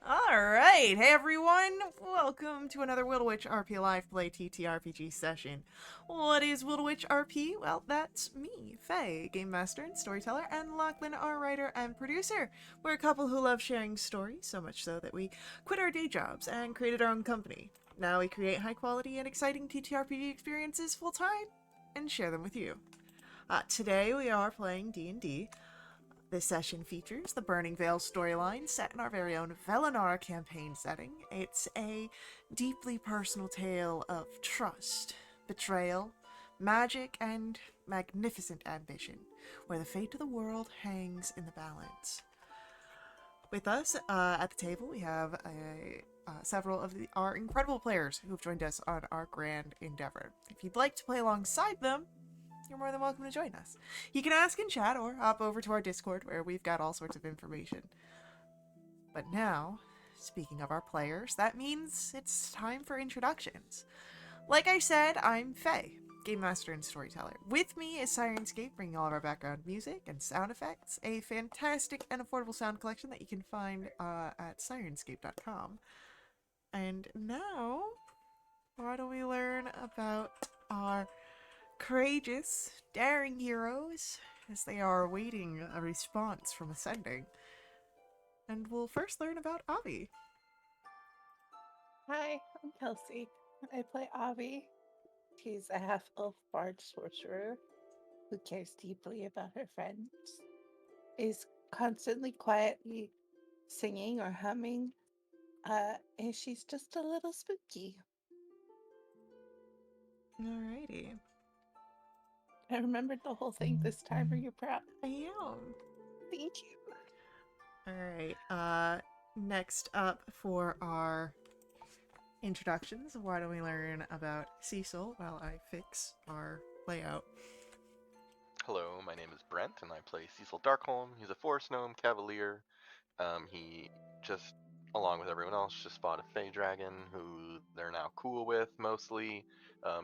Alright, hey everyone! Welcome to another Wildewitch RP Live Play TTRPG session. What is Wildewitch RP? Well, that's me, Faye, Game Master and Storyteller, and Lachlan, our writer and producer. We're a couple who love sharing stories, so much so that we quit our day jobs and created our own company. Now we create high quality and exciting TTRPG experiences full time and share them with you. Today we are playing D&D. This session features the Burning Veil storyline set in our very own Velinara campaign setting. It's a deeply personal tale of trust, betrayal, magic, and magnificent ambition, where the fate of the world hangs in the balance. With us at the table, we have several of our incredible players who have joined us on our grand endeavor. If you'd like to play alongside them, you're more than welcome to join us. You can ask in chat or hop over to our Discord where we've got all sorts of information. But now, speaking of our players, that means it's time for introductions. Like I said, I'm Faye, Game Master and Storyteller. With me is Sirenscape, bringing all of our background music and sound effects, a fantastic and affordable sound collection that you can find at sirenscape.com. And now, why don't we learn about our courageous, daring heroes as they are awaiting a response from Ascending. And we'll first learn about Avi. Hi, I'm Kelsey. I play Avi. She's a half-elf bard sorcerer who cares deeply about her friends, is constantly quietly singing or humming, and she's just a little spooky. Alrighty. I remembered the whole thing this time. Are you proud? I am. Thank you. Alright, next up for our introductions, why don't we learn about Cecil while I fix our layout. Hello, my name is Brent, and I play Cecil Darkholm. He's a Forest Gnome Cavalier. He just, along with everyone else, just fought a Fey Dragon, who they're now cool with, mostly.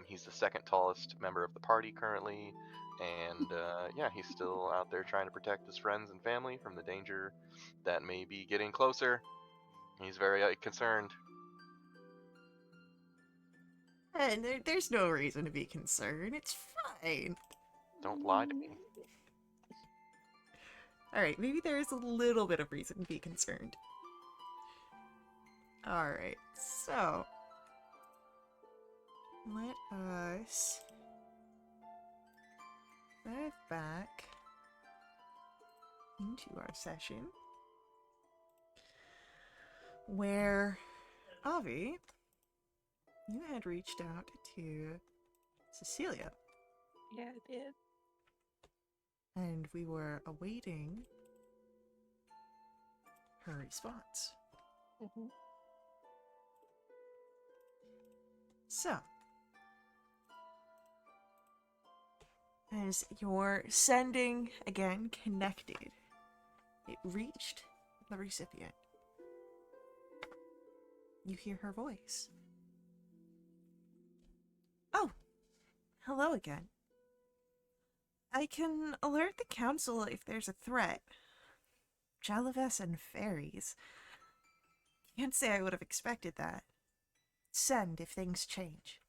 He's the second tallest member of the party currently, and yeah, he's still out there trying to protect his friends and family from the danger that may be getting closer. He's very concerned. And there's no reason to be concerned, it's fine. Don't lie to me. Alright, maybe there is a little bit of reason to be concerned. Alright, so let us dive back into our session where Avi, you had reached out to Cecilia. Yeah, I did. And we were awaiting her response. Mm-hmm. So, as your sending again connected, it reached the recipient. You hear her voice. Oh, hello again. I can alert the council if there's a threat. Jalaves and fairies. Can't say I would have expected that. Send if things change.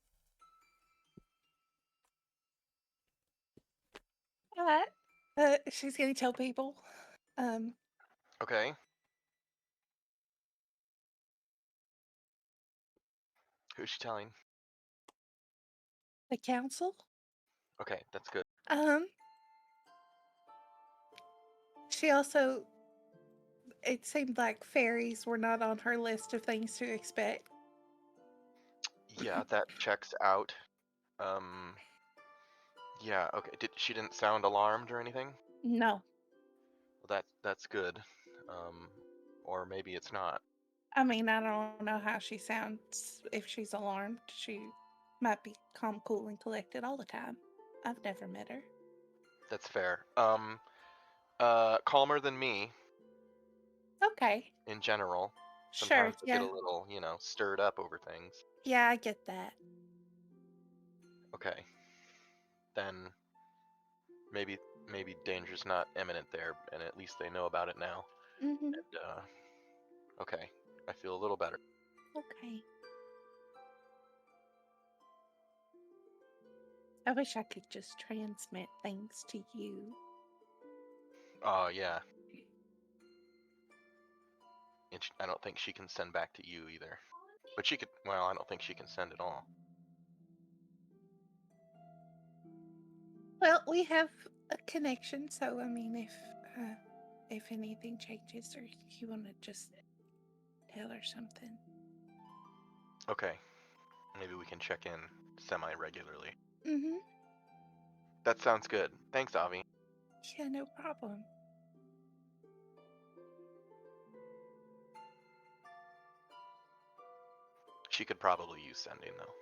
But she's gonna tell people. Um, Okay. Who's she telling? the council. Okay, that's good. Um, she also. It seemed like fairies were not on her list of things to expect. Yeah, that checks out. Um, yeah, okay. She didn't sound alarmed or anything? No, Well, that's good. Um, or maybe it's not. I mean, I don't know how she sounds if she's alarmed. She might be calm, cool, and collected all the time. I've never met her. That's fair. Calmer than me Okay, in general. sure, Sometimes I get a yeah. little, stirred up over things. Yeah, I get that. Okay, then maybe maybe danger's not imminent there, and at least they know about it now. Hmm. And okay. I feel a little better. Okay. I wish I could just transmit things to you. Oh, yeah. And I don't think she can send back to you either. But she could, well, I don't think she can send at all. Well, we have a connection, so I mean, if anything changes or you want to just tell her something. Okay. Maybe we can check in semi-regularly. Mm-hmm. That sounds good. Thanks, Avi. Yeah, no problem. She could probably use sending, though.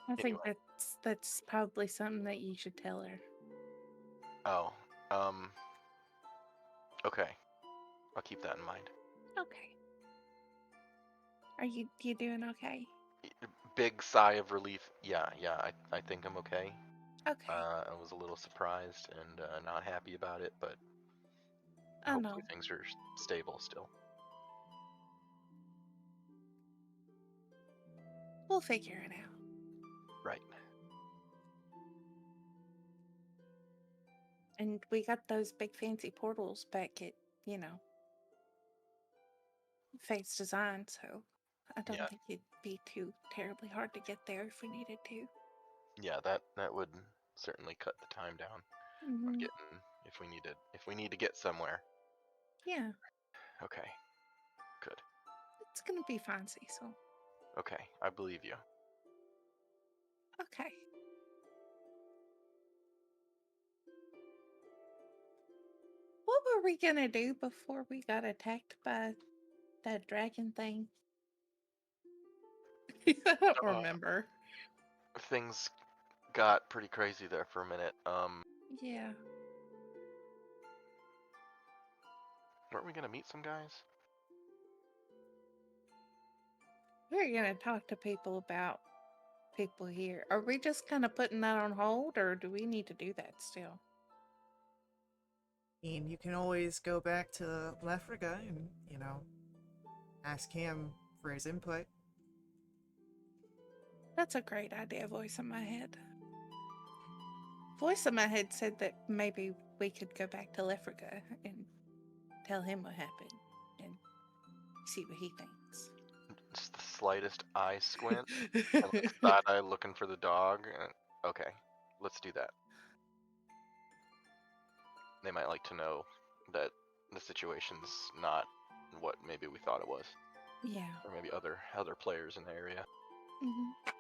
I think Anyway. that's probably something that you should tell her. Oh, okay. I'll keep that in mind. Okay. Are you doing okay? Big sigh of relief. Yeah, I think I'm okay. Okay. I was a little surprised and not happy about it, but I know. hopefully things are stable still. We'll figure it out. Right. And we got those big fancy portals back at, Fate's Design, so I don't Yeah. think it'd be too terribly hard to get there if we needed to. Yeah, that would certainly cut the time down on Mm-hmm. getting if we need to get somewhere. Yeah, Okay. Good. it's gonna be fine, Cecil. Okay, I believe you. Okay. What were we gonna do before we got attacked by that dragon thing? I don't remember. Things got pretty crazy there for a minute. Yeah. Weren't we gonna meet some guys? We're gonna talk to people about people here. Are we just kind of putting that on hold, or do we need to do that still? I mean, you can always go back to Lefriga and, ask him for his input. That's a great idea, voice in my head. Voice in my head said that maybe we could go back to Lefriga and tell him what happened and see what he thinks. Just the slightest eye squint and like side eye looking for the dog. Okay, let's do that. They might like to know that the situation's not what maybe we thought it was, Yeah. or maybe other players in the area. Mm-hmm.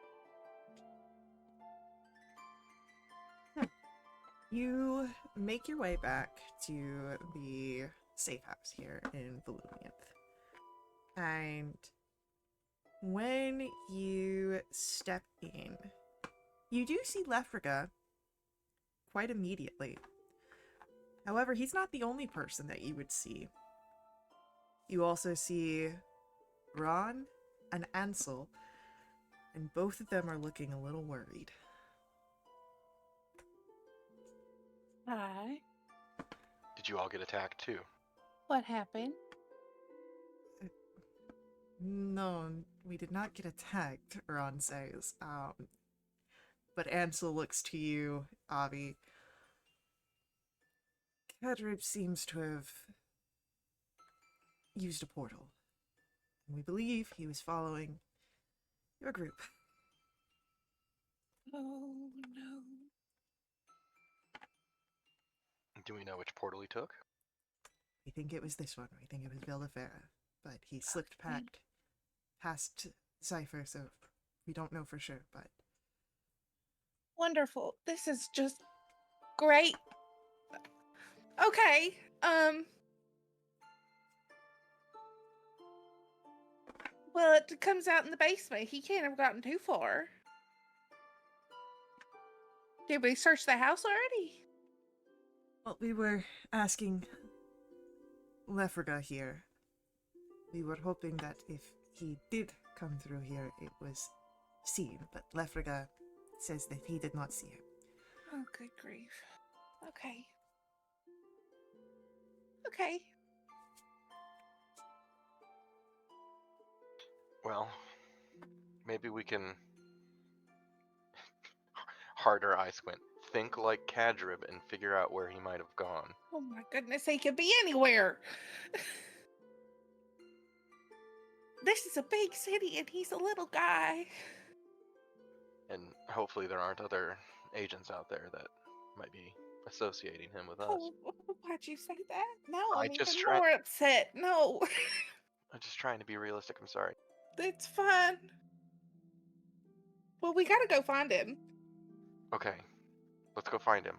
You make your way back to the safe house here in Volumianth. And when you step in, you do see Lefriga quite immediately. However, he's not the only person that you would see. You also see Ron and Ansel, and both of them are looking a little worried. Hi. Did you all get attacked too? What happened? No, we did not get attacked, Ron says. But Ansel looks to you, Avi. Kadrib seems to have used a portal. We believe he was following your group. Oh, no. Do we know which portal he took? We think it was this one. We think it was Villafera. But he slipped past Cypher, so we don't know for sure, but... Wonderful. This is just great. Okay. Well, it comes out in the basement. He can't have gotten too far. Did we search the house already? Well, we were asking Lefriga here. We were hoping that if he did come through here, it was seen, but Lefriga says that he did not see him. Oh, good grief. Okay. Okay. Well, maybe we can... Harder eye squint. Think like Kadrib and figure out where he might have gone. Oh my goodness, he could be anywhere. This is a big city and he's a little guy. And hopefully there aren't other agents out there that might be associating him with us. Oh, why'd you say that? Now I'm just even more upset. No, I'm just trying to be realistic, I'm sorry. it's fine. Well, we gotta go find him. Okay, let's go find him.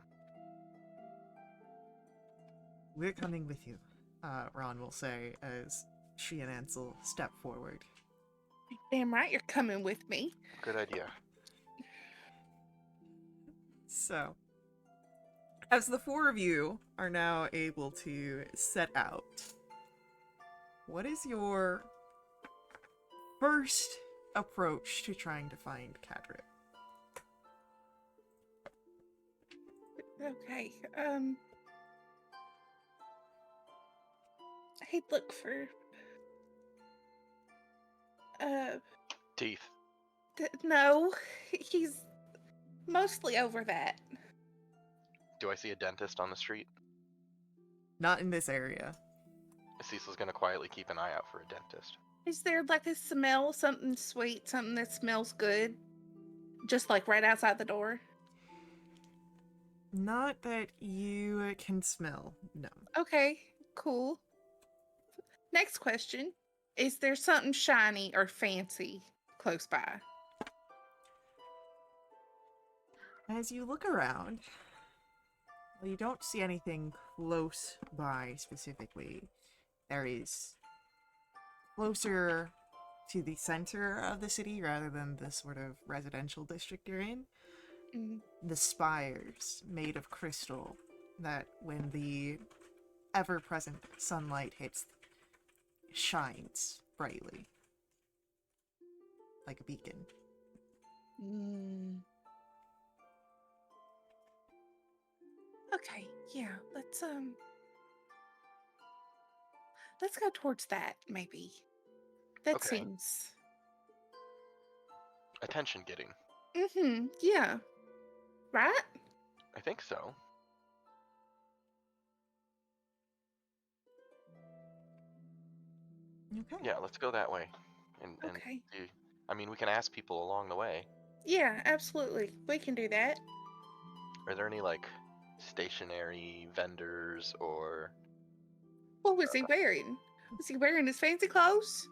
We're coming with you, Ron will say as she and Ansel step forward. Damn right you're coming with me. Good idea. So, as the four of you are now able to set out, what is your first approach to trying to find Kadrib? Okay, I'd look for, Teeth. no, he's mostly over that. Do I see a dentist on the street? Not in this area. Cecil's gonna quietly keep an eye out for a dentist. Is there like a smell, something sweet, something that smells good? Just like right outside the door? Not that you can smell, no. Okay, cool. Next question. Is there something shiny or fancy close by? As you look around, well, you don't see anything close by specifically. There is closer to the center of the city rather than the sort of residential district you're in. The spires made of crystal that when the ever-present sunlight hits shines brightly like a beacon. Okay, yeah, let's go towards that, maybe. That Okay. seems... Attention getting. Yeah. Right? I think so. Okay. Yeah, let's go that way. And Okay. see. I mean, we can ask people along the way. Yeah, absolutely. We can do that. Are there any, like, stationary vendors or... What was he wearing? Was he wearing his fancy clothes?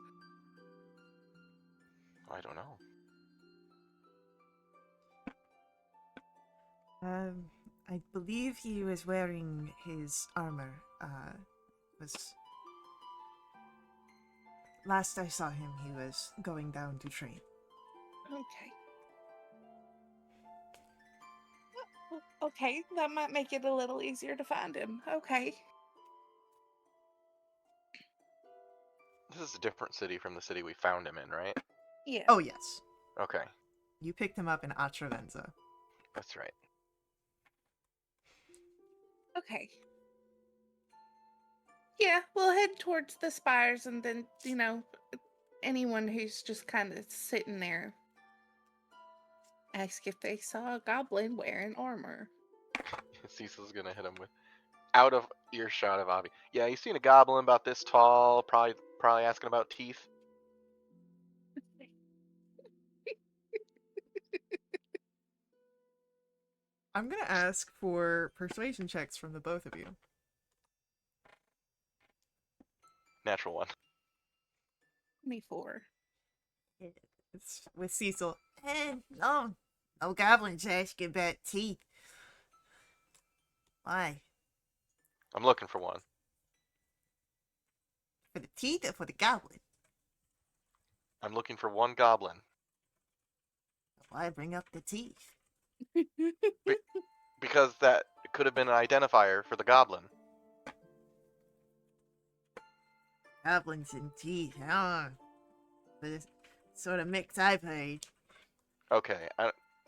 I don't know. I believe he was wearing his armor. Last I saw him, he was going down to train. Okay. Okay, that might make it a little easier to find him. Okay. This is a different city from the city we found him in, right? Yeah. Oh, yes. Okay, You picked him up in Atravenza. that's right. Okay. Yeah, we'll head towards the spires and then, anyone who's just kind of sitting there, ask if they saw a goblin wearing armor. Cecil's gonna hit him with out of earshot of Avi. Yeah, you seen a goblin about this tall, probably asking about teeth. I'm gonna ask for persuasion checks from the both of you. Natural one. 24. It's with Cecil. No goblins asking about teeth. Why? I'm looking for one. For the teeth or for the goblin? I'm looking for one goblin. Why bring up the teeth? Because that could have been an identifier for the goblin. Goblins and teeth, huh? But it's sort of mix I've heard. Okay,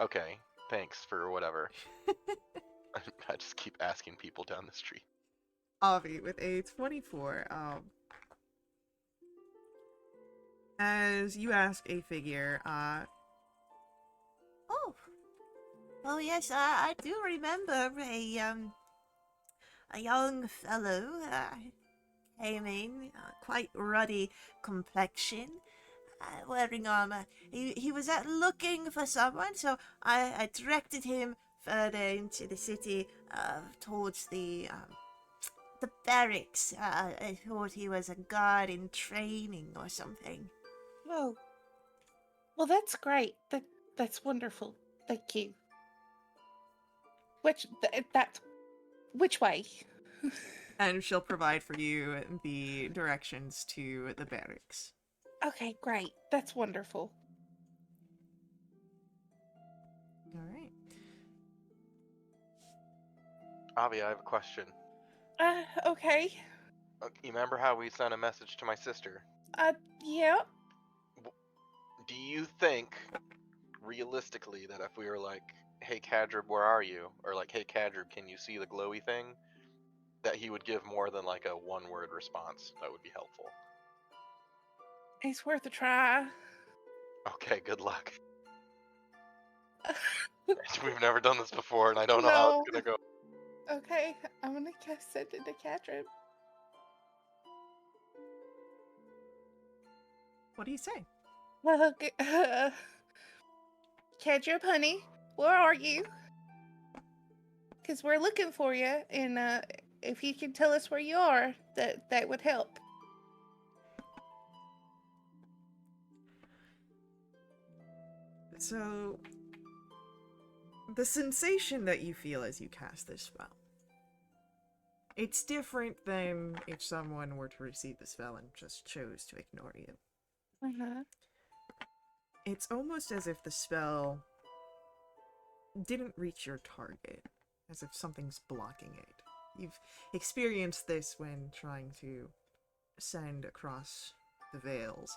okay. Thanks for whatever. I just keep asking people down the street. Avi with a 24. As you ask a figure, Oh, oh yes, I do remember a young fellow came in, quite ruddy complexion, wearing armor. He was looking for someone, so I directed him further into the city, towards the barracks. I thought he was a guard in training or something. Oh, well, that's great. That's wonderful. Thank you. That's which way? and she'll provide for you the directions to the barracks. Okay, great. That's wonderful. All right. Avi, I have a question. Okay. You remember how we sent a message to my sister? Yeah. Do you think, realistically, that if we were like, hey Kadrib, where are you? Or like, hey Kadrib, can you see the glowy thing? That he would give more than like a one-word response that would be helpful. It's worth a try. Okay, good luck. We've never done this before, and I don't know how No. it's gonna go. Okay, I'm gonna cast it into Catherine. What do you say? Okay. Catherine, honey, where are you? Because we're looking for you, and if you can tell us where you are, that would help. So, the sensation that you feel as you cast this spell, it's different than if someone were to receive the spell and just chose to ignore you. Uh-huh. It's almost as if the spell didn't reach your target, as if something's blocking it. You've experienced this when trying to send across the veils.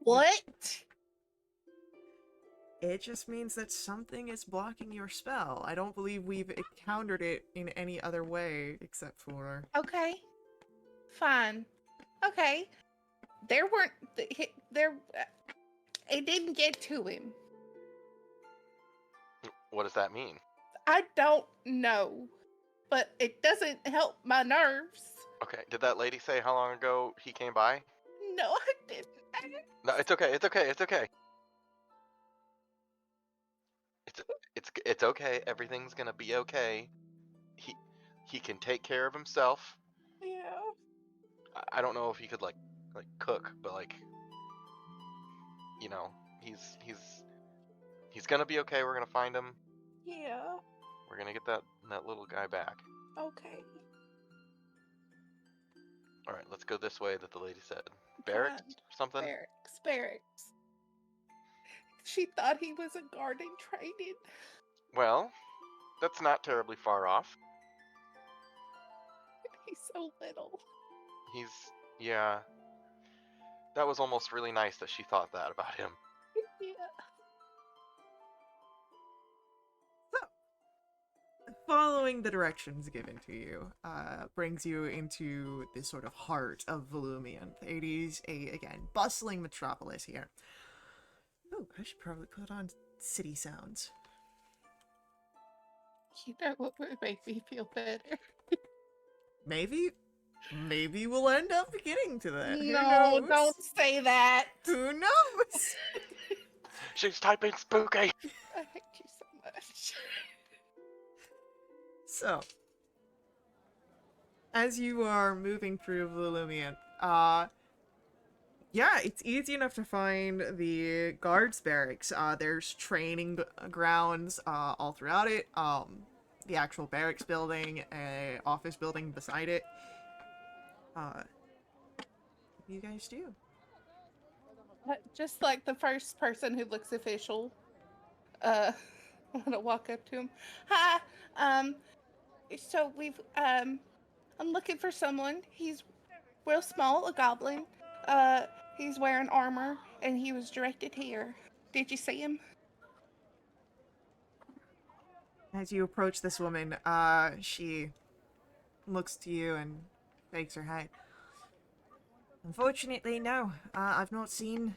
What? It just means that something is blocking your spell. I don't believe we've encountered it in any other way except for... Okay. Fine. Okay. There weren't there. It didn't get to him. What does that mean? I don't know, but it doesn't help my nerves. Okay, did that lady say how long ago he came by? No, I didn't. No, it's okay, it's okay, it's okay. It's okay. Everything's gonna be okay. He can take care of himself. Yeah. I don't know if he could like cook, but like, you know, he's gonna be okay. We're gonna find him. Yeah. We're gonna get that little guy back. Okay. All right, let's go this way that the lady said. Barracks or something? Barracks. She thought he was a guard in training. Well, that's not terribly far off. He's so little. Yeah. That was almost really nice that she thought that about him. Yeah. Following the directions given to you brings you into the sort of heart of Volumian. It is again, bustling metropolis here. Oh, I should probably put on city sounds. You know what would make me feel better? Maybe we'll end up getting to that. Who No, knows? don't say that. Who knows? She's typing spooky. I hate you so much. So, as you are moving through Volumian, yeah, it's easy enough to find the guards barracks. There's training grounds all throughout it. The actual barracks building, a office building beside it. What do you guys do? Just like the first person who looks official. I want to walk up to him. Hi. So I'm looking for someone. He's real small, a goblin. He's wearing armor, and he was directed here. Did you see him? As you approach this woman, she looks to you and shakes her head. Unfortunately, no. I've not seen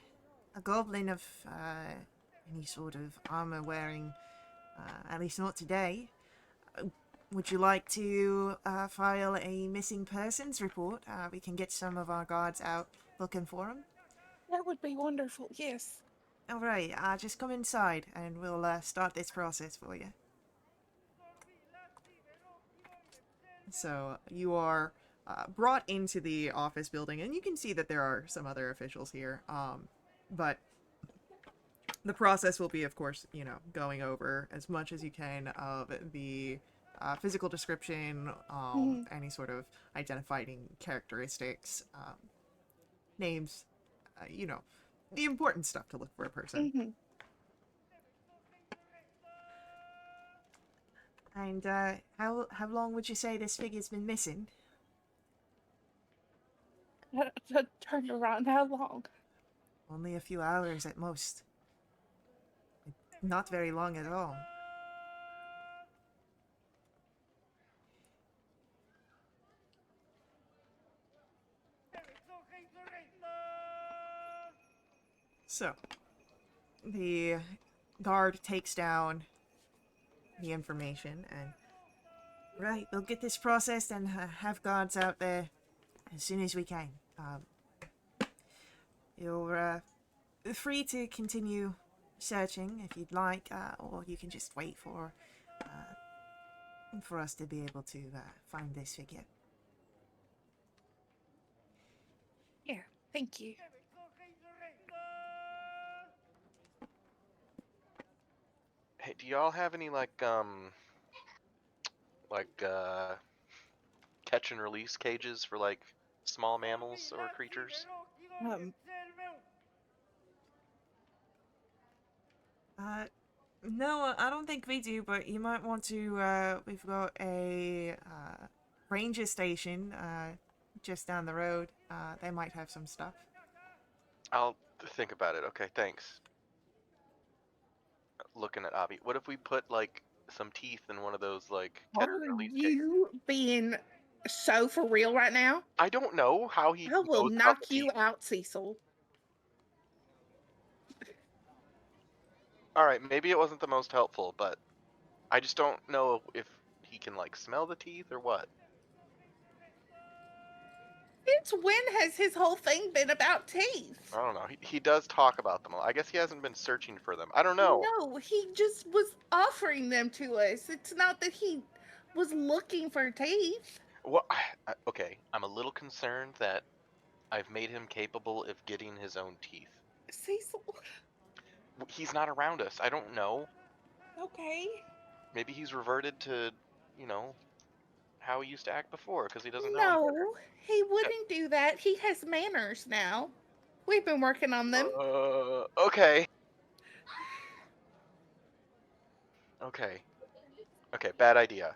a goblin of any sort of armor wearing, at least not today. Would you like to file a missing persons report? We can get some of our guards out looking for him. That would be wonderful, yes. All right, just come inside and we'll start this process for you. So you are brought into the office building, and you can see that there are some other officials here. But the process will be, of course, going over as much as you can of the physical description, any sort of identifying characteristics, names, the important stuff to look for a person. Mm-hmm. And how long would you say this figure's been missing? Turn around, how long? Only a few hours at most. Not very long at all. So, the guard takes down the information and... Right, we'll get this processed and have guards out there as soon as we can. You're free to continue searching if you'd like, or you can just wait for us to be able to find this figure. Yeah, thank you. Hey, do y'all have any catch and release cages for like small mammals or creatures? No, I don't think we do, but you might want to, we've got a ranger station just down the road. They might have some stuff. I'll think about it. Okay, thanks. Looking at Avi, what if we put like some teeth in one of those like catch Are and release cages? you being so for real right now? I don't know how he I will knows about knock the you teeth. out, Cecil. All right, maybe it wasn't the most helpful, but I just don't know if he can like smell the teeth or what. Since when has his whole thing been about teeth? I don't know. He does talk about them. I guess he hasn't been searching for them. I don't know. No, he just was offering them to us. It's not that he was looking for teeth. What? Okay, I'm a little concerned that I've made him capable of getting his own teeth. Cecil, He's not around us. I don't know. okay. Maybe he's reverted to, how he used to act before because he doesn't know any better. No, he wouldn't do that. He has manners now. We've been working on them. Okay. Okay. Okay, bad idea.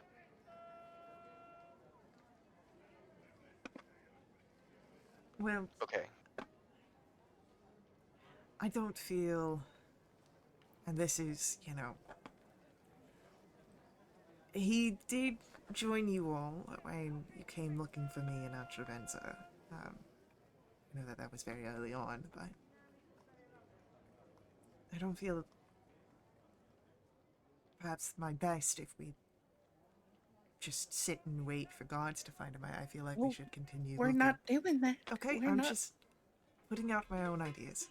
Well, Okay. I don't feel... And this is, he did join you all when you came looking for me in Atravenza. I know that was very early on, but I don't feel perhaps my best if we just sit and wait for guards to find him. I feel like we should continue We're looking. not doing that. Okay, We're I'm not. just putting out my own ideas.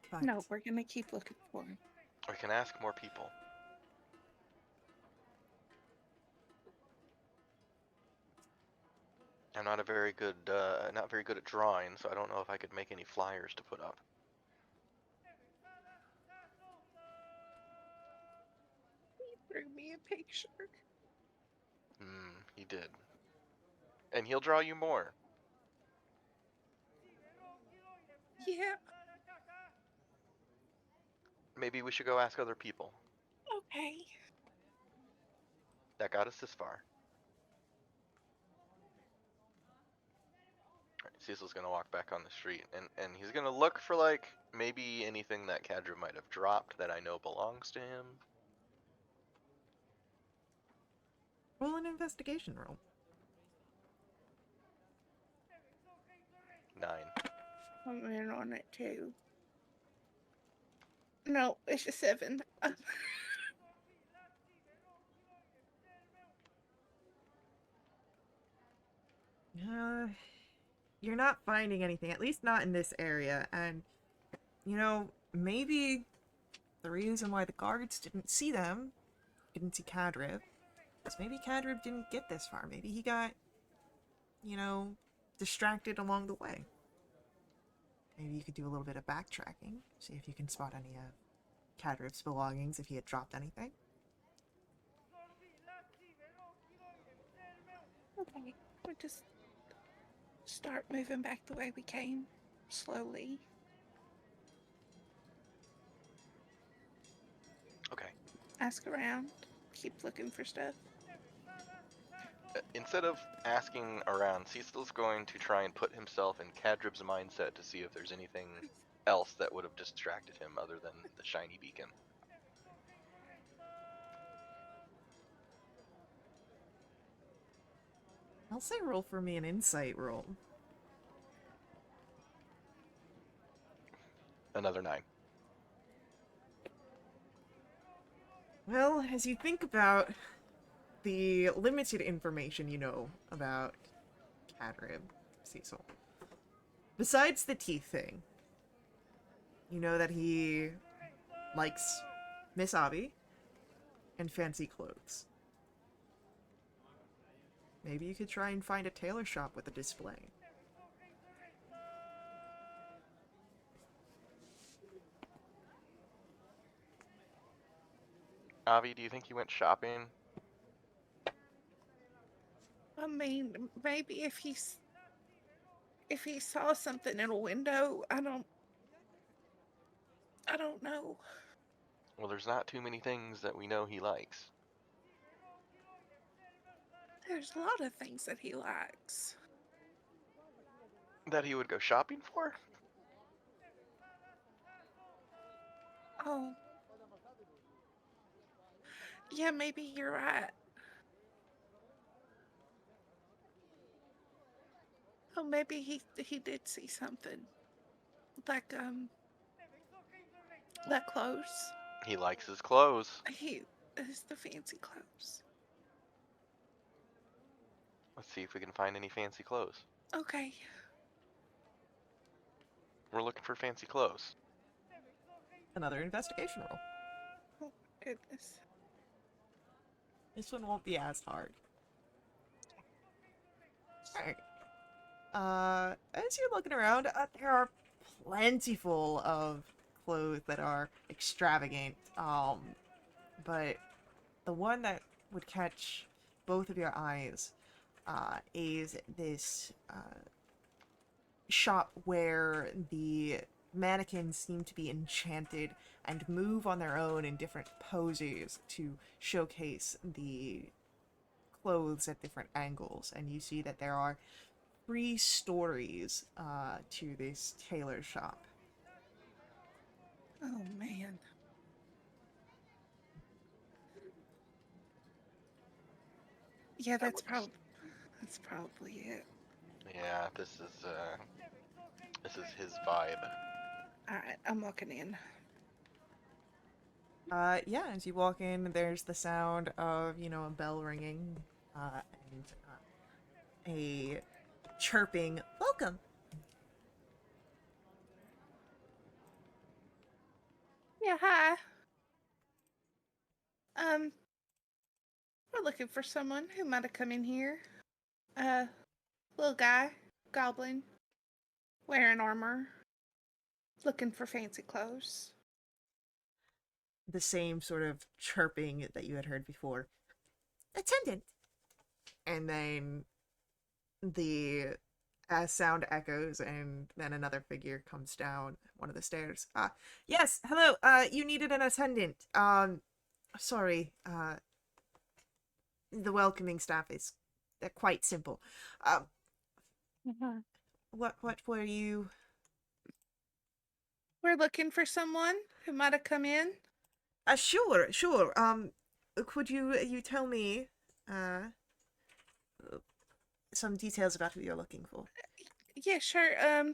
But No, we're gonna keep looking for him. We can ask more people. I'm not very good at drawing, so I don't know if I could make any flyers to put up. He threw me a picture. He did. And he'll draw you more. Yeah. Maybe we should go ask other people. Okay. That got us this far. Alright, Cecil's gonna walk back on the street, and he's gonna look for, like, maybe anything that Kadra might have dropped that I know belongs to him. Roll an investigation roll. 9. I'm in on it too. No, it's a 7. You're not finding anything, at least not in this area, and, maybe the reason why the guards didn't see them, didn't see Kadrib, is maybe Kadrib didn't get this far. Maybe he got, distracted along the way. Maybe you could do a little bit of backtracking, see if you can spot any of Kadrib's belongings, if he had dropped anything. Okay, we'll just start moving back the way we came, slowly. Okay. Ask around, keep looking for stuff. Instead of asking around, Cecil's going to try and put himself in Kadrib's mindset to see if there's anything else that would have distracted him other than the shiny beacon. I'll say roll for me an insight roll. Another 9. Well, as you think about the limited information you know about Kadrib, Cecil, besides the teeth thing, you know that he likes Miss Abby and fancy clothes. Maybe you could try and find a tailor shop with a display. Avi, do you think he went shopping? I mean, maybe if he saw something in a window, I don't know. Well, there's not too many things that we know he likes. There's a lot of things that he likes. That he would go shopping for? Oh. Yeah, maybe you're right. Oh, maybe he did see something. Like clothes. He likes his clothes. He is the fancy clothes. Let's see if we can find any fancy clothes. Okay. We're looking for fancy clothes. Another investigation roll. Oh, goodness. This one won't be as hard. Alright. As you're looking around, there are plentiful of clothes that are extravagant. But the one that would catch both of your eyes is this shop where the mannequins seem to be enchanted and move on their own in different poses to showcase the clothes at different angles. And you see that there are 3 stories to this tailor shop. Oh, man. Yeah, that's probably it. Yeah, this is his vibe. Alright, I'm walking in. Yeah, as you walk in, there's the sound of, a bell ringing, and a chirping, "Welcome!" Yeah, hi. We're looking for someone who might have come in here. Little guy, goblin, wearing armor, looking for fancy clothes. The same sort of chirping that you had heard before. Attendant. And then the sound echoes, and then another figure comes down one of the stairs. Yes, hello, you needed an attendant. Sorry, the welcoming staff is quite simple. What were you? We're looking for someone who might have come in. Sure. Could you tell me some details about who you're looking for. Yeah, sure.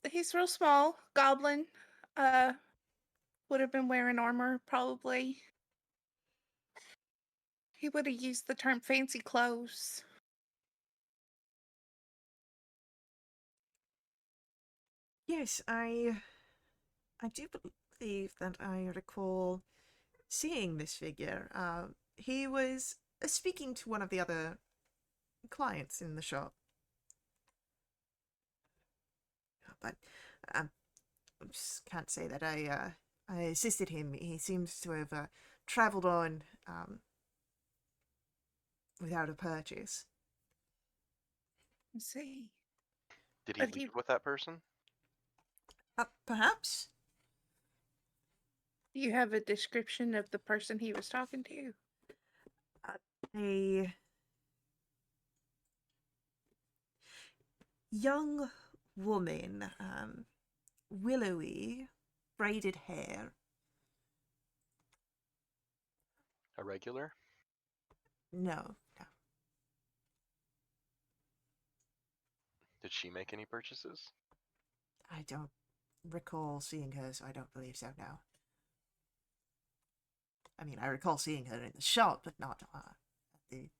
He's real small, goblin. Uh, would have been wearing armor, probably. He would have used the term fancy clothes. Yes, I do believe that I recall seeing this figure. He was speaking to one of the other clients in the shop. But um, I just can't say that I assisted him. He seems to have traveled on without a purchase. Let's see. Did he But leave with that person? Perhaps? do you have a description of the person he was talking to? A young woman, willowy, braided hair. A regular? No, no. Did she make any purchases? I don't recall seeing her, so I don't believe so, no. I mean, I recall seeing her in the shop, but not at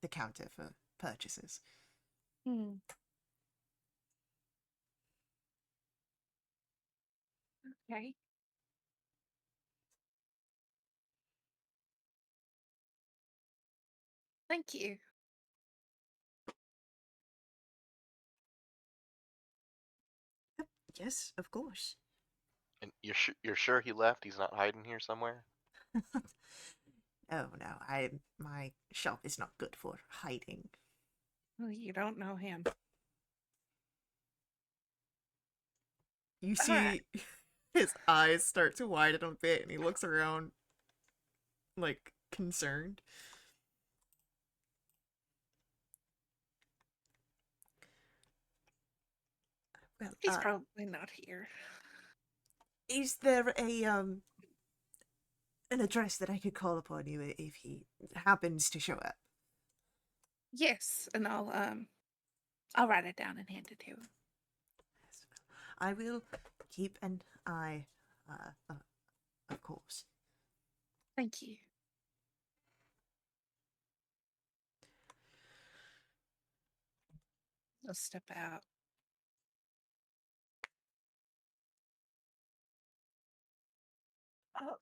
the counter for purchases. Hmm. Okay. Thank you. Yes, of course. And you're sure he left? He's not hiding here somewhere? Oh no, my shop is not good for hiding. Well, you don't know him. You All right. see his eyes start to widen a bit and he looks around like concerned. Well, He's probably not here. is there an address that I could call upon you if he happens to show up? Yes, and I'll write it down and hand it to him. Yes. I will keep an eye, of course. Thank you. I'll step out.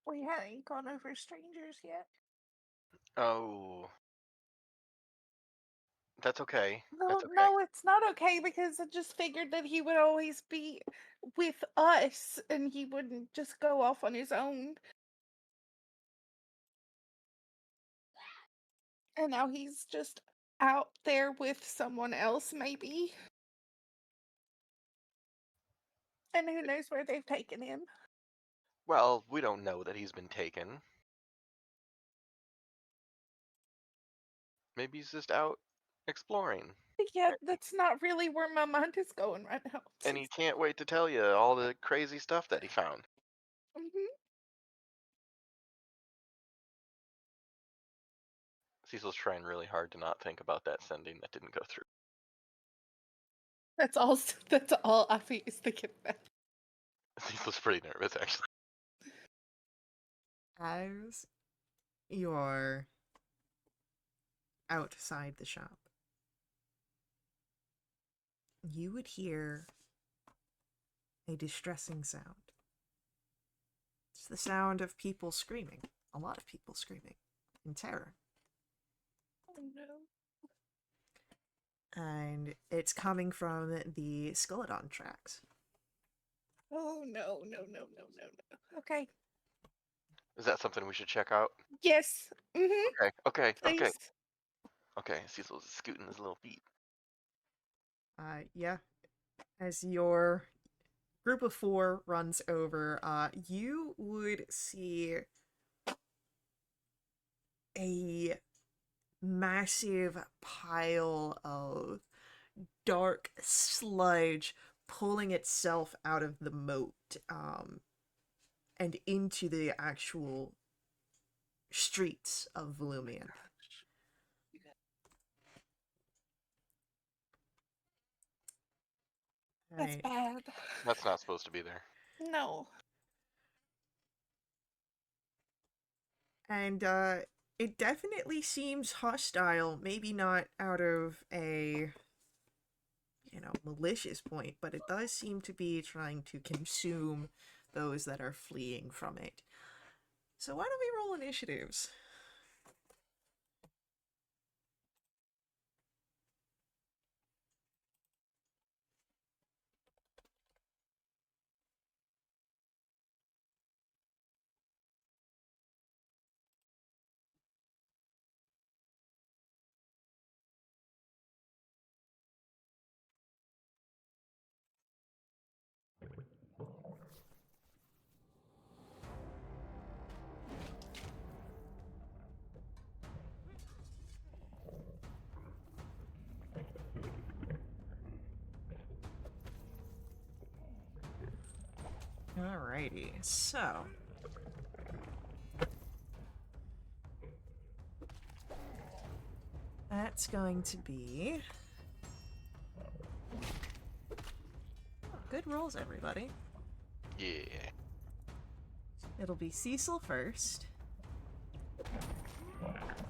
We hadn't gone over strangers yet. Oh. That's okay. No, That's okay. no, it's not okay because I just figured that he would always be with us and he wouldn't just go off on his own. And now he's just out there with someone else, maybe. And who knows where they've taken him. Well, we don't know that he's been taken. Maybe he's just out exploring. Yeah, that's not really where my mind is going right now. And he can't wait to tell you all the crazy stuff that he found. Mhm. Cecil's trying really hard to not think about that sending that didn't go through. That's all. That's all Afi is thinking about. Cecil's pretty nervous, actually. As you're outside the shop, you would hear a distressing sound. It's the sound of people screaming. A lot of people screaming in terror. Oh no. And it's coming from the Skeledon tracks. Oh no, no, no, no, no, no. Okay. Is that something we should check out? Yes. Mm-hmm. Okay. Please. Okay, Cecil's scooting his little feet. Yeah. As your group of 4 runs over, you would see a massive pile of dark sludge pulling itself out of the moat, and into the actual streets of Volumian. That's Right. bad. That's not supposed to be there. No. And it definitely seems hostile, maybe not out of a, malicious point, but it does seem to be trying to consume those that are fleeing from it. So why don't we roll initiatives? Alrighty, so that's going to be good rolls, everybody. Yeah. It'll be Cecil first,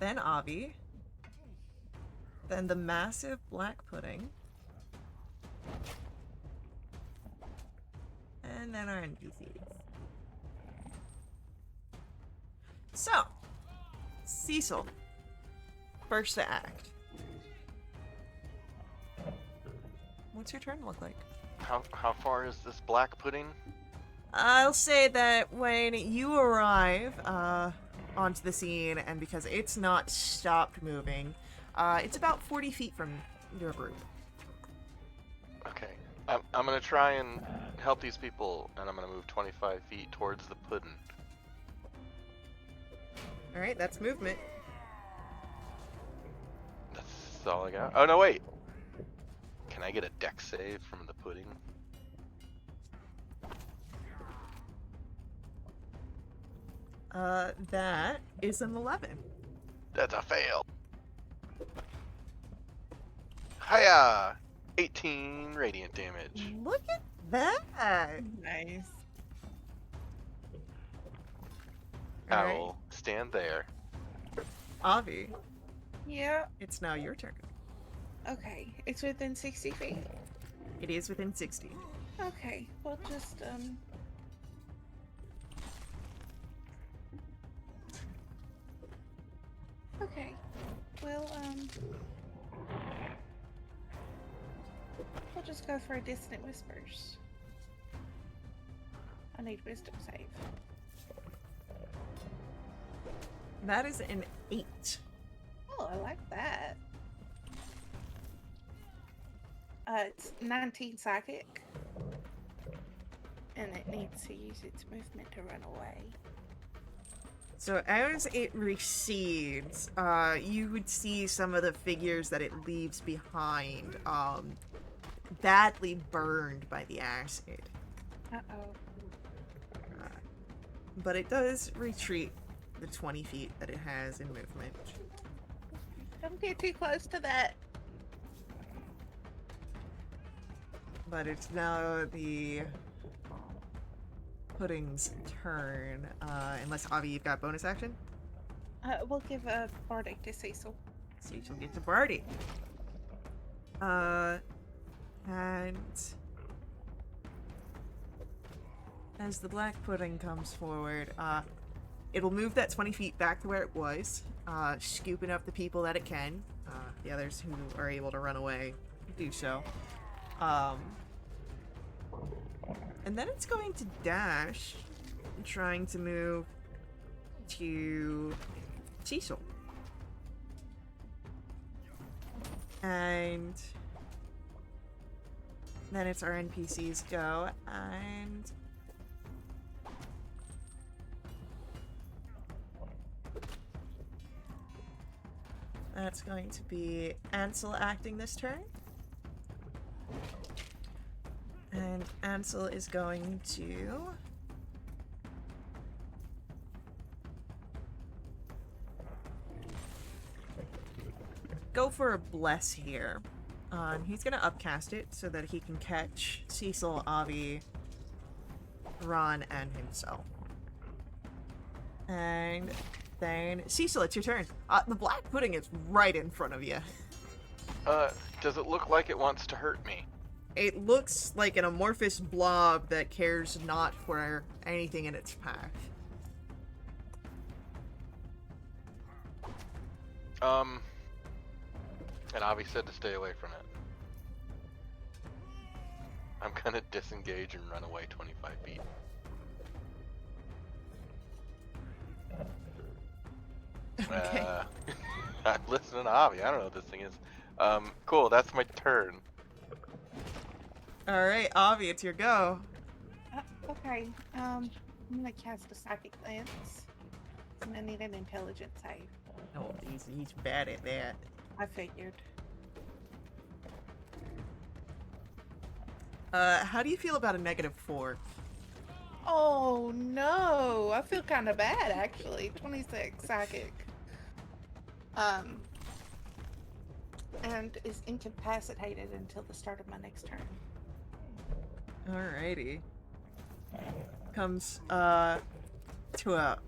then Avi, then the massive black pudding, and then our NPCs. So, Cecil, first to act. What's your turn look like? How far is this black pudding? I'll say that when you arrive onto the scene, and because it's not stopped moving, it's about 40 feet from your group. Okay. I'm gonna try and help these people, and I'm gonna move 25 feet towards the pudding. Alright, that's movement. That's all I got. Oh no, wait. Can I get a dex save from the pudding? That is an 11. That's a fail. Hiya! 18 radiant damage. Look at that! Nice. I Alright, will stand there. Avi, Yeah. it's now your turn. Okay. It's within 60 feet. It is within 60. Okay. We'll just Okay. We'll just go for a distant whispers. I need wisdom save. That is an 8. Oh, I like that. It's 19 psychic. And it needs to use its movement to run away. So as it recedes, you would see some of the figures that it leaves behind, badly burned by the acid. Uh-oh. But it does retreat the 20 feet that it has in movement. Don't get too close to that. But it's now the pudding's turn. Unless, Avi, you've got bonus action? We'll give a bardic to Cecil. So you'll get to Barty. And as the black pudding comes forward, it'll move that 20 feet back to where it was, scooping up the people that it can. The others who are able to run away do so. And then it's going to dash, trying to move to Cecil. And then it's our NPCs go, and that's going to be Ansel acting this turn. And Ansel is going to go for a bless here. And he's gonna upcast it so that he can catch Cecil, Avi, Ron, and himself. And then Cecil, it's your turn. The black pudding is right in front of you. Does it look like it wants to hurt me? It looks like an amorphous blob that cares not for anything in its path. And Avi said to stay away from it. I'm gonna disengage and run away 25 feet. Okay. I'm listening to Avi. I don't know what this thing is. Cool. That's my turn. Alright, Avi, it's your go. Okay. I'm gonna cast a psychic glance. And I need an intelligence save. Oh, he's bad at that. I figured. How do you feel about a -4? Oh no! I feel kind of bad actually. 26 psychic. And is incapacitated until the start of my next turn. Alrighty. Comes, to a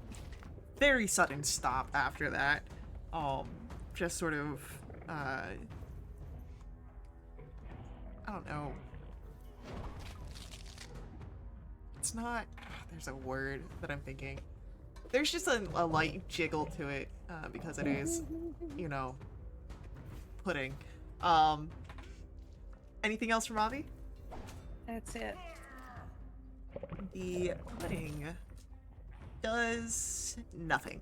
very sudden stop after that. Just sort of, I don't know. It's not, there's a word that I'm thinking. There's just a light jiggle to it, because it is, you know, pudding. Anything else from Avi? That's it. The pudding does nothing.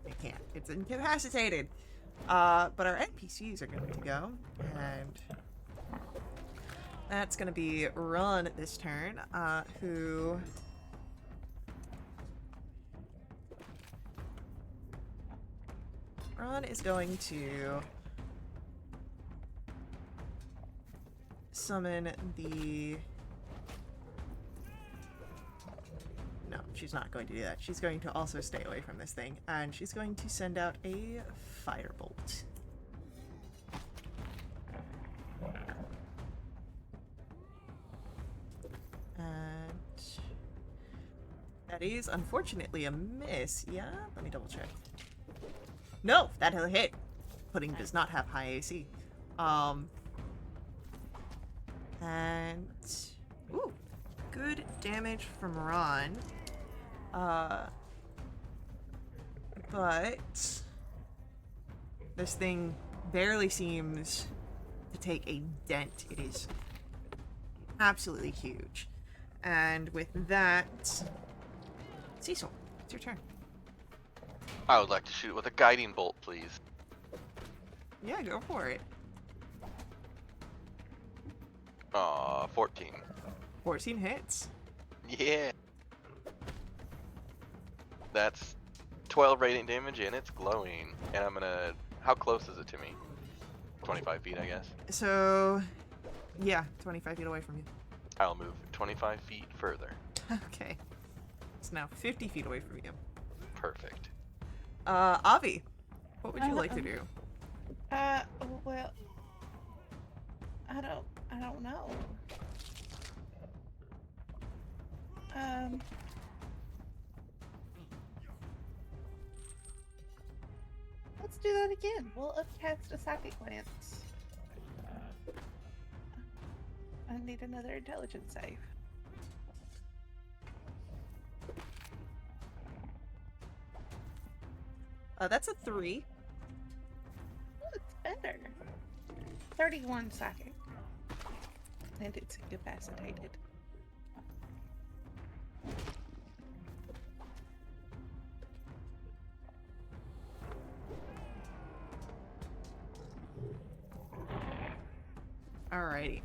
It can't. It's incapacitated. But our NPCs are going to go, and that's going to be Ron this turn, who... Ron is going to summon the... No, she's not going to do that. She's going to also stay away from this thing, and she's going to send out a firebolt. And that is unfortunately a miss. Yeah, let me double check. No, that'll hit. Pudding does not have high AC. And ooh, good damage from Ron. But this thing barely seems to take a dent. It is absolutely huge. And with that, Cecil, it's your turn. I would like to shoot it with a guiding bolt, please. Yeah, go for it. 14. 14 hits. Yeah. That's 12 radiant damage and it's glowing. And I'm gonna... How close is it to me? 25 feet, I guess. So, yeah, 25 feet away from you. I'll move 25 feet further. Okay. It's now 50 feet away from you. Perfect. Avi, what would you like to do? Well, I don't know. Let's do that again. We'll upcast a psychic glance. I need another intelligence save. That's a 3. Oh, it's better. 31 psychic. And it's incapacitated. Alrighty.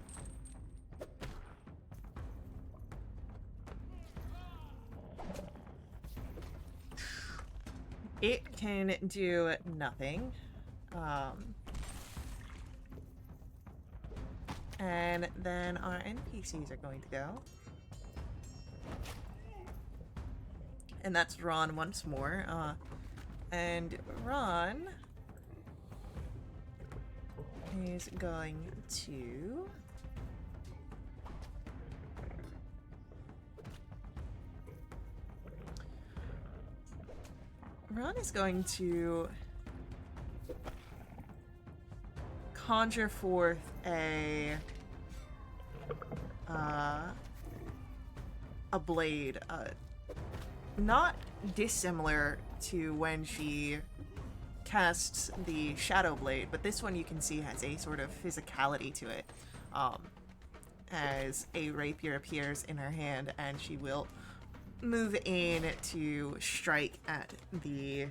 It can do nothing. And then our NPCs are going to go. And that's Ron once more. And Ron is going to... Ron is going to conjure forth a blade, not dissimilar to when she casts the Shadow Blade, but this one you can see has a sort of physicality to it, as a rapier appears in her hand, and she will move in to strike at the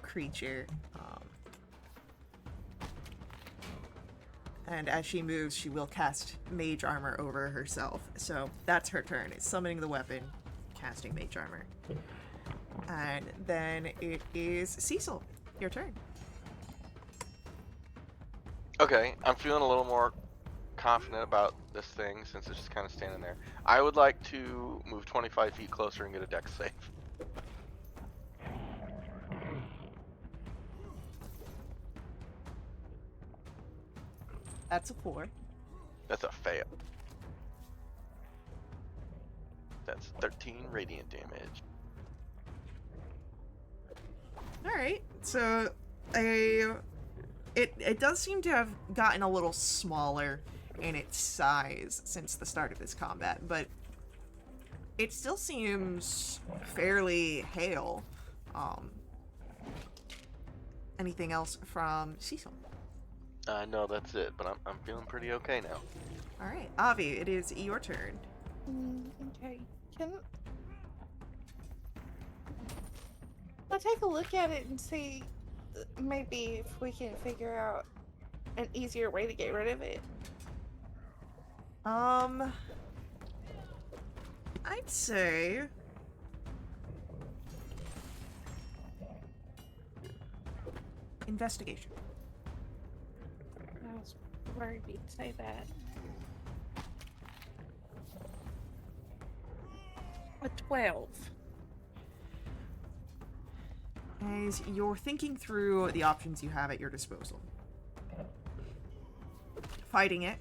creature. And as she moves, she will cast Mage Armor over herself. So that's her turn. It's summoning the weapon, casting Mage Armor. And then it is Cecil. Your turn. Okay, I'm feeling a little more confident about this thing since it's just kind of standing there. I would like to move 25 feet closer and get a dex save. That's a 4. That's a fail. That's 13 radiant damage. Alright, so it does seem to have gotten a little smaller in its size since the start of this combat, but it still seems fairly hale. Anything else from Cecil? No, that's it, but I'm feeling pretty okay now. Alright, Avi, it is your turn. Okay. I'll take a look at it and see maybe if we can figure out an easier way to get rid of it. I'd say investigation. I was worried you'd say that. A 12. As you're thinking through the options you have at your disposal, fighting it,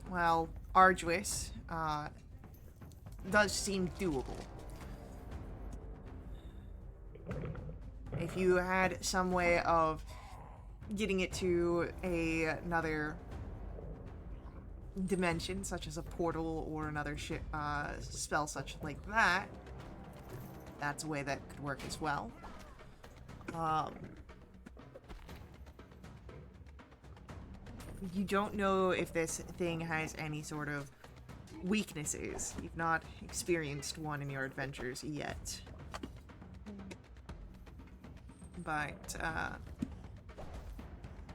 while arduous, does seem doable. If you had some way of getting it to another dimension, such as a portal or another spell such like that, that's a way that could work as well. You don't know if this thing has any sort of weaknesses. You've not experienced one in your adventures yet. But,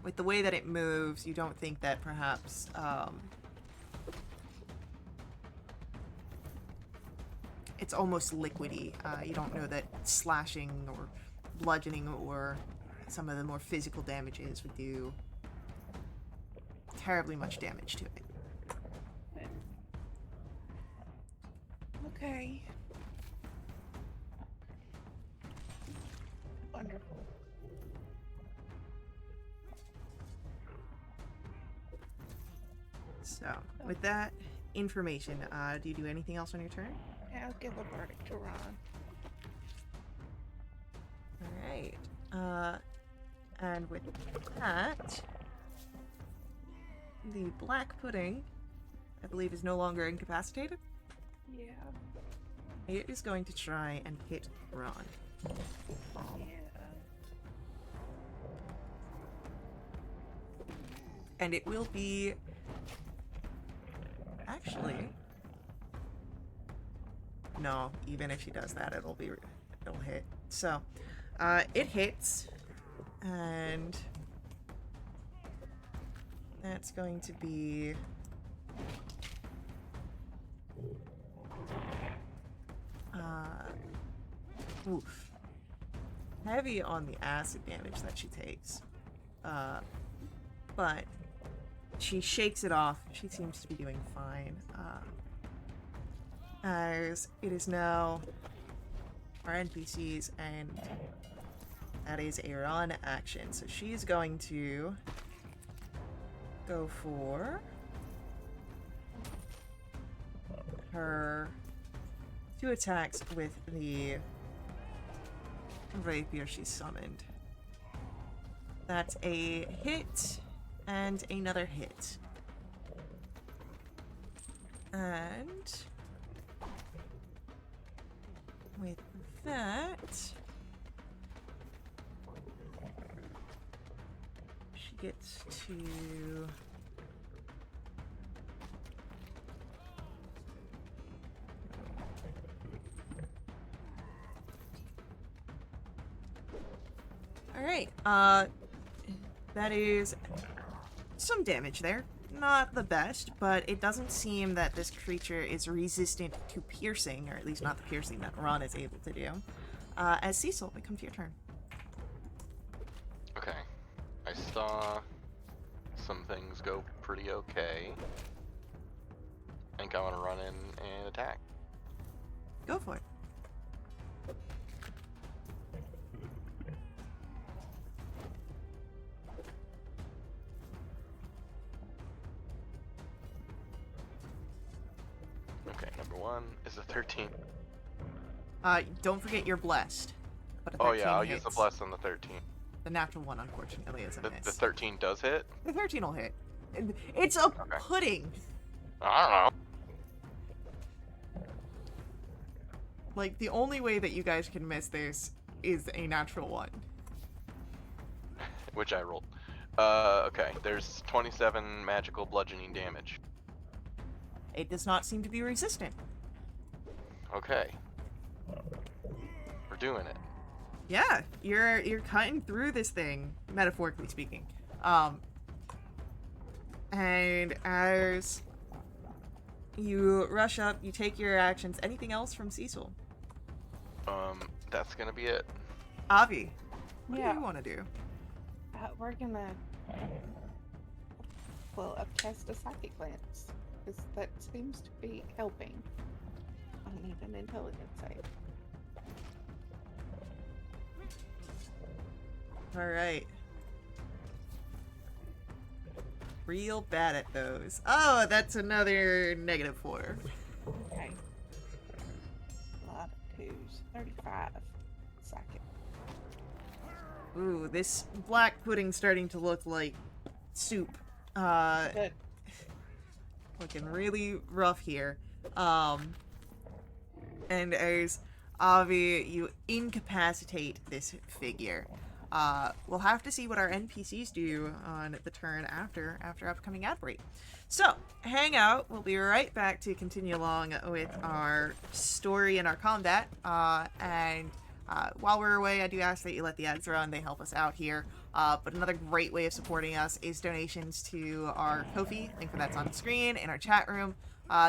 with the way that it moves, you don't think that perhaps, it's almost liquidy. You don't know that slashing or bludgeoning or some of the more physical damages would do terribly much damage to it. Okay. Wonderful. So, with that information, do you do anything else on your turn? I'll give a verdict to Ron. Alright. And with that, the black pudding, I believe, is no longer incapacitated. Yeah. It is going to try and hit Ron. Yeah. And it will be... Actually... No, even if she does that, it'll hit. So, it hits, and that's going to be oof. Heavy on the acid damage that she takes. But she shakes it off. She seems to be doing fine. As it is now our NPCs, and that is a run action. So she's going to go for her 2 attacks with the rapier she summoned. That's a hit and another hit. And with that, she gets to Alright, that is some damage there. Not the best, but it doesn't seem that this creature is resistant to piercing, or at least not the piercing that Ron is able to do. As Cecil, we come to your turn. Okay. I saw some things go pretty okay. I think I want to run in and attack. Go for it. Okay, number 1 is a 13. Don't forget you're blessed. But a Oh 13 yeah, I'll use the hits. bless on the 13. The natural 1, unfortunately, is a The miss. 13 does hit? The 13 will hit. It's a pudding. I don't know. Like, the only way that you guys can miss this is a natural 1. Which I rolled. Okay, there's 27 magical bludgeoning damage. It does not seem to be resistant. Okay. We're doing it. Yeah, you're cutting through this thing, metaphorically speaking. And as you rush up, you take your actions. Anything else from Cecil? That's gonna be it. Avi, what do Yeah. you want to do? We're gonna, well, upcast a psychic glance, because that seems to be helping. I need an intelligence save. Alright. Real bad at those. Oh, that's another -4. Okay. A lot of 2s. 35. Psychic. Ooh, this black pudding's starting to look like soup. Good. Looking really rough here. And as Avi, you incapacitate this figure. We'll have to see what our NPCs do on the turn after upcoming ad break. So, hang out. We'll be right back to continue along with our story and our combat. While we're away, I do ask that you let the ads run. They help us out here. But another great way of supporting us is donations to our Ko-fi. Link for that's on the screen in our chat room.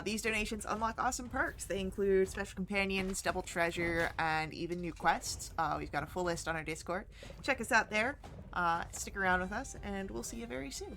These donations unlock awesome perks. They include special companions, double treasure, and even new quests. We've got a full list on our Discord. Check us out there. Stick around with us, and we'll see you very soon.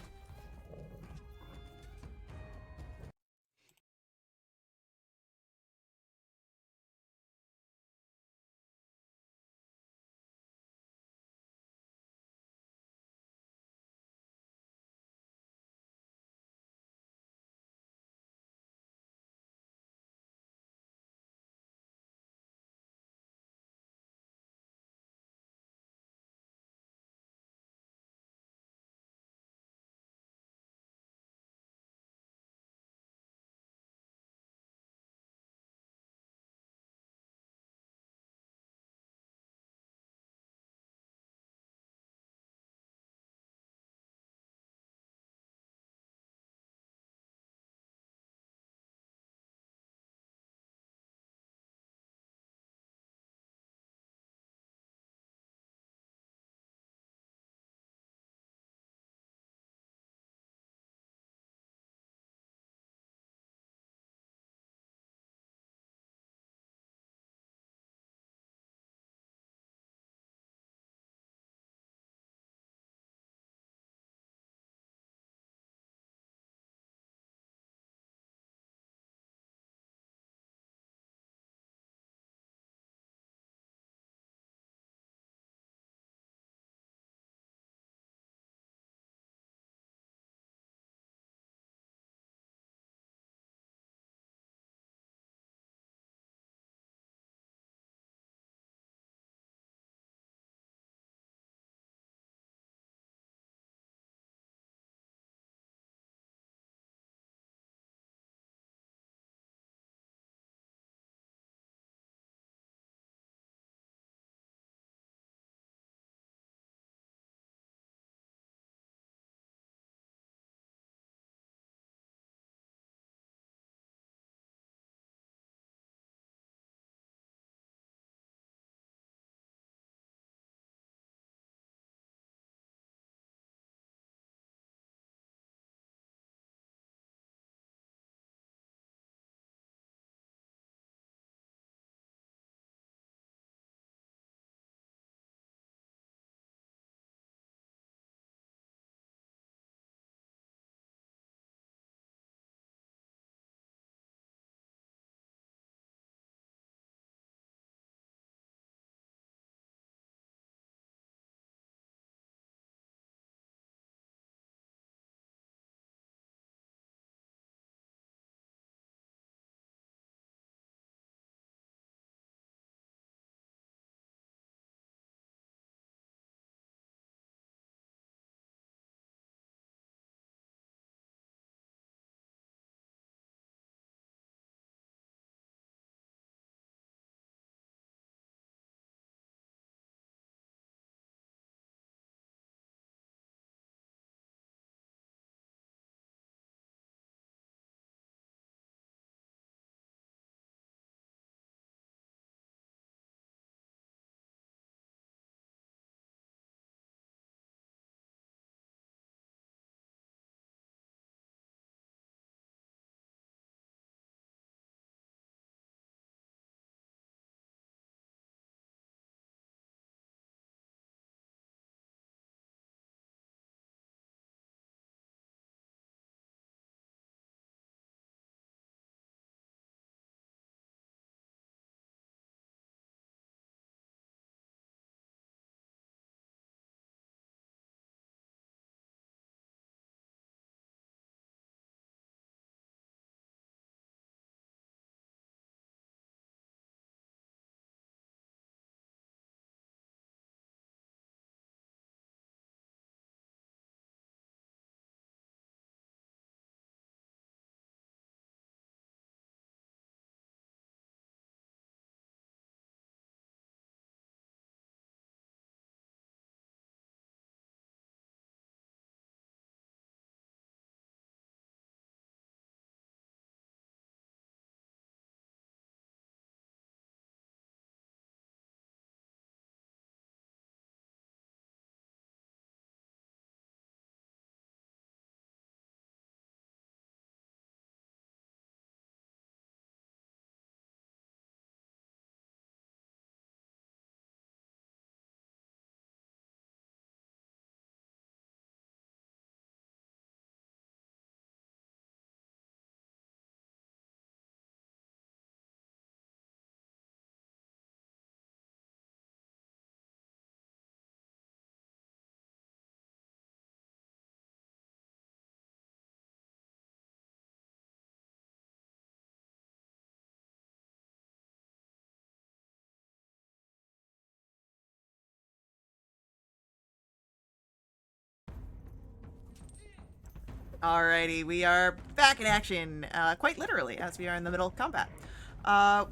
Alrighty, we are back in action, quite literally, as we are in the middle of combat.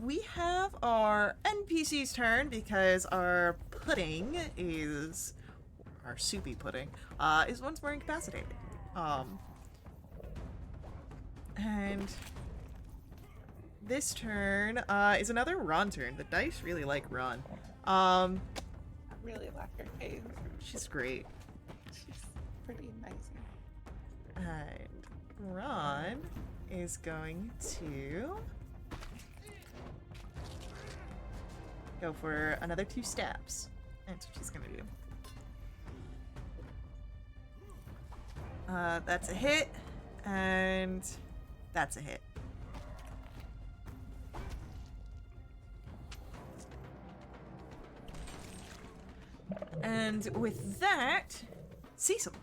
We have our NPC's turn because our pudding is... our soupy pudding, is once more incapacitated. And this turn, is another Ron turn. The dice really like Ron. I really like her too. She's great. She's pretty amazing. And Ron is going to go for another 2 stabs. That's what she's gonna do. That's a hit, and that's a hit. And with that, Cecil.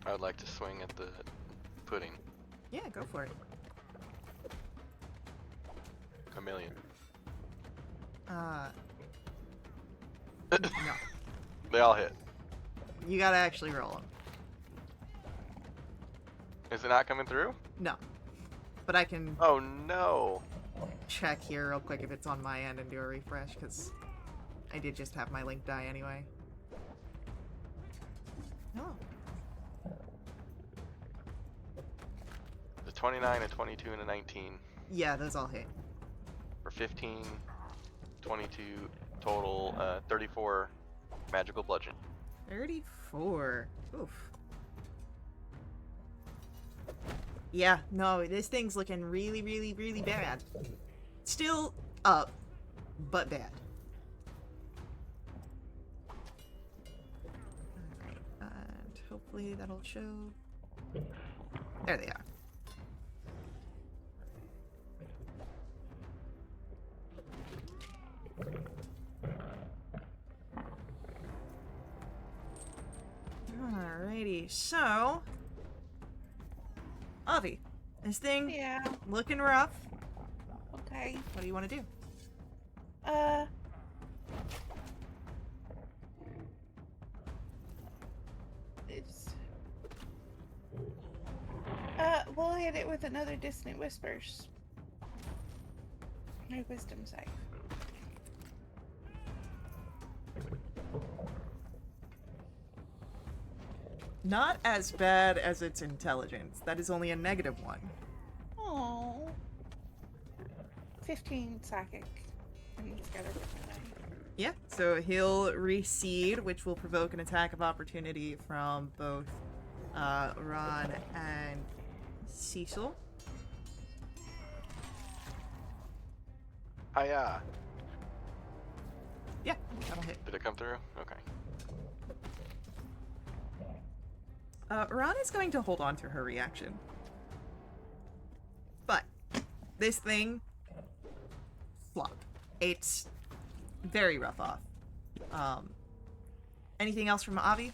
I would like to swing at the pudding. Yeah, go for it. A million. No. They all hit. You gotta actually roll them. Is it not coming through? No. But I can Oh no. check here real quick if it's on my end and do a refresh, because I did just have my link die anyway. Oh. The 29, a 22, and a 19 Yeah, those all hit. for 15, 22 total, 34 magical bludgeon. 34. Oof. Yeah, no, this thing's looking really, really, really bad. Still up, but bad. Alright, and hopefully that'll show... There they are. Alrighty, so... Avi, this thing Yeah. looking rough. Okay. What do you want to do? It's. We'll hit it with another Dissonant Whispers. No wisdom save. Not as bad as its intelligence. That is only a -1. Oh. 15 psychic. And he's got a different name. Yeah, so he'll recede, which will provoke an attack of opportunity from both Ron and Cecil. Hiya. Yeah, that'll hit. Did it come through? Okay. Ron is going to hold on to her reaction. But this thing, flop. It's very rough off. Anything else from Avi?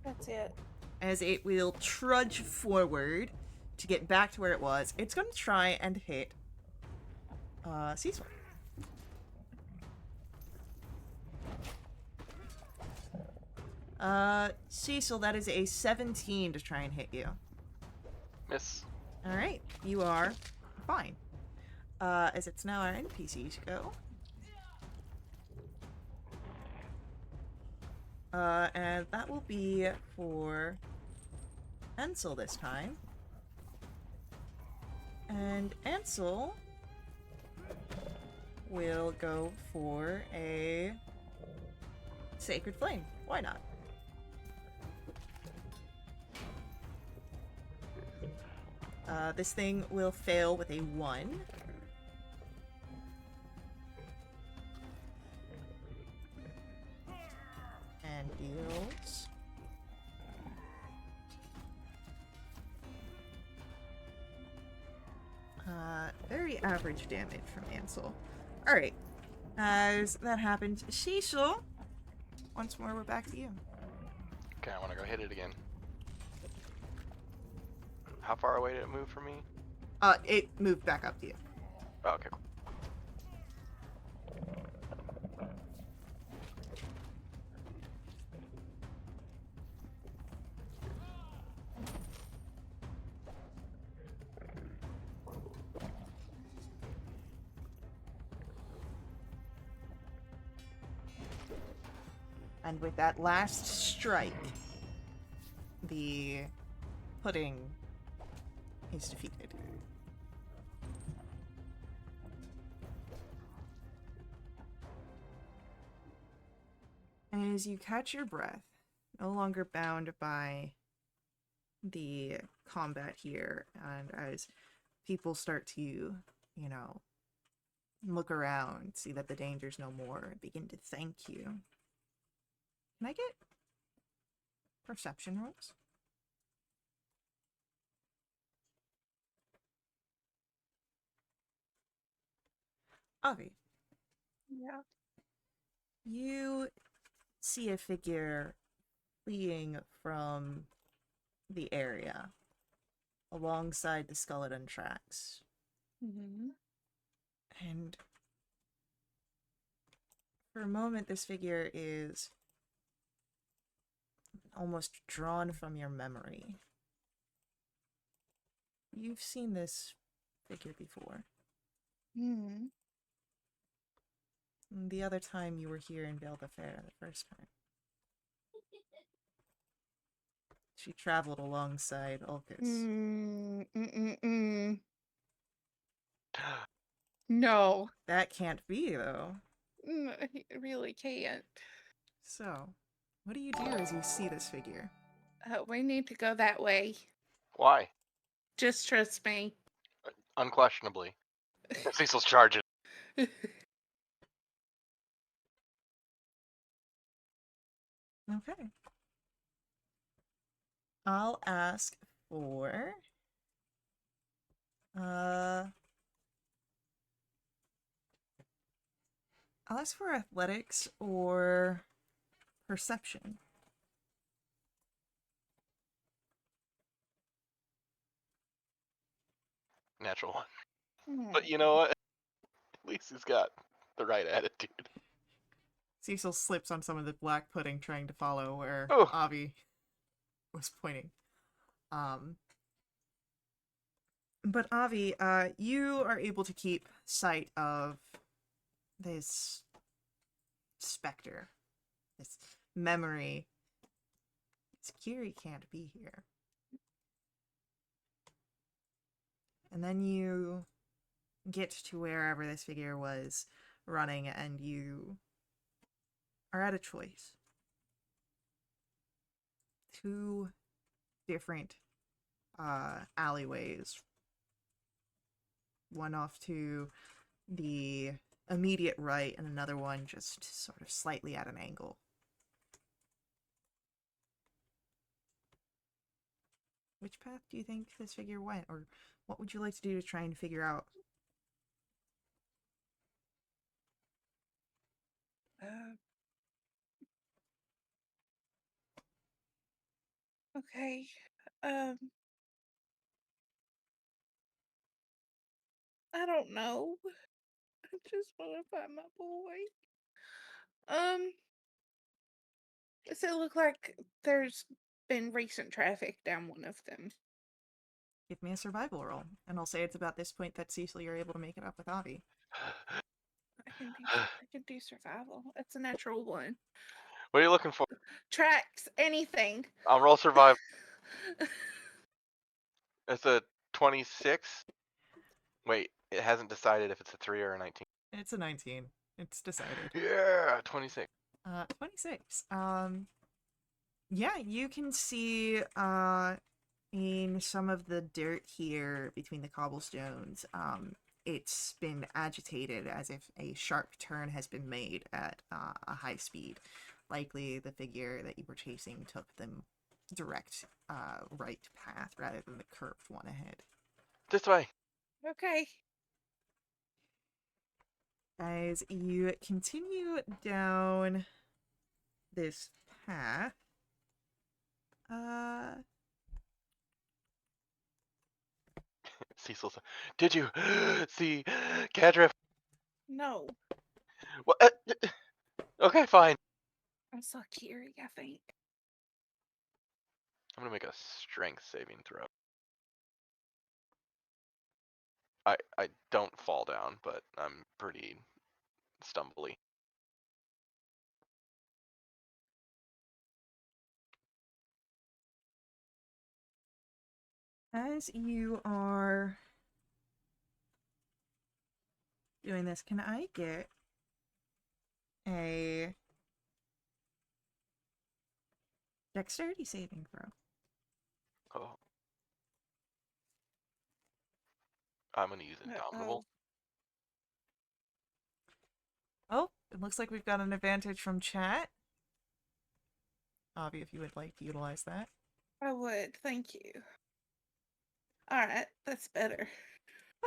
That's it. As it will trudge forward to get back to where it was, it's going to try and hit Cecil. Cecil, that is a 17 to try and hit you. Miss. Alright, you are fine. As it's now our NPCs go. And that will be for Ansel this time. And Ansel will go for a Sacred Flame. Why not? This thing will fail with a 1. And deals... very average damage from Ansel. Alright. As that happened, Cecil, once more we're back to you. Okay, I want to go hit it again. How far away did it move from me? It moved back up to you. Oh, okay, cool. And with that last strike, the pudding is defeated. And as you catch your breath, no longer bound by the combat here, and as people start to, look around, see that the danger's no more, and begin to thank you. Can I get perception rolls? Avi, Yeah. you see a figure fleeing from the area alongside the skeleton tracks. Mm-hmm. And for a moment, this figure is almost drawn from your memory. You've seen this figure before. Mm-hmm. The other time you were here in Vale de Fair, the first time. She traveled alongside Ulcus. No. That can't be, though. I really can't. So, what do you do as you see this figure? We need to go that way. Why? Just trust me. Unquestionably. Cecil's charging. Okay. I'll ask for... I'll ask for athletics or perception. Natural one. Hmm. But you know what? At least he's got the right attitude. Cecil slips on some of the black pudding trying to follow where Oh. Avi was pointing. But Avi, you are able to keep sight of this specter, this memory. It's Kiri can't be here. And then you get to wherever this figure was running, and you are at a choice. Two different alleyways. One off to the immediate right, and another one just sort of slightly at an angle. Which path do you think this figure went, or what would you like to do to try and figure out? Okay. I don't know. I just want to find my boy. Does it look like there's been recent traffic down one of them? Give me a survival roll, and I'll say it's about this point that Cecil, you're able to make it up with Avi. I can do survival. It's a natural one. What are you looking for? Tracks, anything. I'll roll survival. It's a 26. Wait, it hasn't decided if it's a 3 or a 19. It's a 19. It's decided. Yeah, 26. 26. Yeah, you can see in some of the dirt here between the cobblestones, it's been agitated as if a sharp turn has been made at a high speed. Likely the figure that you were chasing took the direct right path rather than the curved one ahead. This way. Okay. As you continue down this path, Cecil said, "Did you see Cadriff?" No. What? Okay, fine. I saw Kiri, I think. I'm gonna make a strength saving throw. I don't fall down, but I'm pretty stumbly. As you are doing this, can I get a dexterity saving throw? Oh. I'm gonna use Indomitable. Oh, it looks like we've got an advantage from chat. Avi, if you would like to utilize that. I would, thank you. Alright, that's better.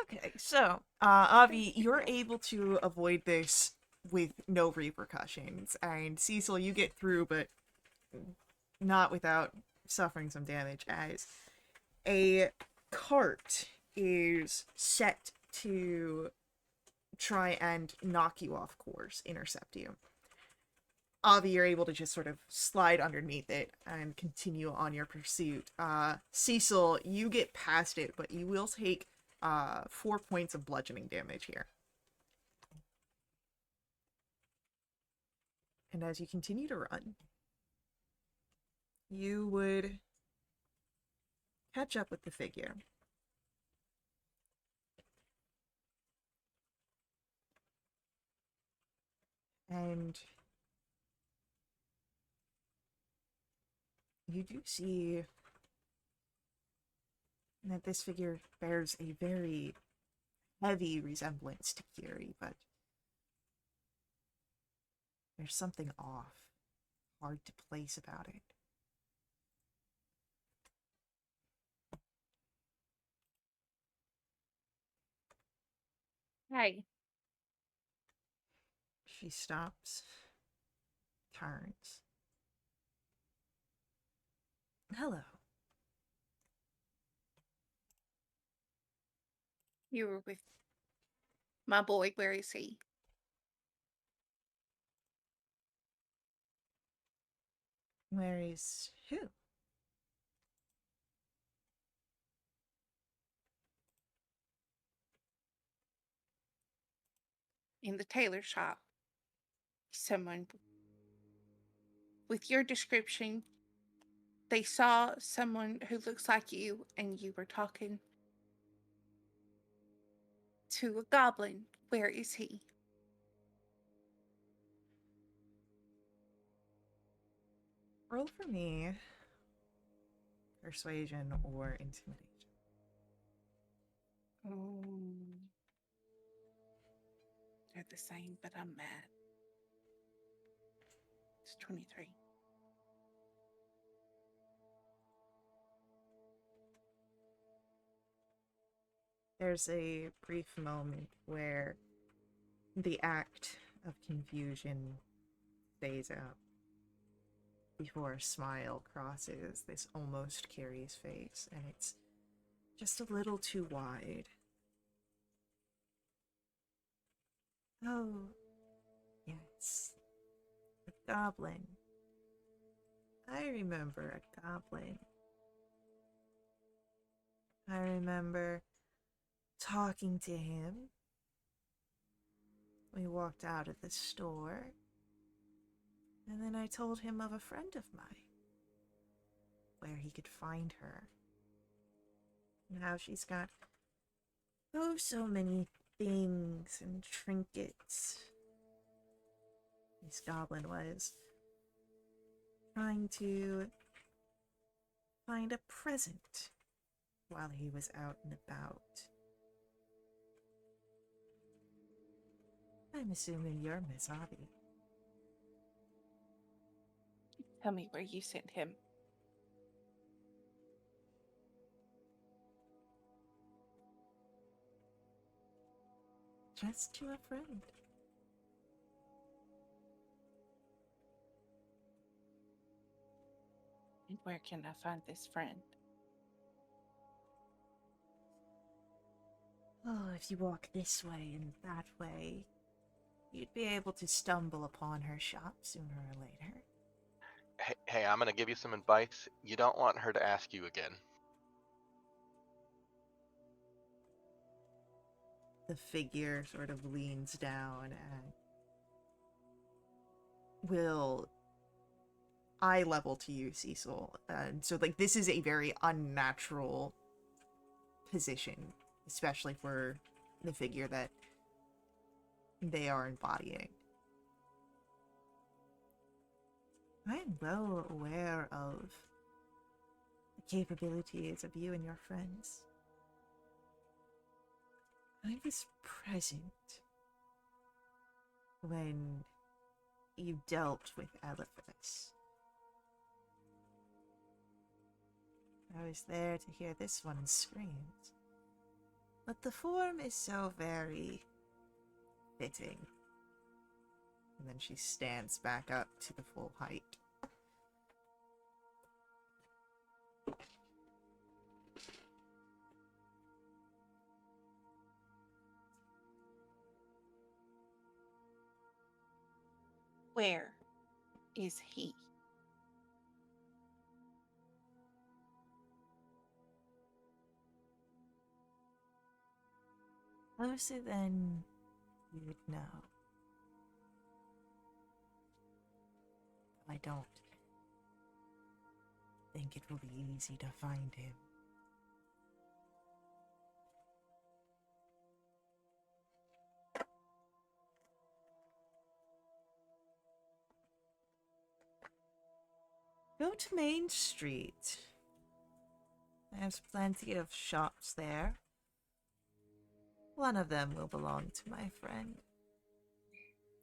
Okay, so, Avi, you're able to avoid this with no repercussions, and Cecil, you get through, but not without suffering some damage, as a cart is set to try and knock you off course, intercept you. Avi, you're able to just sort of slide underneath it and continue on your pursuit. Cecil, you get past it, but you will take 4 points of bludgeoning damage here. And as you continue to run, you would catch up with the figure. And you do see that this figure bears a very heavy resemblance to Kiri, but there's something off, hard to place about it. Hey. She stops, turns. Hello. You were with my boy. Where is he? Where is who? In the tailor shop. Someone with your description. They saw someone who looks like you, and you were talking to a goblin. Where is he? Roll for me. Persuasion or intimidation. They're the same, but I'm mad. It's 23. There's a brief moment where the act of confusion fades out before a smile crosses this almost Carrie's face, and it's just a little too wide. Oh, yes, a goblin. I remember a goblin. I remember talking to him. We walked out of the store, and then I told him of a friend of mine, where he could find her, and how she's got oh so many things and trinkets. This goblin was trying to find a present while he was out and about. I'm assuming you're Miss Abby. Tell me where you sent him. Just to a friend. And where can I find this friend? Oh, if you walk this way and that way, you'd be able to stumble upon her shop sooner or later. Hey, I'm gonna give you some advice. You don't want her to ask you again. The figure sort of leans down and will eye level to you, Cecil. And so, like, this is a very unnatural position, especially for the figure that they are embodying. I am well aware of the capabilities of you and your friends. I was present when you dealt with Eliphas. I was there to hear this one's screams. But the form is so very fitting. And then she stands back up to the full height. Where is he? Closer than you would know. I don't think it will be easy to find him. Go to Main Street. There's plenty of shops there. One of them will belong to my friend.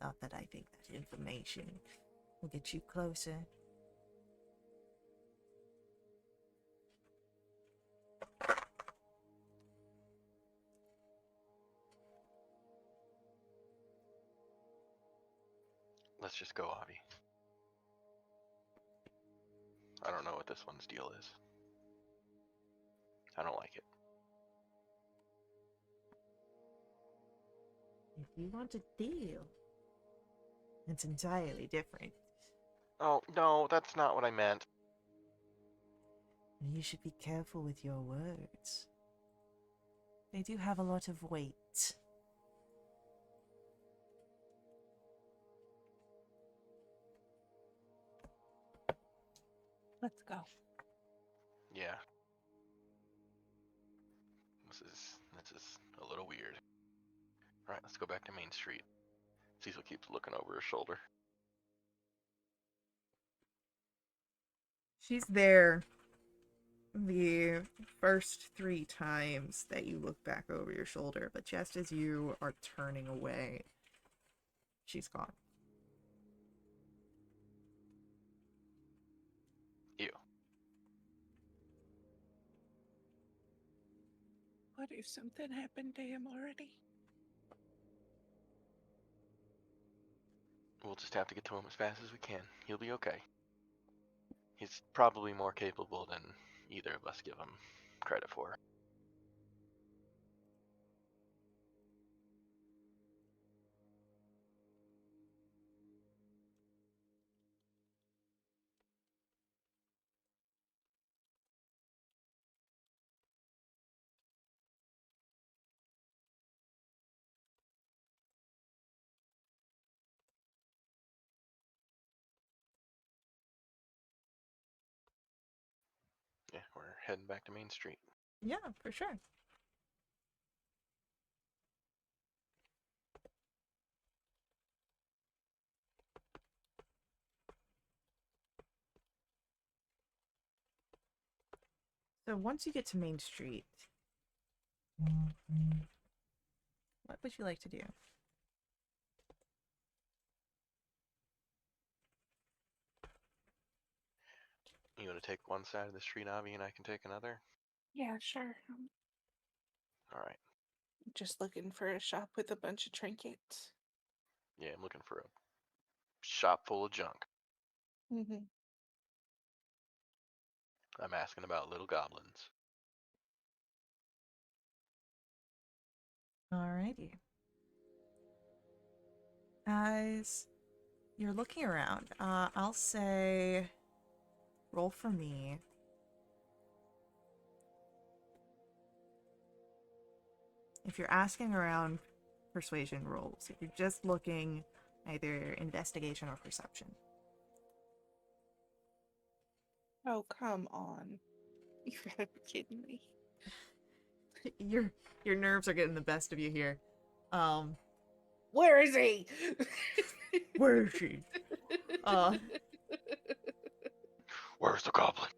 Not that I think that information will get you closer. Let's just go, Avi. I don't know what this one's deal is. I don't like it. If you want a deal, it's entirely different. Oh, no, that's not what I meant. You should be careful with your words. They do have a lot of weight. Let's go. Yeah. This is a little weird. Alright, let's go back to Main Street. Cecil keeps looking over her shoulder. She's there the first 3 times that you look back over your shoulder, but just as you are turning away, she's gone. Ew. What if something happened to him already? We'll just have to get to him as fast as we can. He'll be okay. He's probably more capable than either of us give him credit for. Yeah, we're heading back to Main Street. Yeah, for sure. So once you get to Main Street, what would you like to do? You want to take one side of the street, Avi, and I can take another? Yeah, sure. I'm Alright. just looking for a shop with a bunch of trinkets. Yeah, I'm looking for a shop full of junk. Mm-hmm. I'm asking about little goblins. Alrighty. As you're looking around, I'll say roll for me. If you're asking around, persuasion rolls. If you're just looking, either investigation or perception. Oh, come on. You gotta be kidding me. your nerves are getting the best of you here. Where is he? Where is she? Where's the goblin?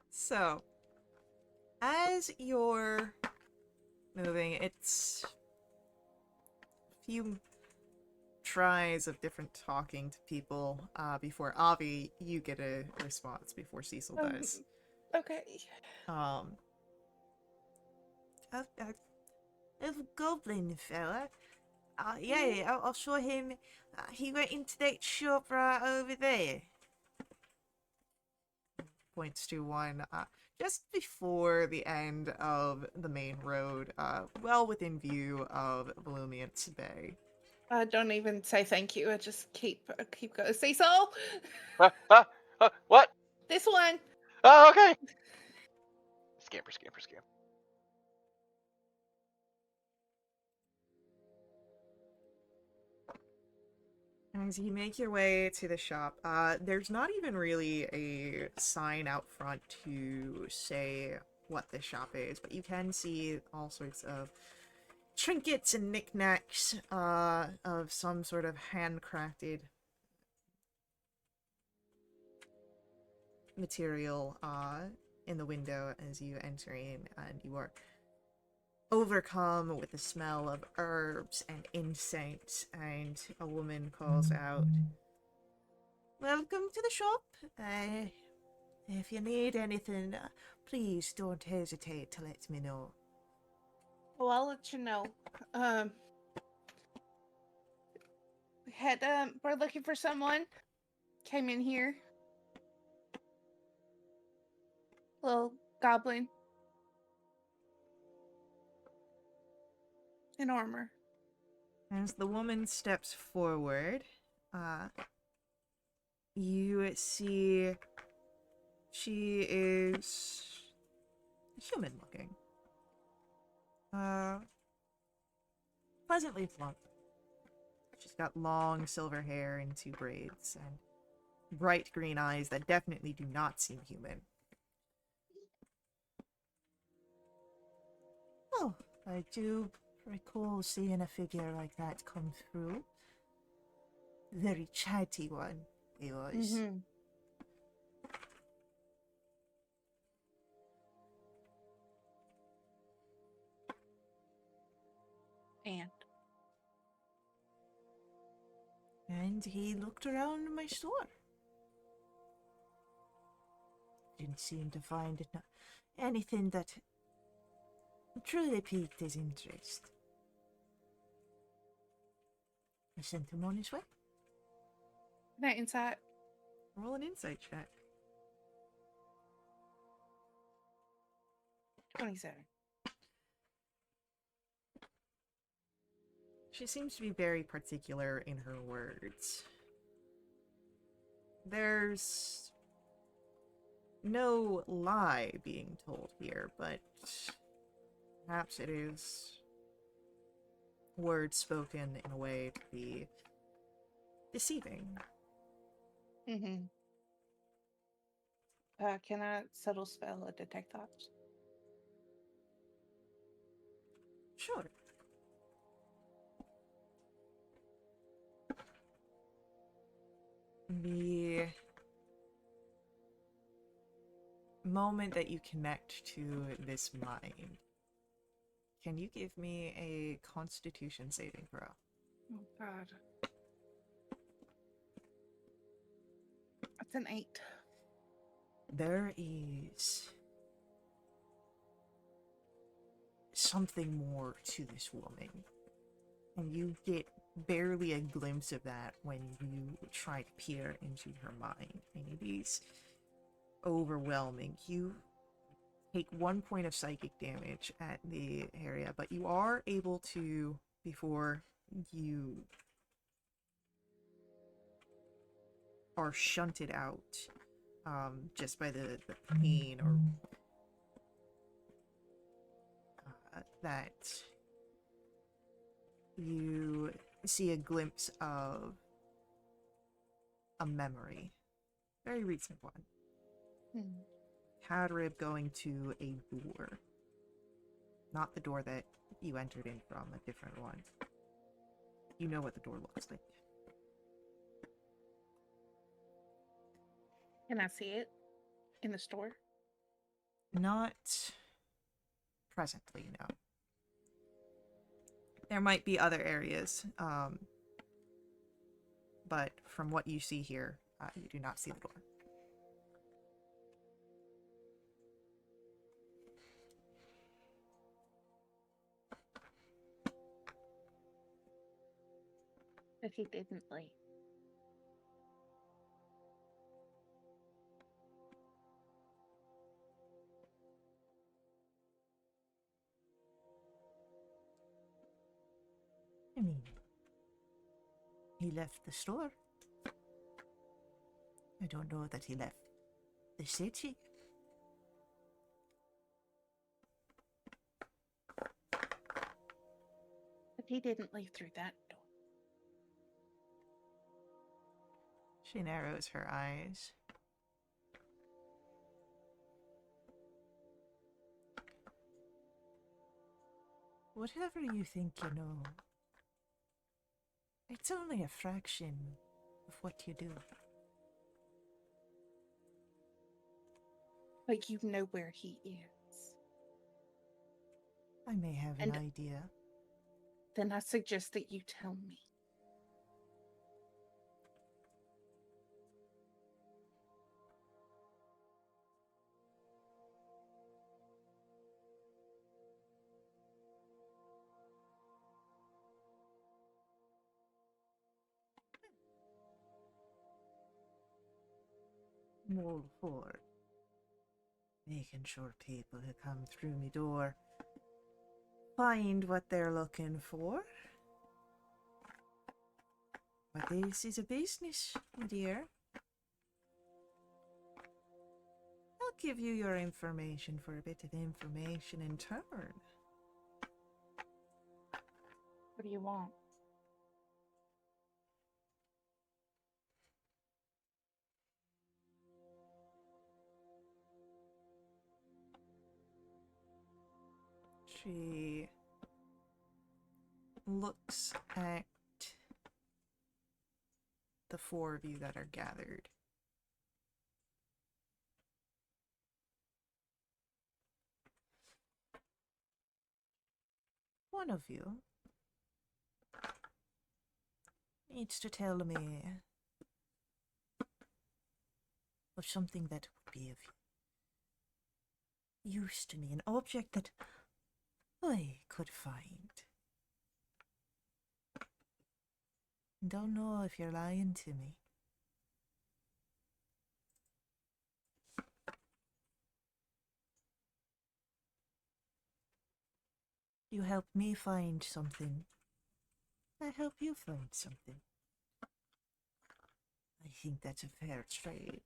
So, as you're moving, it's a few tries of different talking to people before Avi, you get a response before Cecil does. Okay. A goblin fella. Yeah, I'll show him. He went into that shop right over there. Points to one just before the end of the main road, well within view of Volumiant's Bay. I don't even say thank you. I just keep going. Cecil, What? this one. Oh, okay. Scamper, scamper, scamper. As you make your way to the shop, there's not even really a sign out front to say what the shop is, but you can see all sorts of trinkets and knickknacks of some sort of handcrafted material in the window as you enter in, and you are overcome with the smell of herbs and incense, and a woman calls out, Welcome to the shop. If you need anything, please don't hesitate to let me know. Well, I'll let you know. We're looking for someone. Came in here. Little goblin. In armor. as the woman steps forward, you see she is human looking. Pleasantly plump. She's got long silver hair in 2 braids and bright green eyes that definitely do not seem human. Oh, I do recall seeing a figure like that come through. Very chatty one, he was. Mm-hmm. And he looked around my store. Didn't seem to find anything that truly piqued his interest. I sent him on his way. That inside. Roll an insight check. 27. She seems to be very particular in her words. There's no lie being told here, but perhaps it is words spoken in a way to be deceiving. Mm-hmm. Can I subtle spell a detect thoughts? Sure. The moment that you connect to this mind, can you give me a Constitution saving throw? Oh, God. That's an 8. There is something more to this woman, and you get barely a glimpse of that when you try to peer into her mind, and it is overwhelming. You take 1 point of psychic damage at the area, but you are able to, before you are shunted out, just by the pain or that you see a glimpse of a memory. Very recent one. Hmm. Hadrib going to a door. Not the door that you entered in from, a different one. You know what the door looks like. Can I see it in the store? Not presently, no. There might be other areas, but from what you see here, you do not see the door. But he didn't leave. I mean, he left the store. I don't know that he left the city. But he didn't leave through that door. She narrows her eyes. Whatever you think you know, it's only a fraction of what you do. But you know where he is. I may have an idea. Then I suggest that you tell me. I'm all for making sure people who come through my door find what they're looking for. But this is a business, my dear. I'll give you your information for a bit of information in turn. What do you want? She looks at the four of you that are gathered. One of you needs to tell me of something that would be of use to me, an object that I could find. Don't know if you're lying to me. You help me find something. I help you find something. I think that's a fair trade.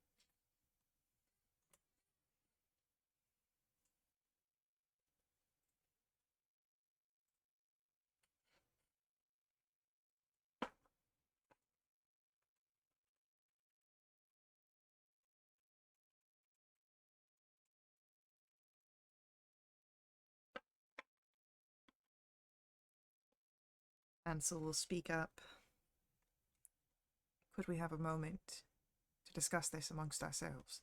Ansel will speak up. Could we have a moment to discuss this amongst ourselves?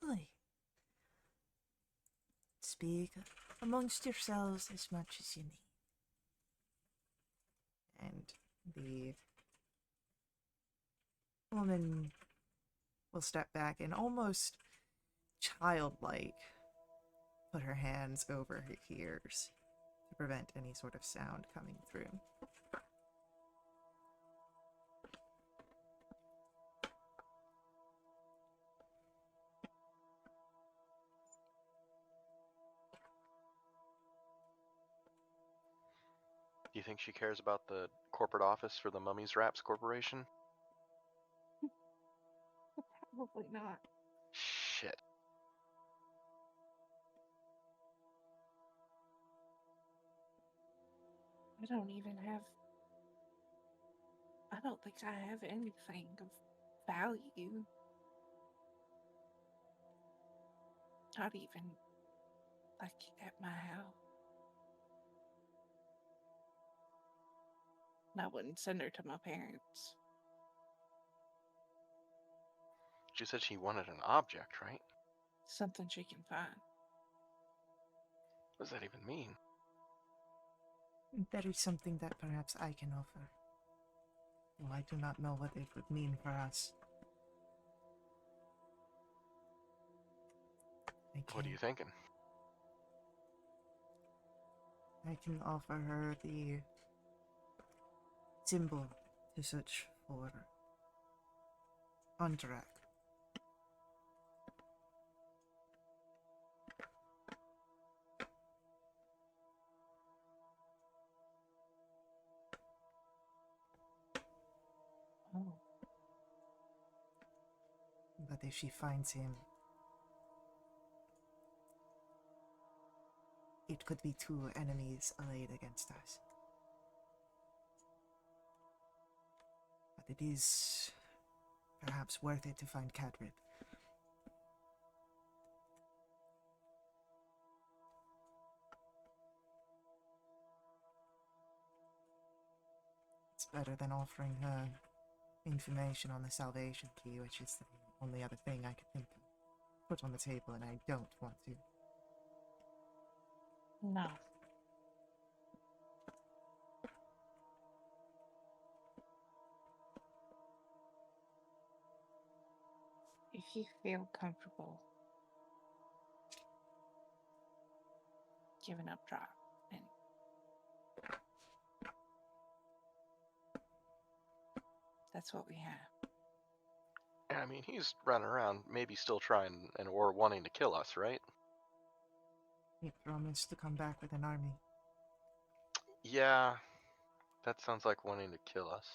Aye. Speak amongst yourselves as much as you need. And the woman will step back and almost childlike put her hands over her ears to prevent any sort of sound coming through. Do you think she cares about the corporate office for the Mummies Wraps Corporation? Probably not. Shit. I don't even have I don't think I have anything of value. Not even like at my house. And I wouldn't send her to my parents. She said she wanted an object, right? Something she can find. What does that even mean? That is something that perhaps I can offer. Though I do not know what it would mean for us. What are you thinking? I can offer her the symbol to search for Andrak. Oh. But if she finds him, it could be two enemies allied against us. But it is perhaps worth it to find Cadrid. It's better than offering her information on the salvation key, which is the only other thing I could think of. Put on the table, and I don't want to. No. If you feel comfortable giving up drop, and that's what we have. I mean, he's running around, maybe still trying or wanting to kill us, right? He promised to come back with an army. Yeah, that sounds like wanting to kill us.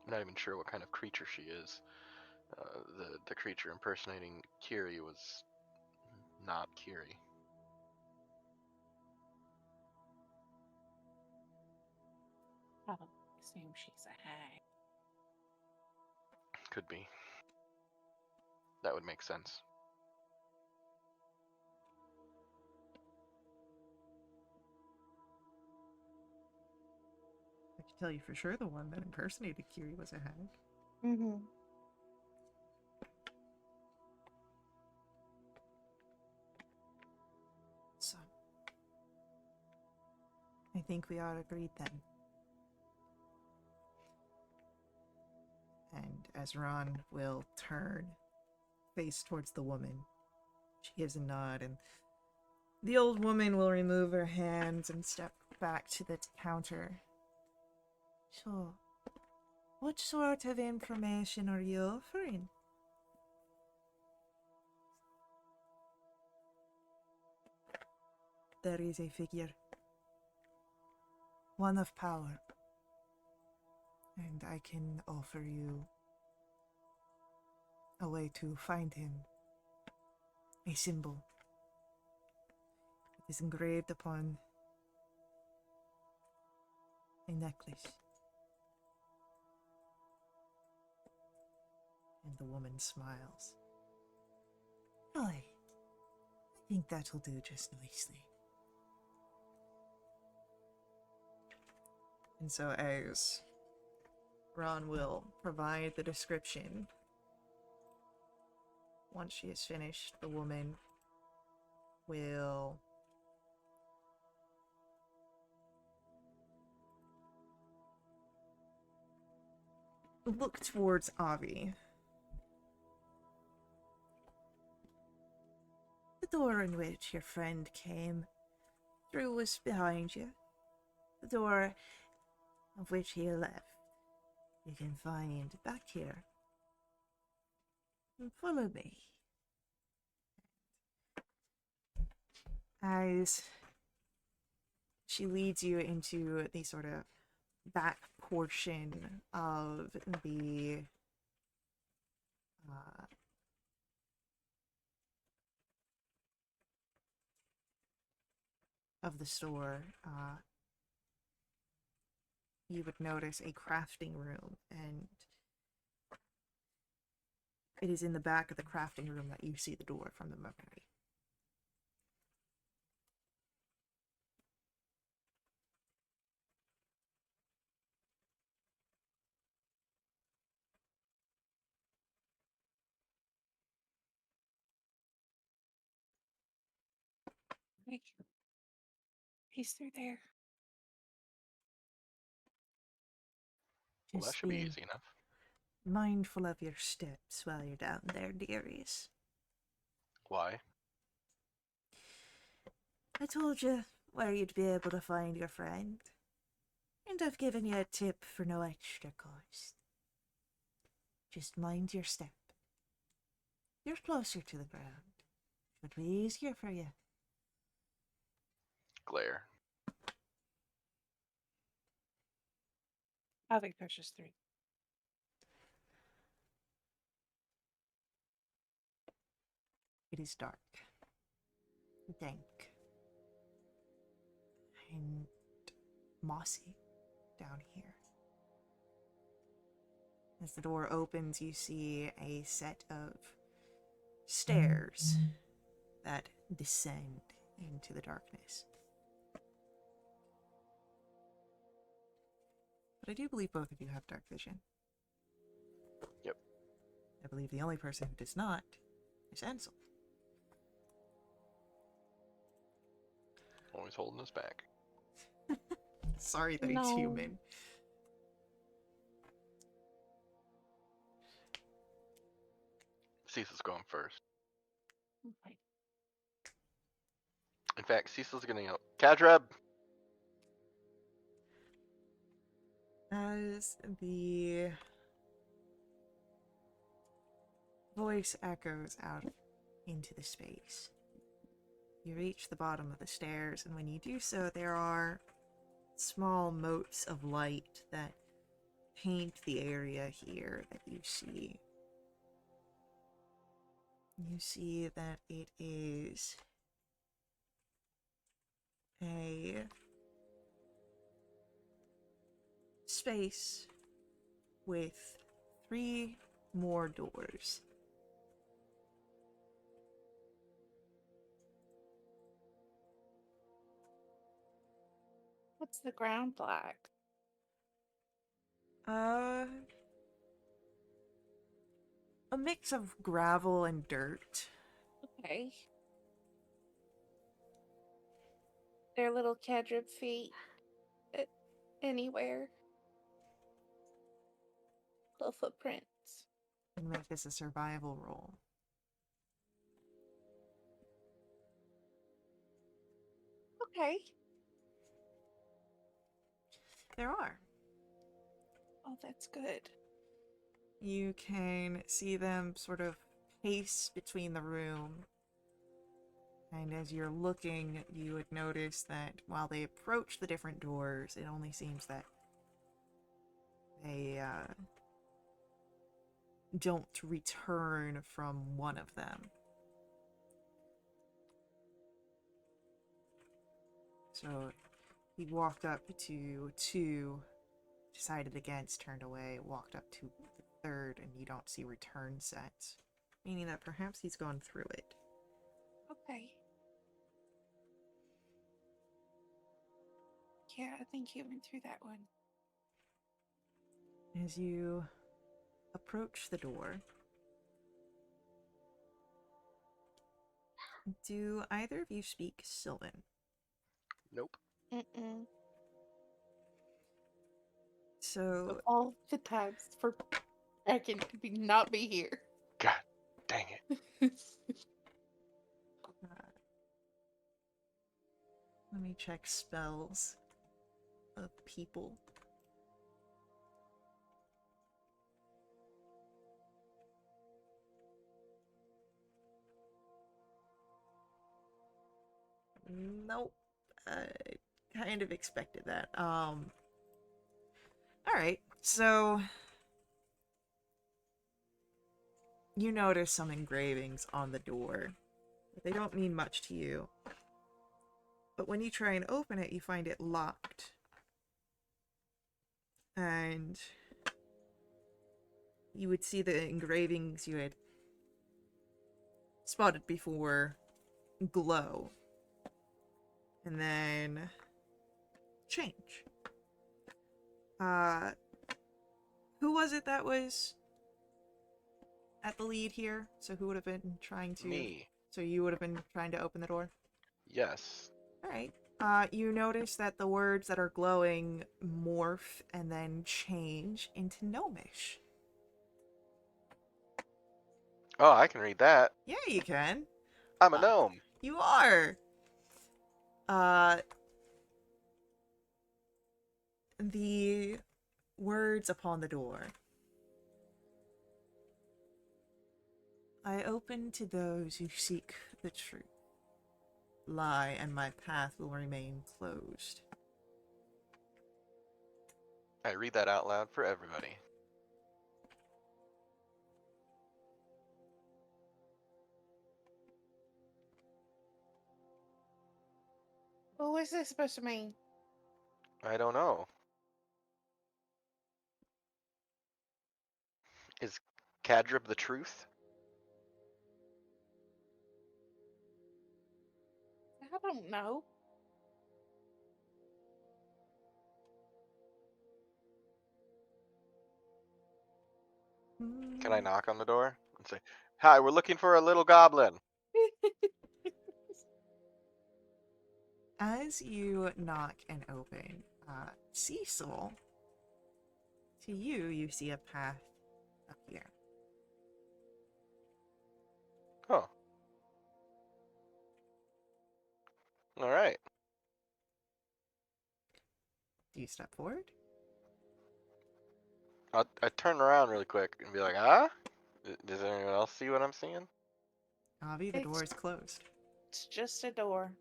I'm not even sure what kind of creature she is. The creature impersonating Kiri was not Kiri. Probably assume she's a hag. Could be. That would make sense. I can tell you for sure the one that impersonated Kiri was a hag. Mm-hmm. So, I think we are agreed then. And as Ron will turn, face towards the woman, she gives a nod, and the old woman will remove her hands and step back to the counter. So, what sort of information are you offering? There is a figure. One of power. And I can offer you a way to find him. A symbol. It is engraved upon a necklace. And the woman smiles. Really? I think that'll do just nicely. And so as Ron will provide the description, once she is finished, the woman will look towards Avi. The door in which your friend came through was behind you. The door of which he left you can find back here. Follow me. As she leads you into the sort of back portion of the of the store, you would notice a crafting room, and it is in the back of the crafting room that you see the door from the memory. Like, he's through there. Well, that Just should be being easy enough. mindful of your steps while you're down there, dearies. Why? I told you where you'd be able to find your friend. And I've given you a tip for no extra cost. Just mind your step. You're closer to the ground. Should be easier for you. Glare. Avi pushes through. It is dark, dank, and mossy down here. As the door opens, you see a set of stairs that descend into the darkness. But I do believe both of you have dark vision. Yep. I believe the only person who does not is Ansel. Always holding us back. Sorry that No. he's human. Cecil's going first. Okay. In fact, Cecil's gonna yell, Cadreb! As the voice echoes out into the space, you reach the bottom of the stairs, and when you do so, there are small motes of light that paint the area here that you see. You see that it is a space with 3 more doors. What's the ground like? A mix of gravel and dirt. Okay. Their little cadrib feet anywhere. Little footprints. And make this a survival roll. Okay. There are. Oh, that's good. You can see them sort of pace between the room. And as you're looking, you would notice that while they approach the different doors, it only seems that they don't return from one of them. So he walked up to 2, decided against, turned away, walked up to the 3rd, and you don't see return sets. Meaning that perhaps he's gone through it. Okay. Yeah, I think he went through that one. As you approach the door, do either of you speak Sylvan? Nope. Mm-mm. So, Of all the times for Bracken to not be here. God dang it. let me check spells of people. Nope. I kind of expected that. Alright, so you notice some engravings on the door. They don't mean much to you. But when you try and open it, you find it locked. And you would see the engravings you had spotted before glow. And then change. Who was it that was at the lead here? So who would have been trying to... Me. So you would have been trying to open the door? Yes. Alright. You notice that the words that are glowing morph and then change into gnomish. Oh, I can read that. Yeah, you can. I'm a gnome. You are! The words upon the door. I open to those who seek the truth. Lie, and my path will remain closed. I read that out loud for everybody. Well, what's this supposed to mean? I don't know. Is Cadrib the truth? I don't know. Can I knock on the door and say, "Hi, we're looking for a little goblin"? As you knock and open, Cecil, to you see a path up here. Oh. All right. Do you step forward? I turn around really quick and be like, "Ah? Does anyone else see what I'm seeing?" Avi, the door is closed. It's just a door.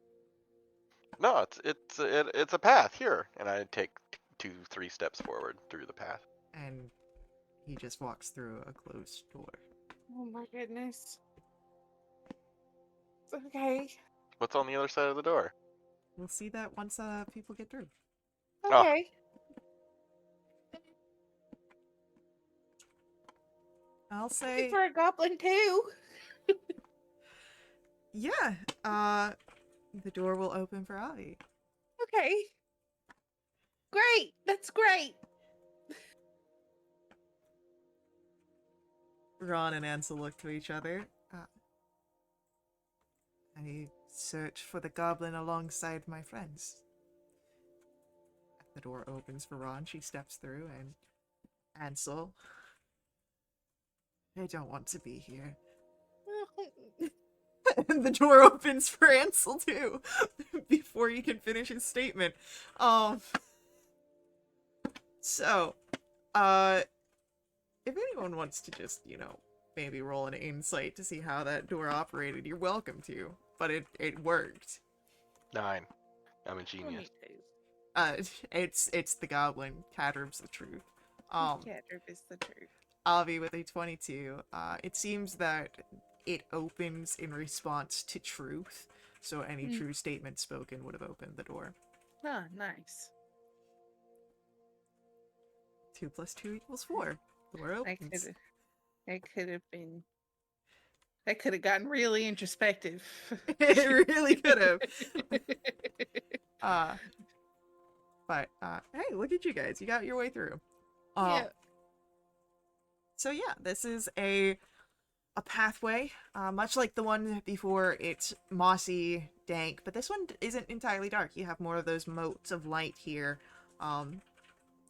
No, it's a path here, and I take 2-3 steps forward through the path. And he just walks through a closed door. Oh my goodness. Okay. What's on the other side of the door? We'll see that once people get through. Oh. Okay. I'll Looking say, for a goblin too. yeah, the door will open for Avi. Okay. Great. That's great. Ron and Ansel look to each other. I search for the goblin alongside my friends. The door opens for Ron. She steps through, and Ansel, I don't want to be here. And the door opens for Ansel too, before he can finish his statement. So, if anyone wants to just, maybe roll an insight to see how that door operated, you're welcome to. But it worked. 9. I'm a genius. It's the goblin. Cadrib's the truth. Cadrib is the truth. Avi with a 22. It seems that it opens in response to truth, so any true statement spoken would have opened the door. Oh, nice. 2 + 2 = 4. Door opens. That could have gotten really introspective. It really could have. But hey, look at you guys. You got your way through. Yeah. So yeah, this is a pathway, much like the one before. It's mossy, dank, but this one isn't entirely dark. You have more of those motes of light here,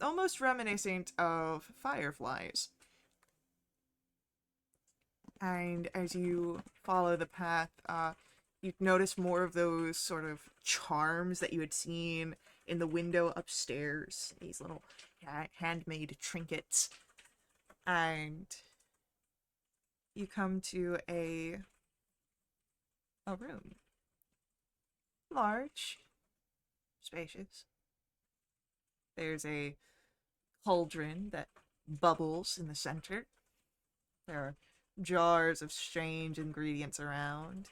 almost reminiscent of fireflies. And as you follow the path, you notice more of those sort of charms that you had seen in the window upstairs. These little handmade trinkets. And you come to a room. Large. Spacious. There's a cauldron that bubbles in the center. There are jars of strange ingredients around.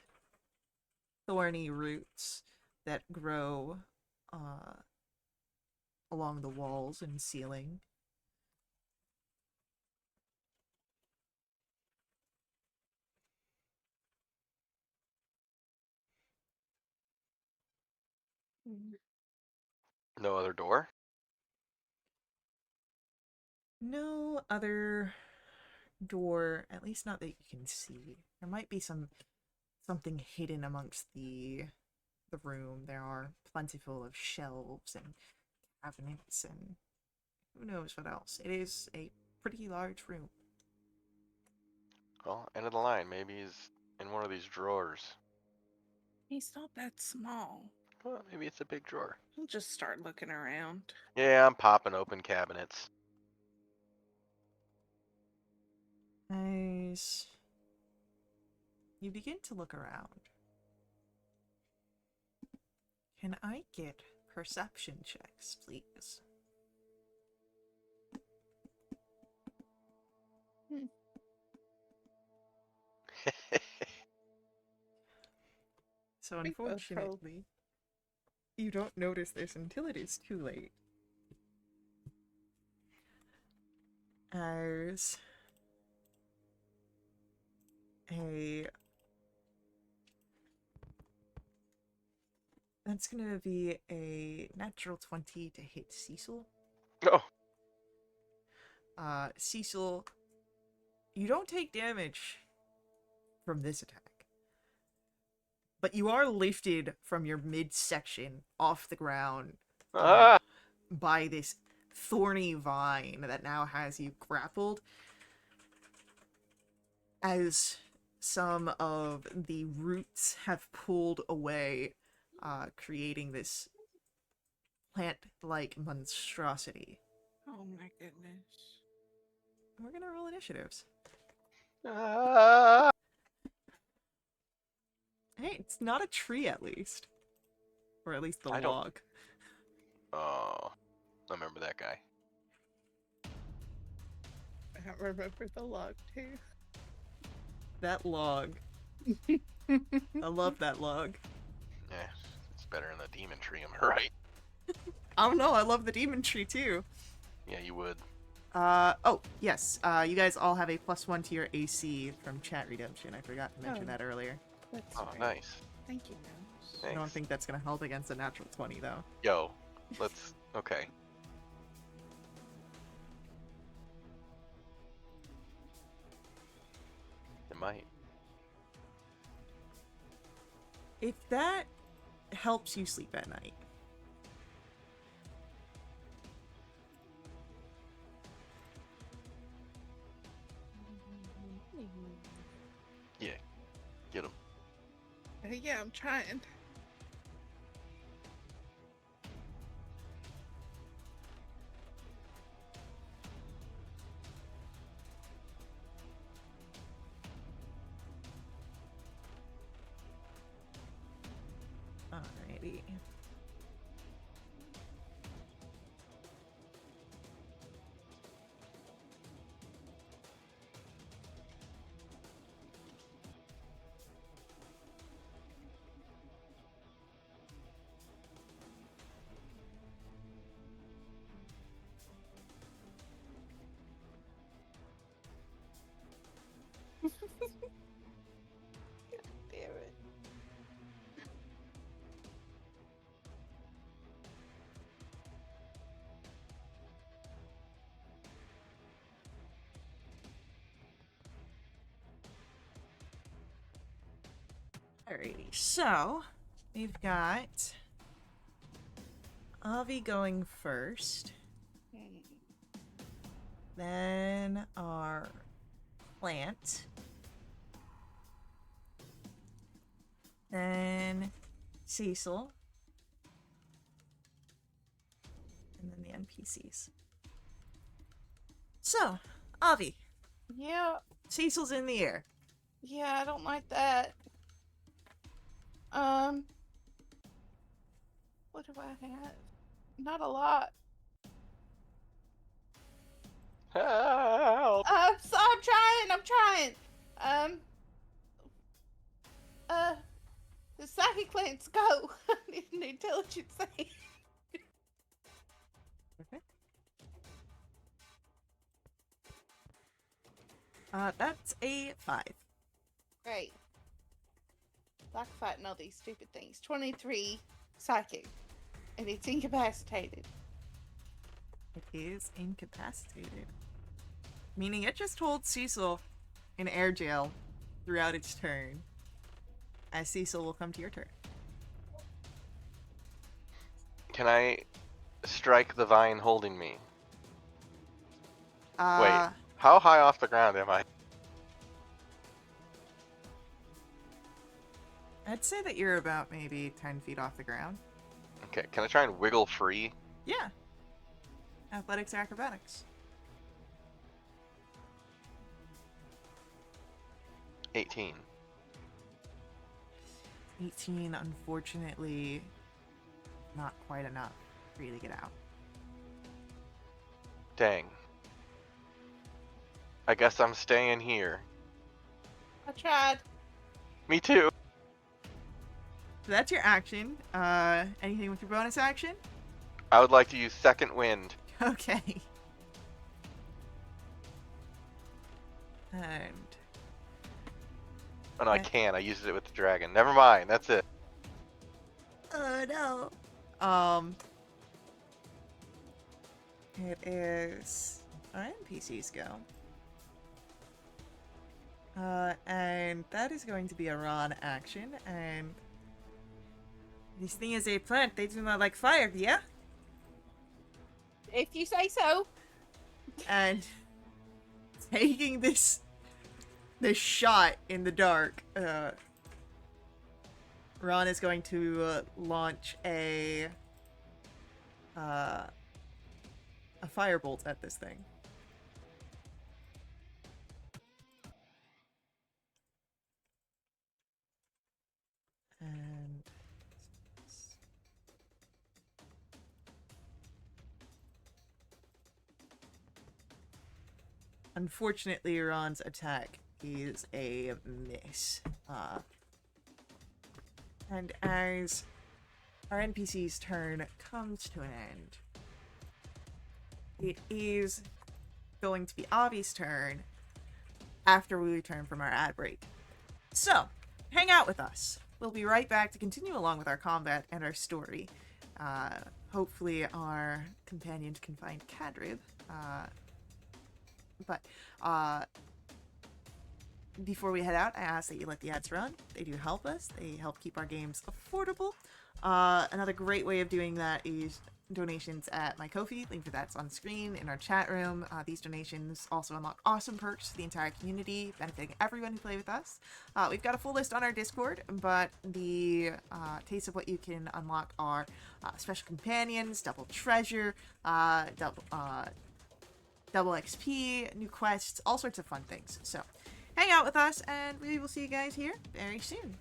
Thorny roots that grow along the walls and ceiling. No other door? No other door, at least not that you can see. There might be something hidden amongst the room. There are plentiful of shelves and cabinets and who knows what else. It is a pretty large room. Well, end of the line. Maybe he's in one of these drawers. He's not that small. Well, maybe it's a big drawer. He'll just start looking around. Yeah, I'm popping open cabinets. As you begin to look around, can I get perception checks, please? So We both rolled. unfortunately, you don't notice this until it is too late. As that's gonna be a natural 20 to hit Cecil. Oh, Cecil, you don't take damage from this attack, but you are lifted from your midsection off the ground by this thorny vine that now has you grappled, as some of the roots have pulled away, creating this plant-like monstrosity. Oh my goodness. We're gonna roll initiatives. Ah. Hey, it's not a tree at least. Or at least the I don't- log. Oh, I remember that guy. I don't remember the log too. That log. I love that log. Yeah, it's better than the demon tree, am I right? I don't know, I love the demon tree too. Yeah, you would. Oh, yes. You guys all have a +1 to your AC from Chat Redemption. I forgot to mention Oh. that earlier. That's Oh, right. nice. Thank you, Nose. I don't Thanks. think that's gonna help against a natural 20 though. Yo, let's. Okay. It might. If that helps you sleep at night. Yeah. Get him. Yeah, I'm trying. Alrighty. Damn it. Alrighty, so we've got Avi going first, then our plant, then Cecil, and then the NPCs. So, Avi, Yeah, Cecil's in the air. yeah, I don't like that. What do I have? Not a lot. Help! So I'm trying. Does that Traffic lanes, go! I need an intelligence save. Okay. That's a 5. Great. Black fight and all these stupid things. 23 psychic. And it's incapacitated. It is incapacitated. Meaning it just holds Cecil in air jail throughout its turn. As Cecil will come to your turn. Can I strike the vine holding me? Wait, how high off the ground am I? I'd say that you're about maybe 10 feet off the ground. Okay, can I try and wiggle free? Yeah. Athletics, acrobatics. 18. 18, unfortunately, not quite enough for you to get out. Dang. I guess I'm staying here. I tried. Me too. So that's your action. Anything with your bonus action? I would like to use second wind. Okay. And Oh no, I Okay. can't. I used it with the dragon. Never mind. That's it. Oh no. it is our NPCs go. And that is going to be a Ron action, and this thing is a plant. They do not like fire, yeah? If you say so. And taking this shot in the dark, Ron is going to launch a firebolt at this thing. And unfortunately, Ron's attack is a miss. And as our NPC's turn comes to an end, it is going to be Avi's turn after we return from our ad break. So, hang out with us. We'll be right back to continue along with our combat and our story. Hopefully our companions can find Kadrib. But before we head out, I ask that you let the ads run. They do help us. They help keep our games affordable. Another great way of doing that is donations at my Ko-fi. Link for that's on screen in our chat room. These donations also unlock awesome perks for the entire community, benefiting everyone who play with us. We've got a full list on our Discord, but the taste of what you can unlock are special companions, double treasure, double XP, new quests, all sorts of fun things. So hang out with us, and we will see you guys here very soon.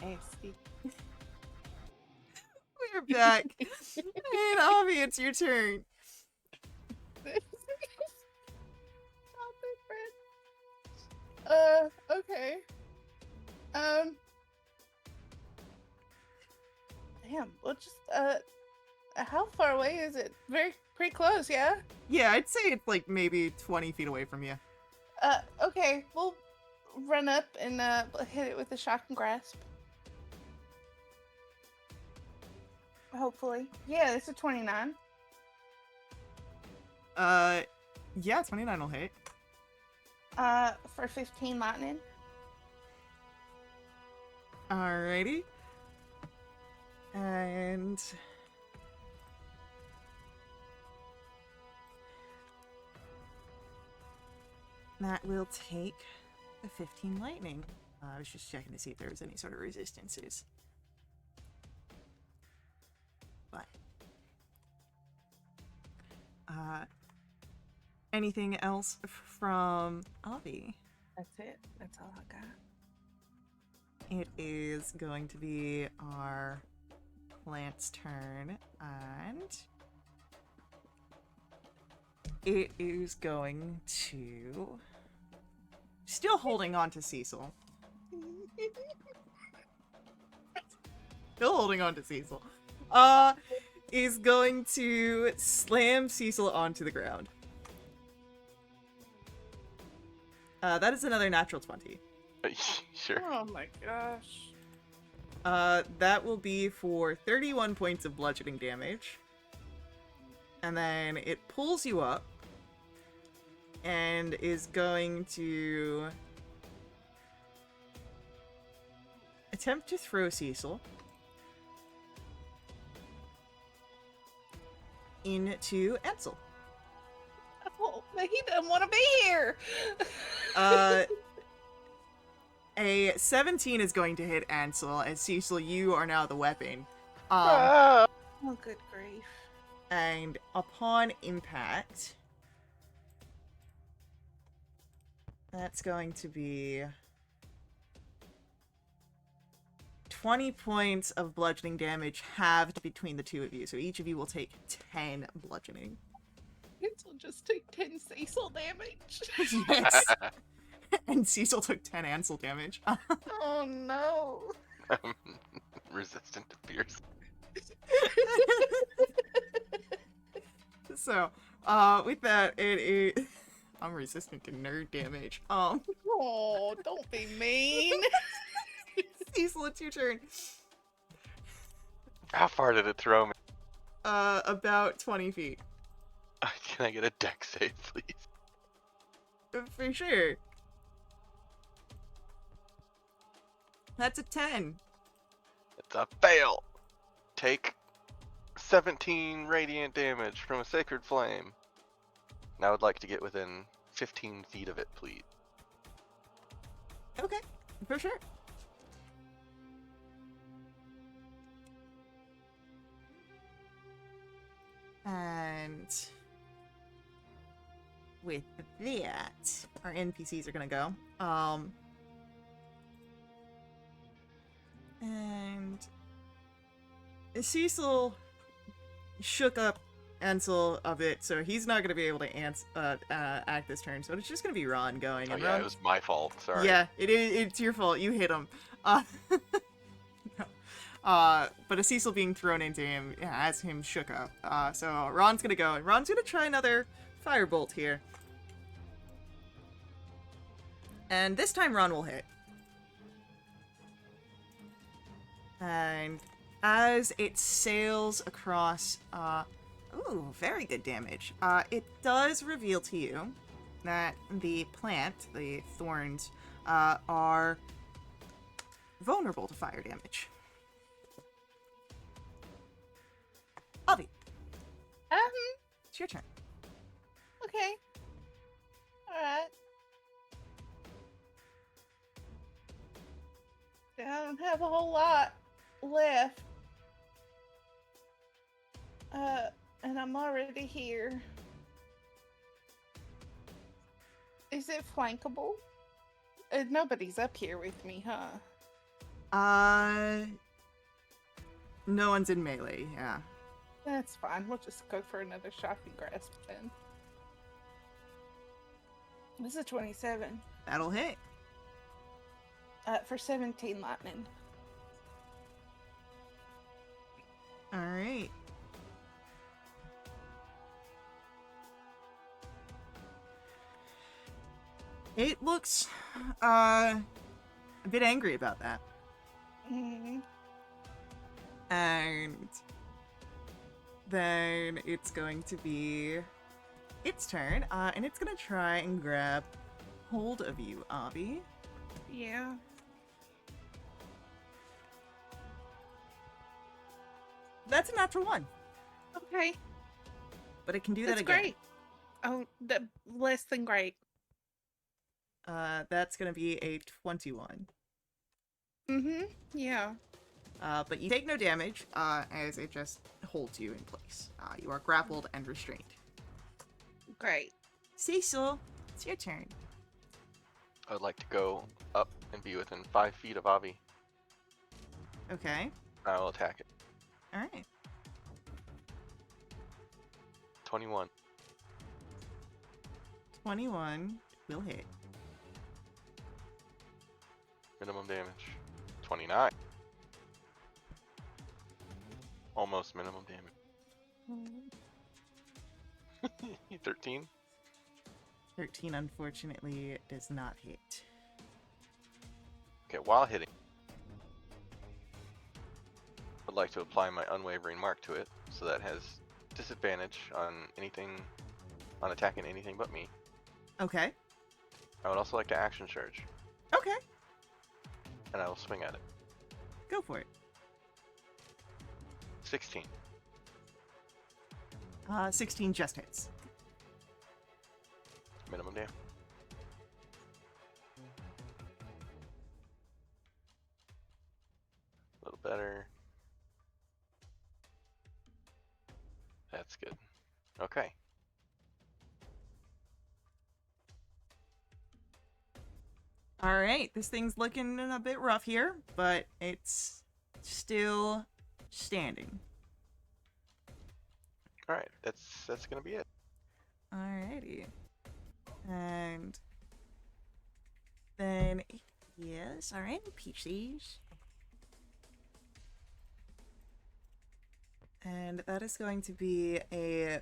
Nasty. We're back. And Avi, it's your turn. Stop it, Brent. Okay. Damn, we'll just, how far away is it? Pretty close, yeah? Yeah, I'd say it's like maybe 20 feet away from you. Okay, we'll run up and, hit it with a shock and grasp. Hopefully. Yeah, it's a 29. Yeah, 29 will hit. For 15 lightning. Alrighty. And... that will take the 15 lightning. I was just checking to see if there was any sort of resistances. But... anything else from Avi? That's it. That's all I got. It is going to be our plant's turn, and it is going to... still holding on to Cecil. Still holding on to Cecil. Is going to slam Cecil onto the ground. That is another natural 20. Sure. Oh my gosh. That will be for 31 points of bludgeoning damage. And then it pulls you up and is going to attempt to throw Cecil into Ansel. Oh, he doesn't want to be here. A 17 is going to hit Ansel, as Cecil, you are now the weapon. Oh, good grief. And upon impact, that's going to be 20 points of bludgeoning damage halved between the two of you. So each of you will take 10 bludgeoning. Will just take 10 Cecil damage. Yes. And Cecil took 10 Ansel damage. Oh no. Resistant to pierce. So, with that, it is... I'm resistant to nerd damage. Oh, don't be mean. Cecil, it's your turn. How far did it throw me? About 20 feet. Can I get a deck save, please? For sure. That's a 10. It's a fail. Take 17 radiant damage from a sacred flame. And I would like to get within 15 feet of it, please. Okay, for sure. And with that, our NPCs are gonna go. And Cecil shook up Ansel a bit, so he's not gonna be able to act this turn. So it's just gonna be Ron going. Oh And yeah, Ron... it was my fault. Sorry. Yeah, it's your fault. You hit him. No. But a Cecil being thrown into him has him shook up. So Ron's gonna go, and Ron's gonna try another firebolt here. And this time Ron will hit. And as it sails across, ooh, very good damage. It does reveal to you that the plant, the thorns, are vulnerable to fire damage. Avi, it's your turn. Okay. Alright. I don't have a whole lot left. And I'm already here. Is it flankable? Nobody's up here with me, huh? No one's in melee, yeah. That's fine. We'll just go for another shocking grasp then. This is 27. That'll hit. For 17 lightning. Alright. It looks, a bit angry about that. Mm. And then it's going to be its turn, and it's gonna try and grab hold of you, Avi. Yeah. That's a natural one, Okay. but it can do That's that again. great. Oh, less than great. That's gonna be a 21. Mm-hmm. Yeah. But you take no damage, as it just holds you in place. You are grappled and restrained. Great. Cecil, it's your turn. I would like to go up and be within 5 feet of Avi. Okay. I will attack it. Alright. 21. 21 will hit. Minimum damage. 29. Almost minimum damage. 13. 13, unfortunately, does not hit. Okay, while hitting, I'd like to apply my unwavering mark to it, so that has disadvantage on attacking anything but me. Okay. I would also like to action charge, Okay. and I will swing at it. Go for it. 16. 16 just hits. Minimum damage. A little better. That's good. Okay. Alright, this thing's looking a bit rough here, but it's still standing. Alright, that's gonna be it. Alrighty. And then, yes, alright, PCs. And that is going to be a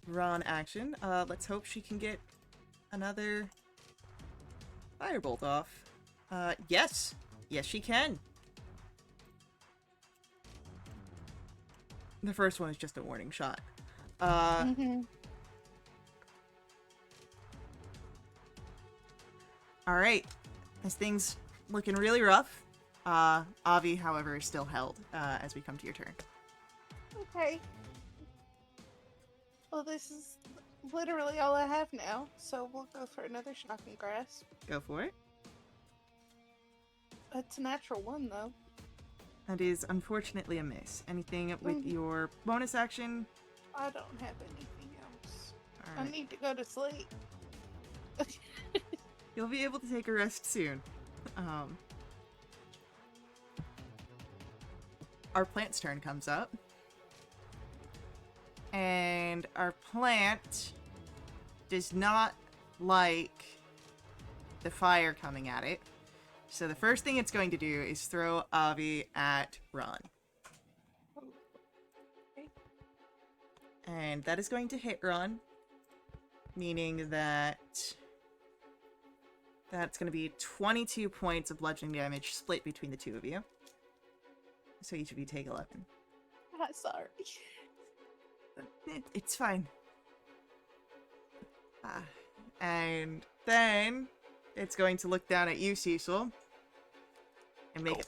Ron action. Let's hope she can get another firebolt off. Yes! Yes, she can! The first one is just a warning shot. Mm-hmm. Alright. This thing's looking really rough. Avi, however, is still held, as we come to your turn. Okay. Well, this is literally all I have now, so we'll go for another shocking grasp. Go for it. It's a natural one, though. That is unfortunately a miss. Anything with your bonus action? I don't have anything else. I Alright. need to go to sleep. You'll be able to take a rest soon. Our plant's turn comes up. And our plant does not like the fire coming at it. So the first thing it's going to do is throw Avi at Ron. Okay. And that is going to hit Ron. Meaning that that's going to be 22 points of bludgeoning damage split between the two of you. So each of you take 11. I'm sorry. It's fine. And then it's going to look down at you, Cecil, and make a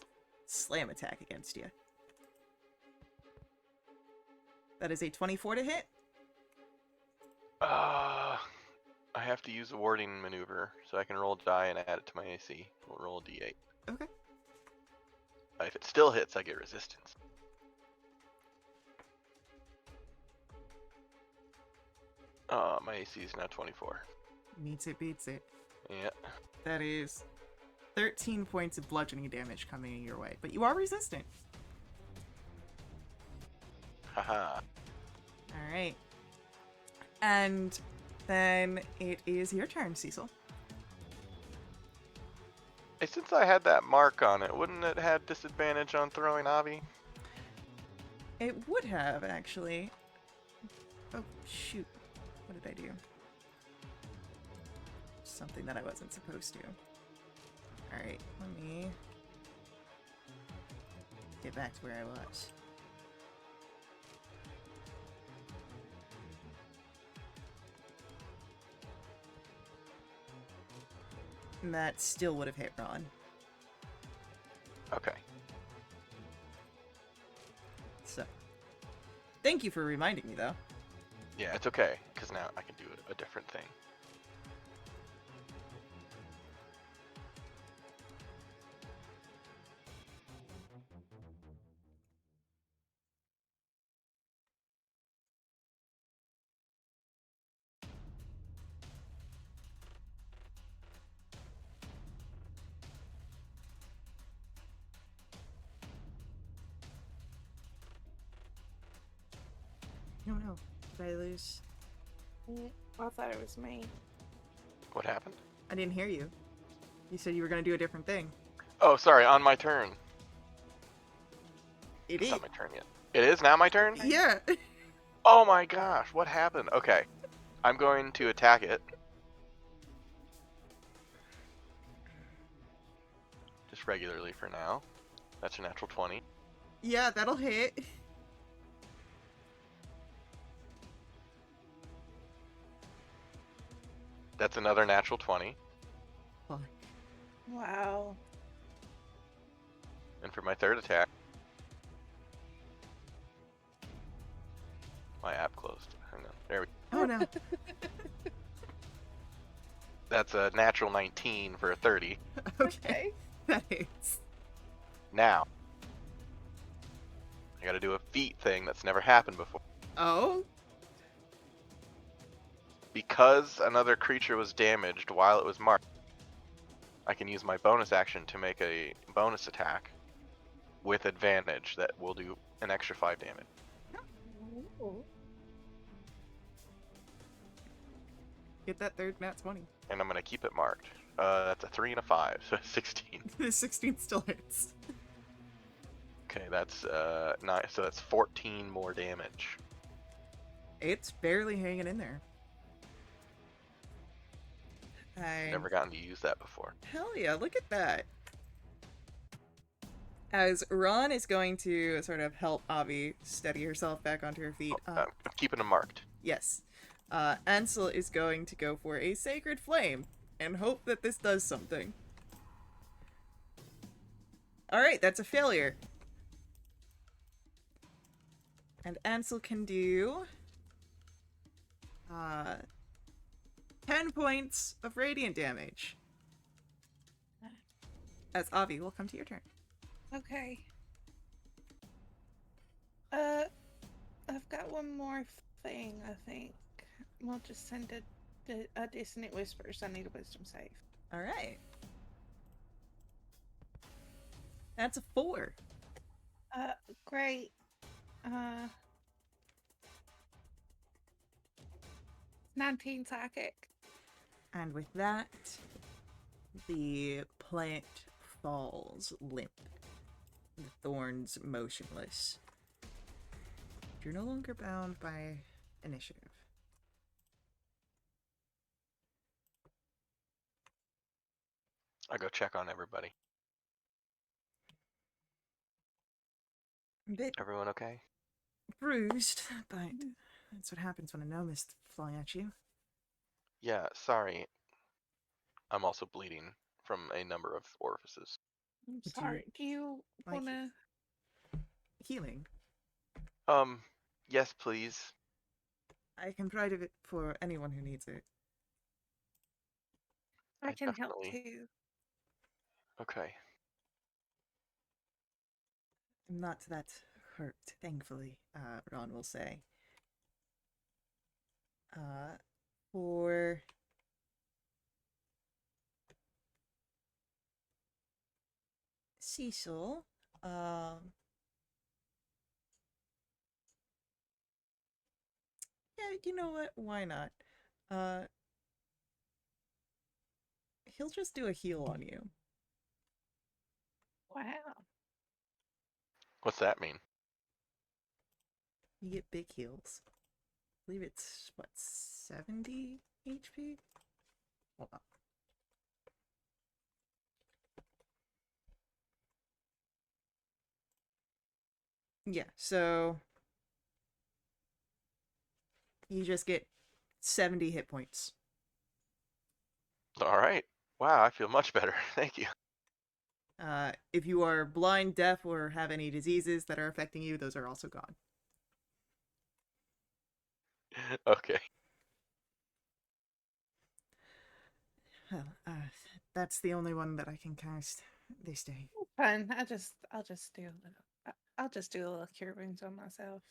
slam attack against you. That is a 24 to hit. I have to use a warding maneuver, so I can roll a die and add it to my AC. We'll roll a d8. Okay. If it still hits, I get resistance. My AC is now 24. Meets it, beats it. Yeah. That is 13 points of bludgeoning damage coming your way, but you are resistant. Haha. All right. And then it is your turn, Cecil. Hey, since I had that mark on it, wouldn't it have disadvantage on throwing Avi? It would have, actually. Oh, shoot. What did I do? Something that I wasn't supposed to. Alright, let me get back to where I was. And that still would have hit Ron. Okay. So, thank you for reminding me, though. Yeah, it's okay, because now I can do a different thing. No, no. Did I lose? I thought it was me. What happened? I didn't hear you. You said you were going to do a different thing. Oh, sorry, on my turn. It It's is. not my turn yet. It is now my turn? Yeah. Oh my gosh, what happened? Okay. I'm going to attack it. Just regularly for now. That's a natural 20. Yeah, that'll hit. That's another natural 20. Fuck. Wow. And for my third attack... My app closed. Hang on. There we go. Oh, no. That's a natural 19 for a 30. Okay. That hits. Now, I gotta do a feat thing that's never happened before. Oh? Because another creature was damaged while it was marked, I can use my bonus action to make a bonus attack with advantage that will do an extra 5 damage. Ooh. Get that third nat 20. And I'm gonna keep it marked. That's a 3 and a 5, so 16. The 16 still hits. Okay, that's 9, so that's 14 more damage. It's barely hanging in there. Never gotten to use that before. Hell yeah, look at that. As Ron is going to sort of help Avi steady herself back onto her feet. I'm keeping them marked. Yes. Ansel is going to go for a Sacred Flame and hope that this does something. Alright, that's a failure. And Ansel can do 10 points of radiant damage. As Avi will come to your turn. Okay. I've got one more thing, I think. We'll just send a dissonant whispers. I need a wisdom save. Alright. That's a 4. Great. 19 psychic. And with that, the plant falls limp, the thorns motionless. You're no longer bound by initiative. I'll go check on everybody. A bit Everyone okay? bruised, but that's what happens when a gnome is flying at you. Yeah, sorry. I'm also bleeding from a number of orifices. I'm Would you sorry. Do you like wanna? Healing. Yes, please. I can provide it for anyone who needs it. I can help definitely- too. Okay. I'm not that hurt, thankfully, Ron will say. For Cecil, yeah, you know what? Why not? Uh, he'll just do a heal on you. Wow. What's that mean? You get big heals. I believe it's, what, 70 HP? Hold on. Yeah, so you just get 70 hit points. All right. Wow, I feel much better. Thank you. If you are blind, deaf, or have any diseases that are affecting you, those are also gone. Okay. Well, that's the only one that I can cast this day. Fine. I'll just do a little. I'll just do a little cure wounds on myself.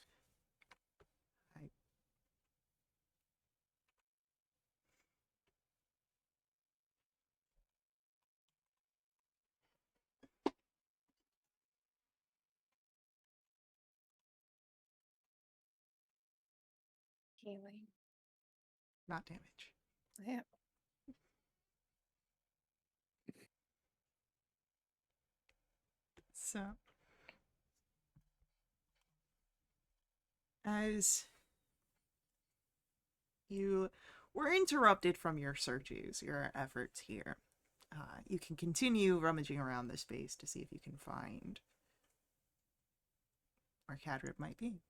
Healing. Not damage. Yeah. So, as you were interrupted from your searches, your efforts here, you can continue rummaging around the space to see if you can find where Cadrib might be.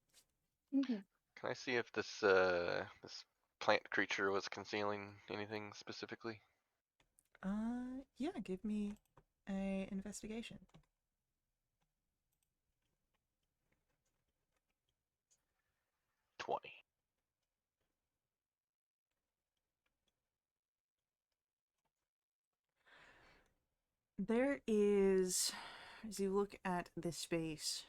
Mhm. Can I see if this this plant creature was concealing anything specifically? Yeah, give me a investigation. 20. There is, as you look at this space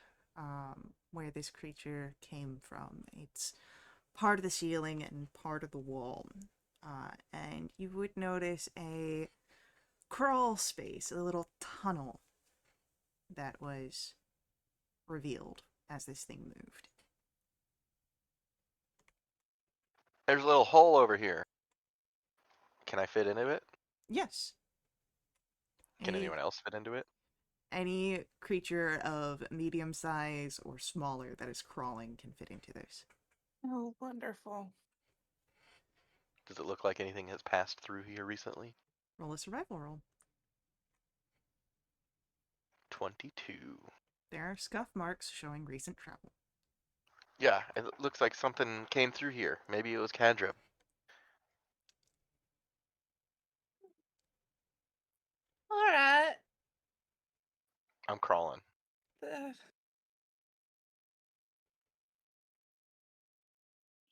where this creature came from, it's part of the ceiling and part of the wall. And you would notice a crawl space, a little tunnel that was revealed as this thing moved. There's a little hole over here. Can I fit into it? Yes. Can anyone else fit into it? Any creature of medium size or smaller that is crawling can fit into this. Oh, wonderful. Does it look like anything has passed through here recently? Roll a survival roll. 22. There are scuff marks showing recent travel. Yeah, it looks like something came through here. Maybe it was Cadrib. All right. I'm crawling. Uh,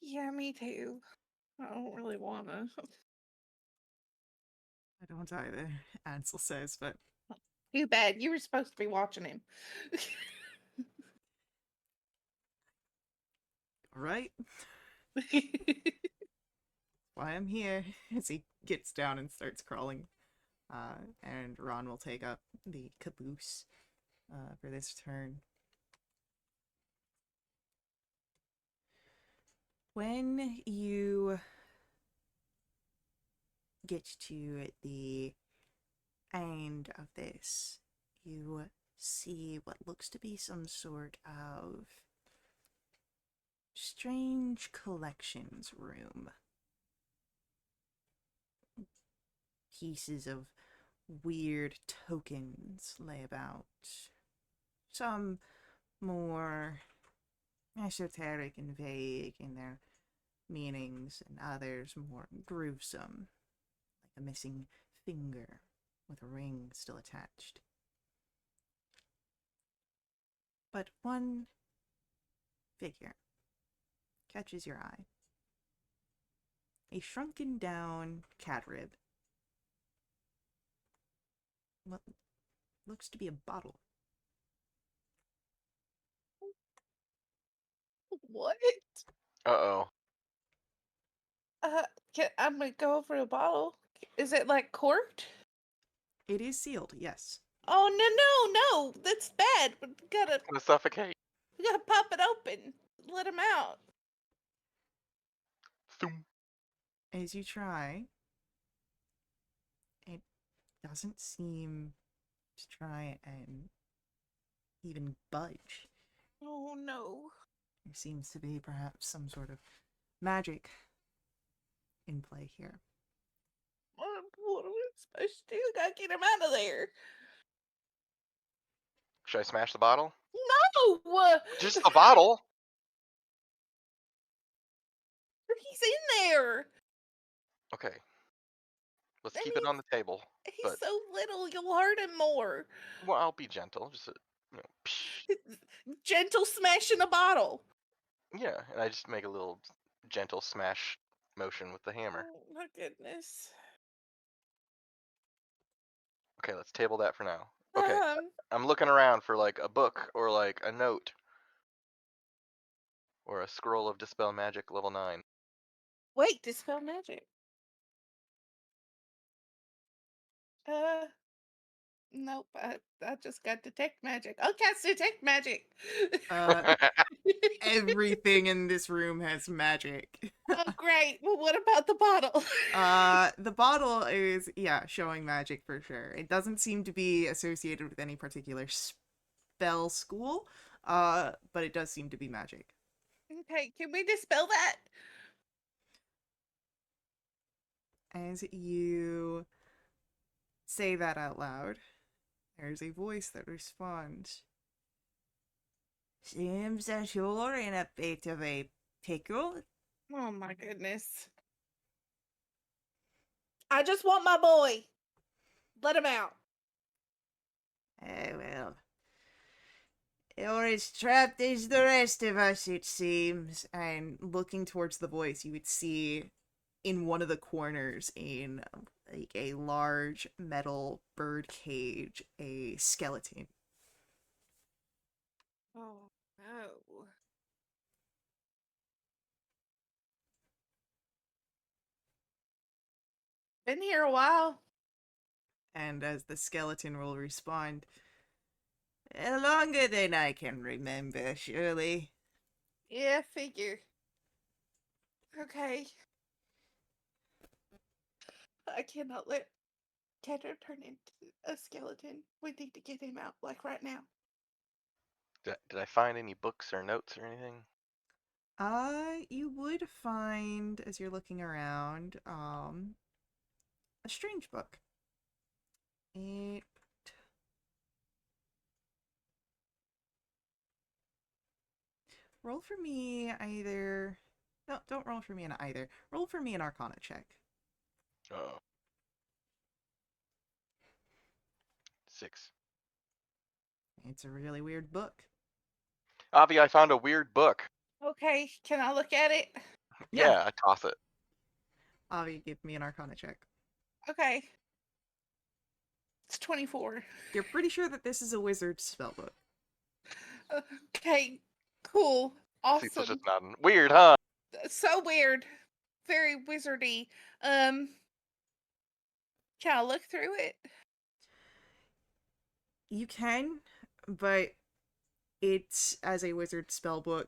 yeah, me too. I don't really wanna. I don't either, Ansel says, but Too bad. You were supposed to be watching him. alright, why I'm here. As he gets down and starts crawling. And Ron will take up the caboose for this turn. When you get to the end of this, you see what looks to be some sort of strange collections room. Pieces of weird tokens lay about. Some more esoteric and vague in their meanings, and others more gruesome, like a missing finger with a ring still attached. But one figure catches your eye. A shrunken down Cadrib. What looks to be a bottle. What? Uh-oh. Uh, I'm gonna go for a bottle. Is it like corked? It is sealed, yes. Oh no, that's bad. Gonna suffocate. We gotta pop it open. Let him out. Thoom. As you try, it doesn't seem to try and even budge. Oh no. There seems to be perhaps some sort of magic in play here. What are we supposed to do? Gotta get him out of there. Should I smash the bottle? No! Just the bottle? He's in there. Okay. Let's And keep it on the table. he's But so little, you'll hurt him more. well, I'll be gentle. Just psh. Gentle smashing a bottle. Yeah, and I just make a little gentle smash motion with the hammer. Oh my goodness. Okay, let's table that for now. Okay, Um, I'm looking around for like a book or like a note or a scroll of dispel magic level 9. wait, dispel magic. Uh, nope. I just got detect magic. I'll cast detect magic. Everything in this room has magic. Oh, great. Well, what about the bottle? The bottle is, yeah, showing magic for sure. It doesn't seem to be associated with any particular spell school, but it does seem to be magic. Okay, can we dispel that? As you say that out loud, there's a voice that responds. Seems that you're in a bit of a pickle. Oh my goodness. I just want my boy. Let him out. Well, you're as trapped as the rest of us, it seems. And looking towards the voice, you would see in one of the corners in like a large metal bird cage a skeleton. Oh no. Been here a while. And as the skeleton will respond, Longer than I can remember, surely. Yeah, figure. Okay. I cannot let Tedder turn into a skeleton. We need to get him out, like right now. Did I find any books or notes or anything? you would find as you're looking around, a strange book. It roll for me either. No, don't roll for me an either. Roll for me an Arcana check. Oh. 6. It's a really weird book. Avi, I found a weird book. Okay, can I look at it? Yeah, I toss it. Avi, give me an Arcana check. Okay. It's 24. You're pretty sure that this is a wizard spellbook. Okay, cool. Cecil's Awesome. just nodding. Weird, huh? So weird. Very wizardy. Can I look through it? You can, but it's, as a wizard spellbook,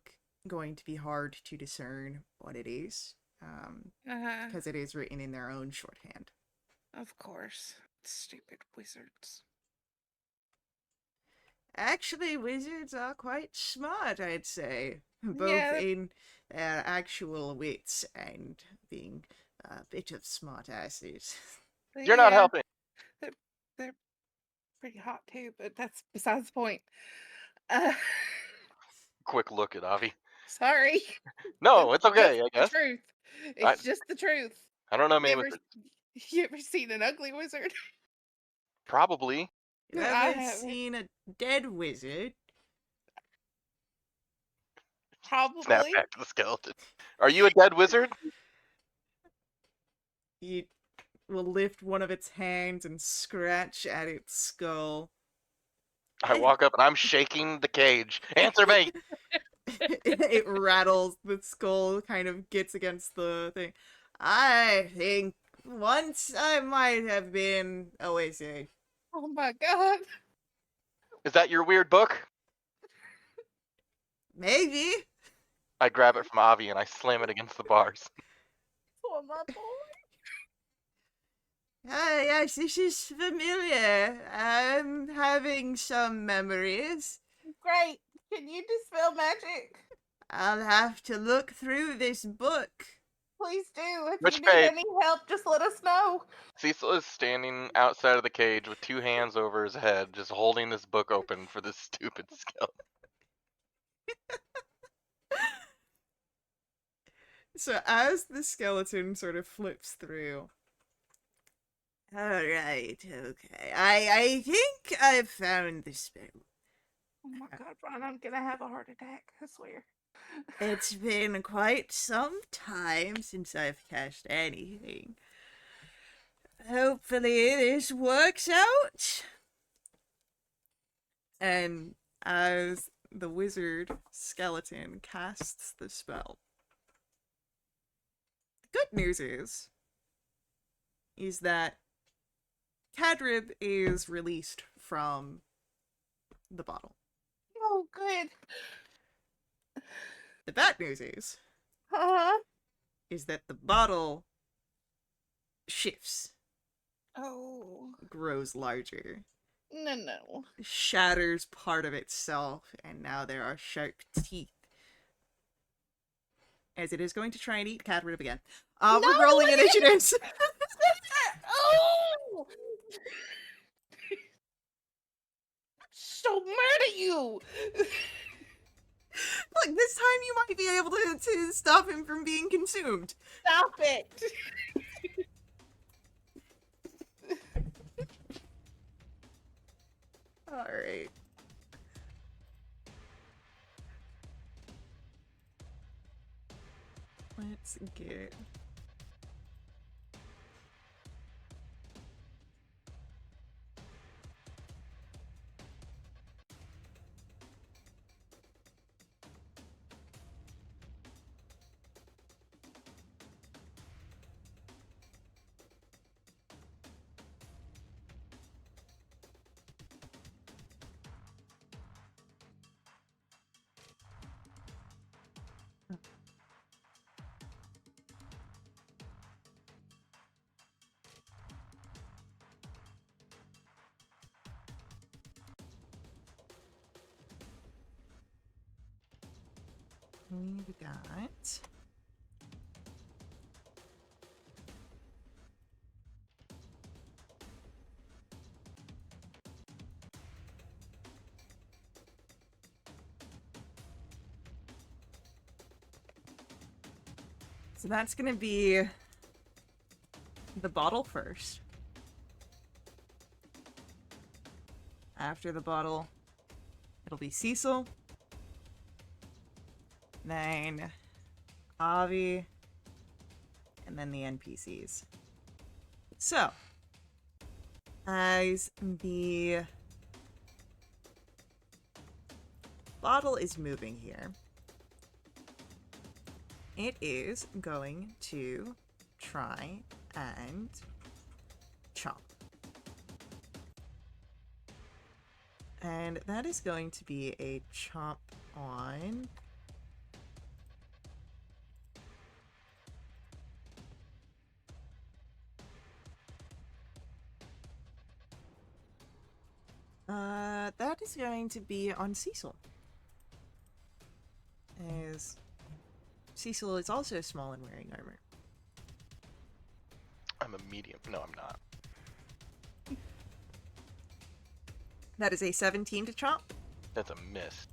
going to be hard to discern what it is, Uh-huh. because it is written in their own shorthand. Of course. Stupid wizards. Actually, wizards are quite smart, I'd say, both Yeah. in their actual wits and being a bit of smart asses. You're not Yeah, helping. They're pretty hot too, but that's besides the point. Uh, Quick look at Avi. sorry. No, it's That's okay, just I guess. The truth. I- It's just the truth. I don't know, You man. ever, you ever seen an ugly wizard? Probably. You I ever haven't. seen a dead wizard? Snap Probably. back to the skeleton. Are you a dead wizard? You will lift one of its hands and scratch at its skull. I walk up and I'm shaking the cage. Answer me! It rattles, the skull kind of gets against the thing. I think once I might have been a wizard. Oh my god. Is that your weird book? Maybe. I grab it from Avi and I slam it against the bars. For my boy. Ah, yes, this is familiar. I'm having some memories. Great. Can you dispel magic? I'll have to look through this book. Please do. If Which you page? need any help, just let us know. Cecil is standing outside of the cage with 2 hands over his head, just holding this book open for this stupid skeleton. So as the skeleton sort of flips through. Alright, okay. I think I've found the spell. Oh my god, Brian, I'm gonna have a heart attack. I swear. It's been quite some time since I've cast anything. Hopefully this works out. And as the wizard skeleton casts the spell. The good news is that Kadrib is released from the bottle. Oh, good. The bad news Huh? is that the bottle shifts, Oh. grows larger, No. shatters part of itself, and now there are sharp teeth. As it is going to try and eat Kadrib again. We're No, rolling it initiatives. Oh! So mad at you! Look, this time you might be able to stop him from being consumed. Stop it! Alright. Let's get... We've got... So that's gonna be the bottle first. After the bottle, it'll be Cecil. Then Avi. And then the NPCs. So, as the bottle is moving here, it is going to try and chomp. And that is going to be a chomp on... that is going to be on Cecil. As Cecil is also small and wearing armor. I'm a medium. No, I'm not. That is a 17 to chomp. That's a miss.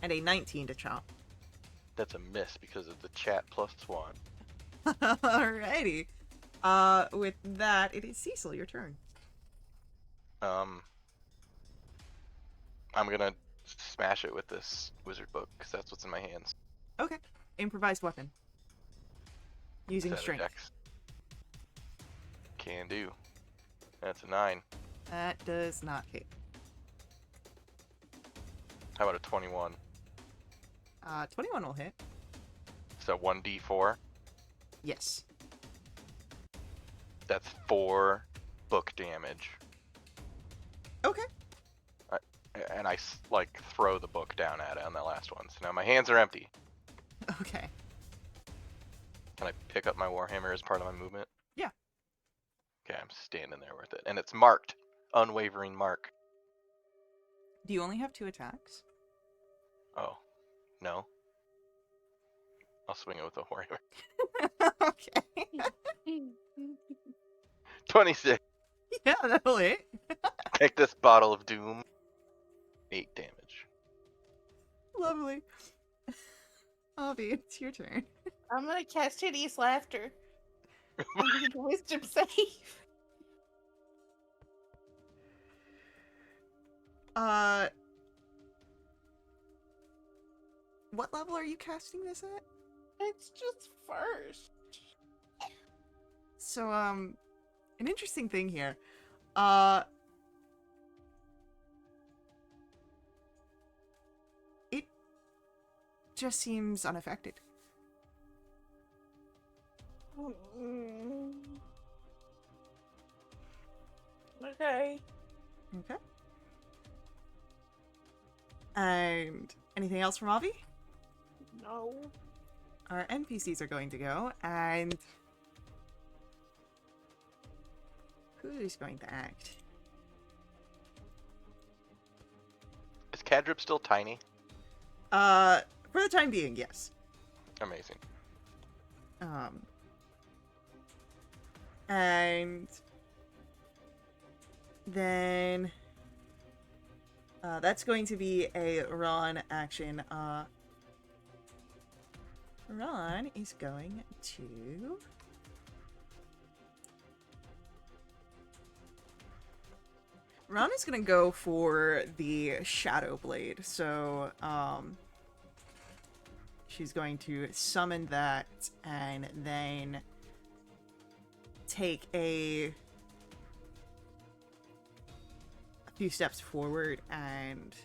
And a 19 to chomp. That's a miss because of the chat +1. Alrighty. With that, it is Cecil, your turn. I'm gonna smash it with this wizard book because that's what's in my hands. Okay. Improvised weapon. Using Set of strength. decks. Can do. That's a 9. That does not hit. How about a 21? 21 will hit. So 1d4. Yes. That's 4 book damage. Okay. And I like throw the book down at it on that last one. So now my hands are empty. Okay. Can I pick up my warhammer as part of my movement? Yeah. Okay, I'm standing there with it, and it's marked, unwavering mark. Do you only have 2 attacks? Oh, no. I'll swing it with a warhammer. Okay. 26. Yeah, that'll hit. Take this bottle of doom. 8 damage. Lovely. Avi, it's your turn. I'm gonna cast hideous laughter. And do the wisdom save. What level are you casting this at? It's just first. So, an interesting thing here. It just seems unaffected. Okay. Okay. And anything else from Avi? No. Our NPCs are going to go, and who's going to act? Is Cadrip still tiny? For the time being, yes. Amazing. And then that's going to be a Ron action. Ron is going to go for the Shadow Blade. So, she's going to summon that and then take a few steps forward and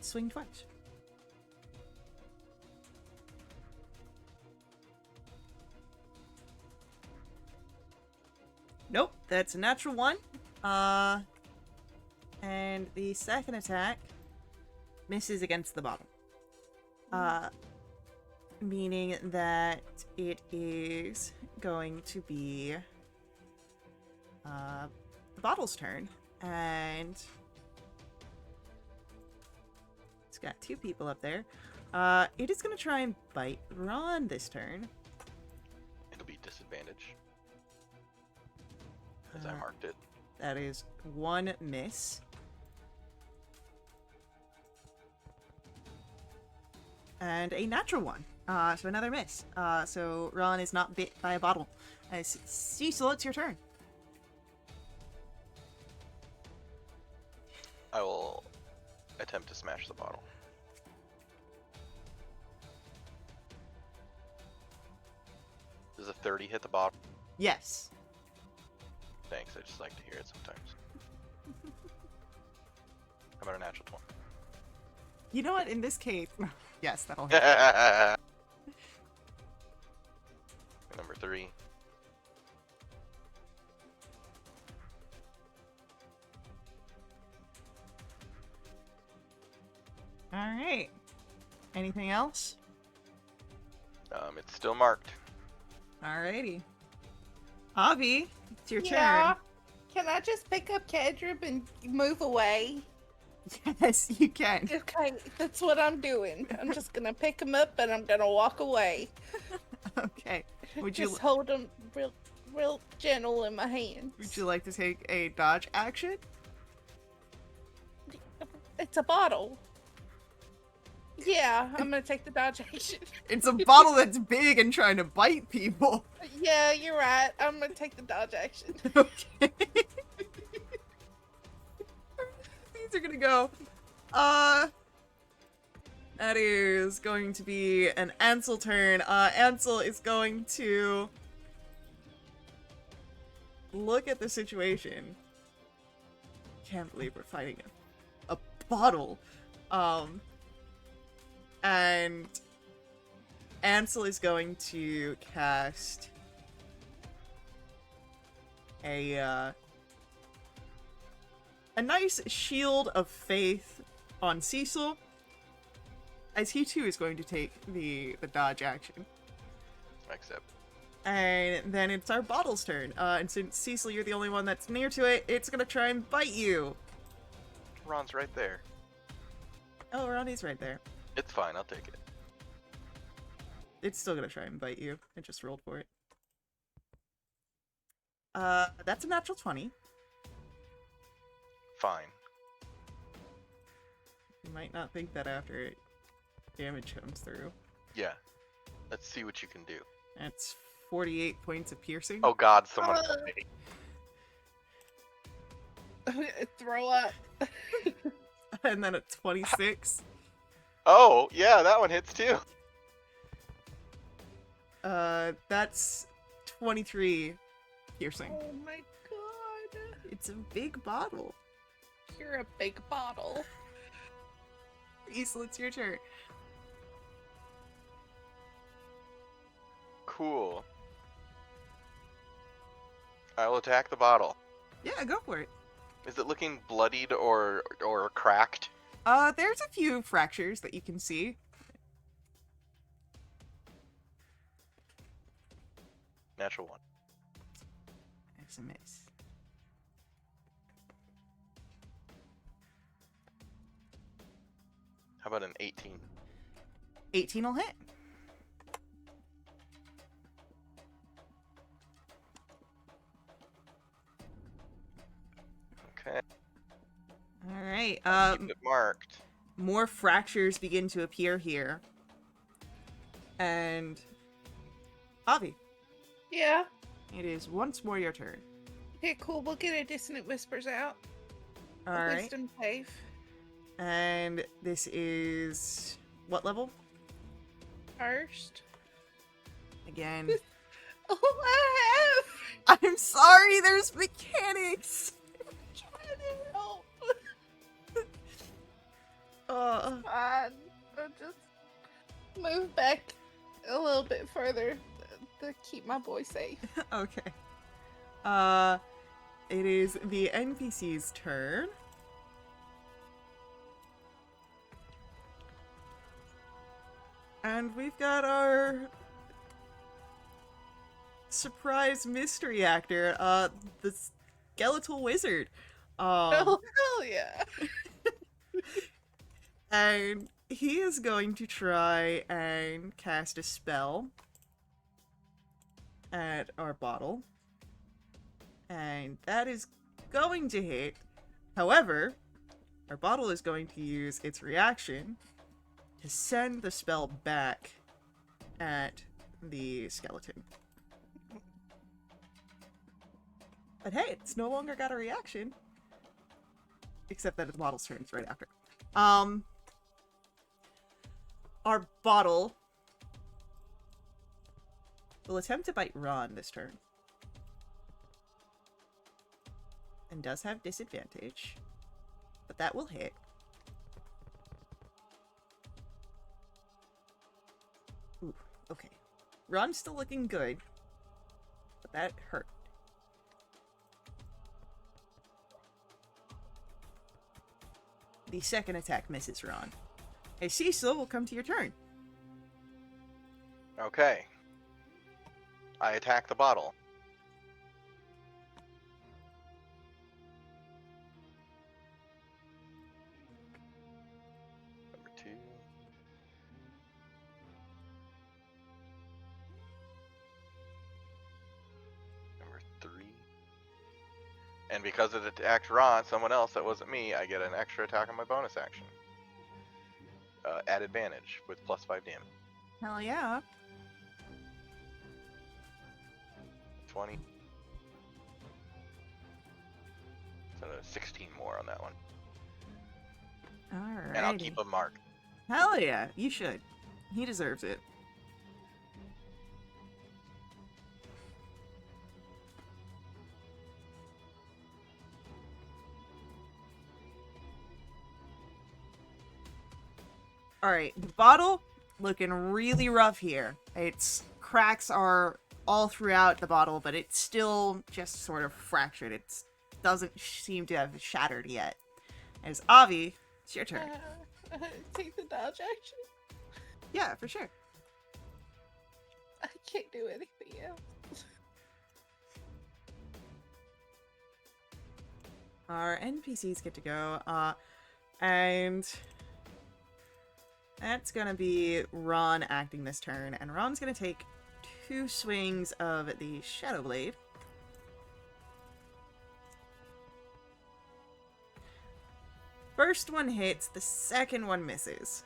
swing twice. Nope, that's a natural 1. And the second attack misses against the bottom. Meaning that it is going to be the bottle's turn, and it's got 2 people up there. It is going to try and bite Ron this turn. It'll be disadvantage. As I marked it. That is 1 miss. And a natural 1. So another miss. So Ron is not bit by a bottle. Cecil, it's your turn. I will attempt to smash the bottle. Does a 30 hit the bottle? Yes. Thanks, I just like to hear it sometimes. How about a natural 20? You know what? In this case, yes, that'll hit. Number 3. All right. Anything else? It's still marked. Alrighty. Avi, it's your Yeah. Can I just pick up Cadrib and move away? turn. Yes, you can. Okay, that's what I'm doing. I'm just gonna pick him up and I'm gonna walk away. Okay. Would you Just hold him real gentle in my hands. would you like to take a dodge action? It's a bottle. Yeah, I'm gonna take the dodge action. It's a bottle that's big and trying to bite people. Yeah, you're right. I'm gonna take the dodge action. Okay. These are gonna go. That is going to be an Ansel turn. Ansel is going to look at the situation. Can't believe we're fighting a bottle. And Ansel is going to cast a a nice shield of faith on Cecil, as he too is going to take the dodge action. Accept. And then it's our bottle's turn. And since Cecil, you're the only one that's near to it, it's gonna try and bite you. Ron's right there. Oh, Ronnie's right there. It's fine, I'll take it. It's still gonna try and bite you. I just rolled for it. That's a natural 20. Fine. You might not think that after damage comes through. Yeah. Let's see what you can do. That's 48 points of piercing. Oh god, someone... I'm gonna throw up. And then a 26. Oh, yeah, that one hits too. That's 23 piercing. Oh my god. It's a big bottle. You're a big bottle. Isla, it's your turn. Cool. I will attack the bottle. Yeah, go for it. Is it looking bloodied or cracked? There's a few fractures that you can see. Natural 1. There's a miss. How about an 18? 18 will hit. Okay. Alright, Keep it marked. more fractures begin to appear here. And... Avi, Yeah. it is once more your turn. Okay, cool. We'll get a dissonant whispers out. A Alright, wisdom save. and this is... what level? First. Again. Oh, I I'm sorry, there's mechanics! trying to help. Fine. I'll just move back a little bit further to keep my boy safe. Okay. It is the NPC's turn. And we've got our surprise mystery actor, the skeletal wizard. Oh, hell yeah. And he is going to try and cast a spell at our bottle. And that is going to hit. However, our bottle is going to use its reaction to send the spell back at the skeleton. But hey, it's no longer got a reaction. Except that the bottle's turn is right after. Our bottle will attempt to bite Ron this turn. And does have disadvantage. But that will hit. Ooh, okay. Ron's still looking good. But that hurt. The second attack misses Ron. Hey, Cecil, we'll come to your turn. Okay. I attack the bottle. Number 2. Number 3. And because it attacked Ron, someone else that wasn't me, I get an extra attack on my bonus action. At advantage with +5 damage. Hell yeah. 20. So 16 more on that one. Alright. And I'll keep a mark. Hell yeah, you should. He deserves it. Alright, the bottle looking really rough here. Its cracks are all throughout the bottle, but it's still just sort of fractured. It's doesn't seem to have shattered yet. As Avi, it's your turn. Take the dodge action. Yeah, for sure. I can't do anything else. Our NPCs get to go, and that's gonna be Ron acting this turn, and Ron's gonna take 2 swings of the Shadow Blade. First one hits, the second one misses.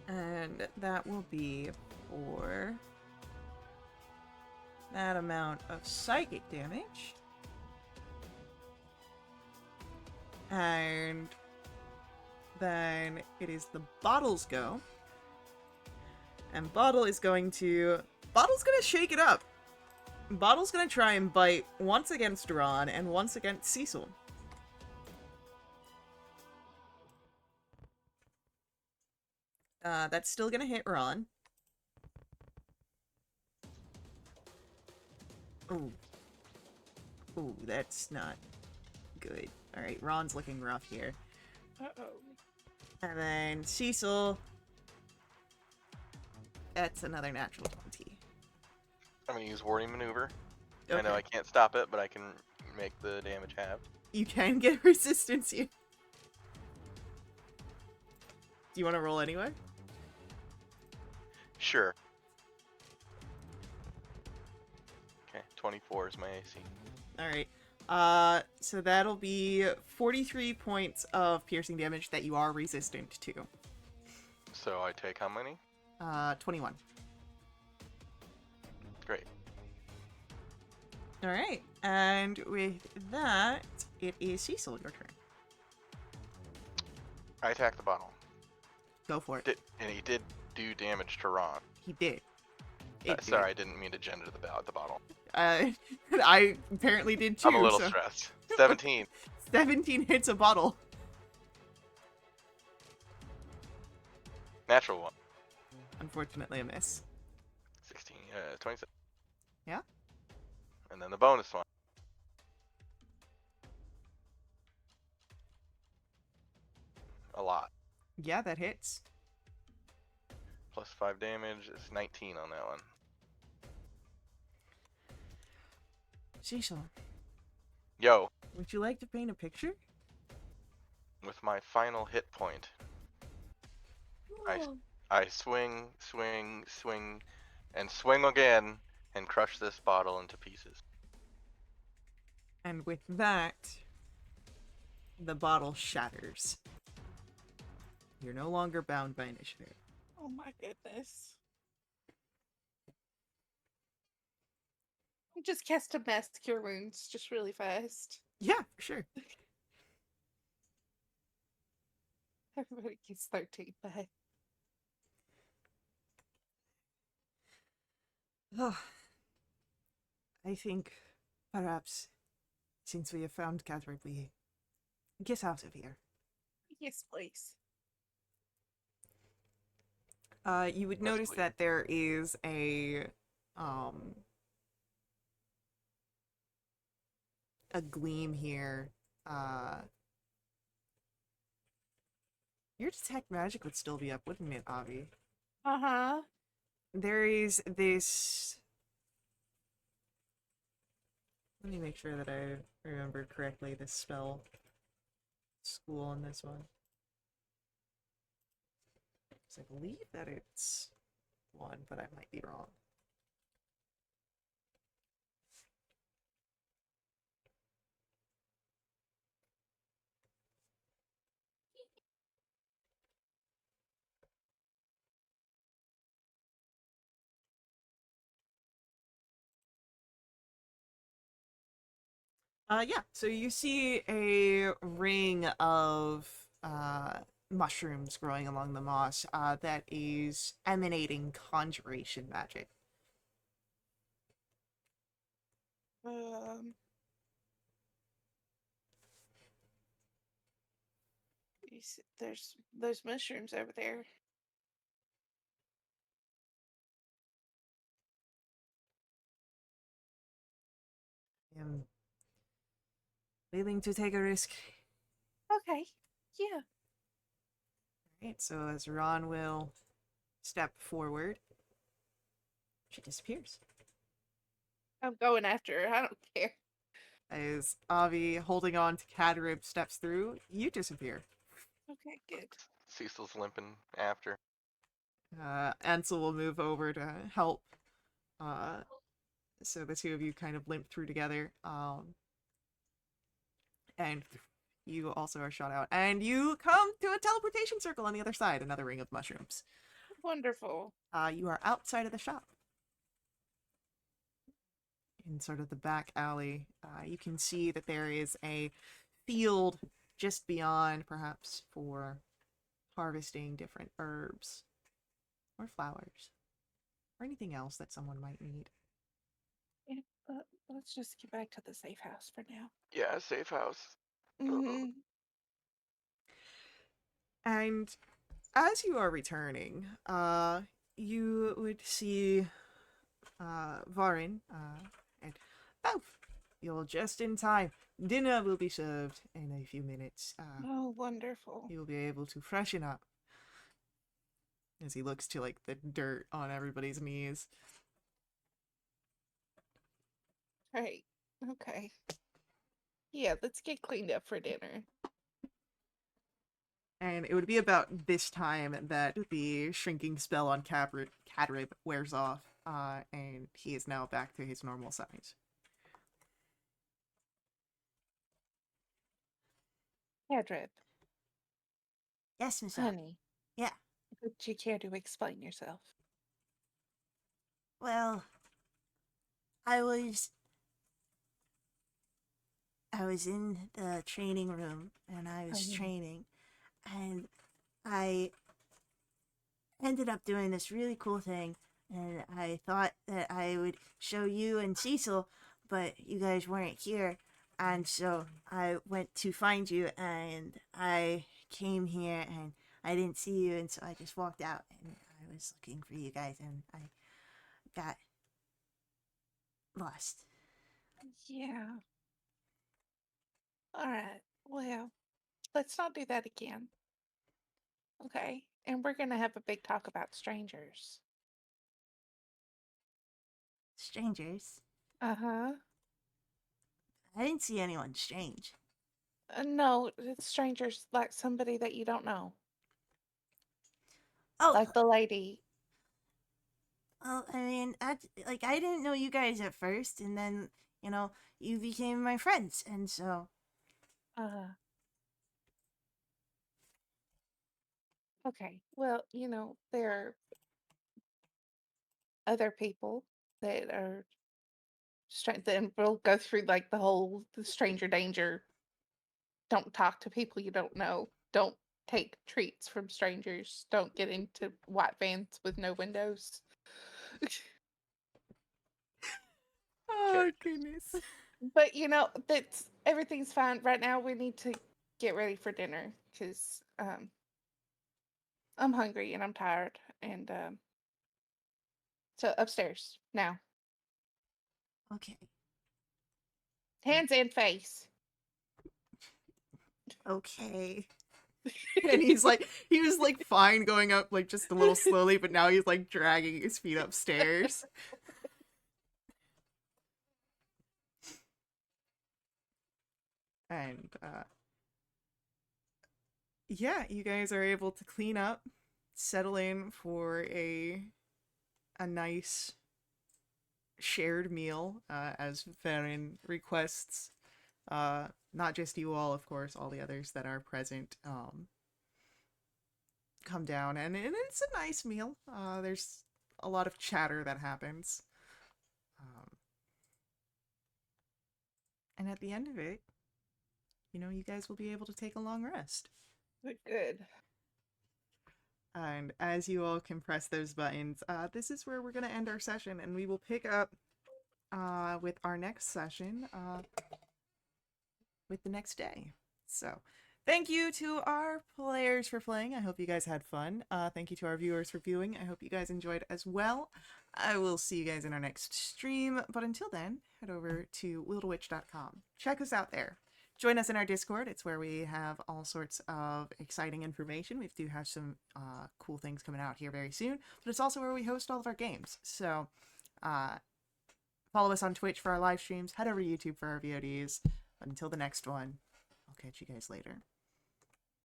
And that will be for that amount of psychic damage. And then it is the Bottle's go. And Bottle's gonna shake it up. Bottle's gonna try and bite once against Ron and once against Cecil. That's still gonna hit Ron. Ooh. Ooh, that's not good. Alright, Ron's looking rough here. Uh-oh. And then Cecil. That's another natural 20. I'm gonna use warding maneuver. Okay. I know I can't stop it, but I can make the damage halved. You can get resistance here. Do you want to roll anyway? Sure. Okay, 24 is my AC. Alright. So that'll be 43 points of piercing damage that you are resistant to. So I take how many? 21. Great. Alright. And with that, it is Cecil, your turn. I attack the bottle. Go for it. And he did do damage to Ron. He did. It Sorry, I did. didn't mean to gender the bottle. I apparently did too. I'm a little so stressed. 17. 17 hits a bottle. Natural 1. Unfortunately, a miss. 16. 27. Yeah? And then the bonus one. A lot. Yeah, that hits. Plus 5 damage. It's 19 on that one. Cecil, Yo, would you like to paint a picture? with my final hit point, I swing, swing, swing, and swing again, and crush this bottle into pieces. And with that, the bottle shatters. You're no longer bound by initiative. Oh my goodness. Just cast a mass cure wounds just really fast. Yeah, for sure. Everybody gets 13 back. Oh, I think perhaps since we have found Catherine, we get out of here. Yes, please. You would Yes, notice please. that there is a gleam here. Your detect magic would still be up, wouldn't it, Avi? Uh-huh. There is this. Let me make sure that I remember correctly this spell school on this one. 'Cause I believe that it's 1, but I might be wrong. Yeah, so you see a ring of mushrooms growing along the moss that is emanating conjuration magic. There's those mushrooms over there. I'm willing to take a risk. Okay. Yeah. Right, so as Ron will step forward, she disappears. I'm going after her. I don't care. As Avi, holding on to Cadarib, steps through, you disappear. Okay, good. Cecil's limping after. Ansel will move over to help. So the two of you kind of limp through together. And you also are shot out. And you come to a teleportation circle on the other side, another ring of mushrooms. Wonderful. You are outside of the shop. In sort of the back alley, you can see that there is a field just beyond, perhaps, for harvesting different herbs or flowers or anything else that someone might need. Yeah, let's just get back to the safe house for now. Yeah, safe house. Mm-hmm. And as you are returning, you would see Varin and both. You're just in time. Dinner will be served in a few minutes. Oh, wonderful. You'll be able to freshen up. As he looks to like the dirt on everybody's knees. Right. Okay. Yeah, let's get cleaned up for dinner. And it would be about this time that the shrinking spell on Cadarib wears off, and he is now back to his normal size. Hadrip, Yes, Miss Avi. honey. Yeah. Would you care to explain yourself? Well, I was in the training room and I was Mhm. training, and I ended up doing this really cool thing, and I thought that I would show you and Cecil, but you guys weren't here, and so I went to find you, and I came here and I didn't see you, and so I just walked out and I was looking for you guys and I got lost. Yeah. All right. Well, let's not do that again. Okay. And we're going to have a big talk about strangers. Strangers? Uh-huh. I didn't see anyone strange. No, it's strangers like somebody that you don't know. Oh, Like the lady. well, I mean, I didn't know you guys at first, and then, you became my friends, and so. Uh, okay. Well, there are other people that are then we'll go through like the stranger danger. Don't talk to people you don't know. Don't take treats from strangers. Don't get into white vans with no windows. Oh, goodness. But that's everything's fine. Right now we need to get ready for dinner because I'm hungry and I'm tired. And so upstairs now. Okay. Hands and face. Okay. And he was like fine going up like just a little slowly, but now he's like dragging his feet upstairs. And yeah, you guys are able to clean up, settle in for a nice shared meal, as Farron requests. Not just you all, of course, all the others that are present come down, and it's a nice meal. There's a lot of chatter that happens. And at the end of it, you guys will be able to take a long rest. Good. And as you all can press those buttons, this is where we're going to end our session, and we will pick up with our next session with the next day. So, Thank you to our players for playing. I hope you guys had fun. Thank you to our viewers for viewing. I hope you guys enjoyed as well. I will see you guys in our next stream. But until then, head over to wildewitch.com. Check us out there. Join us in our Discord. It's where we have all sorts of exciting information. We do have some cool things coming out here very soon. But it's also where we host all of our games. So follow us on Twitch for our live streams. Head over to YouTube for our VODs. But until the next one, I'll catch you guys later.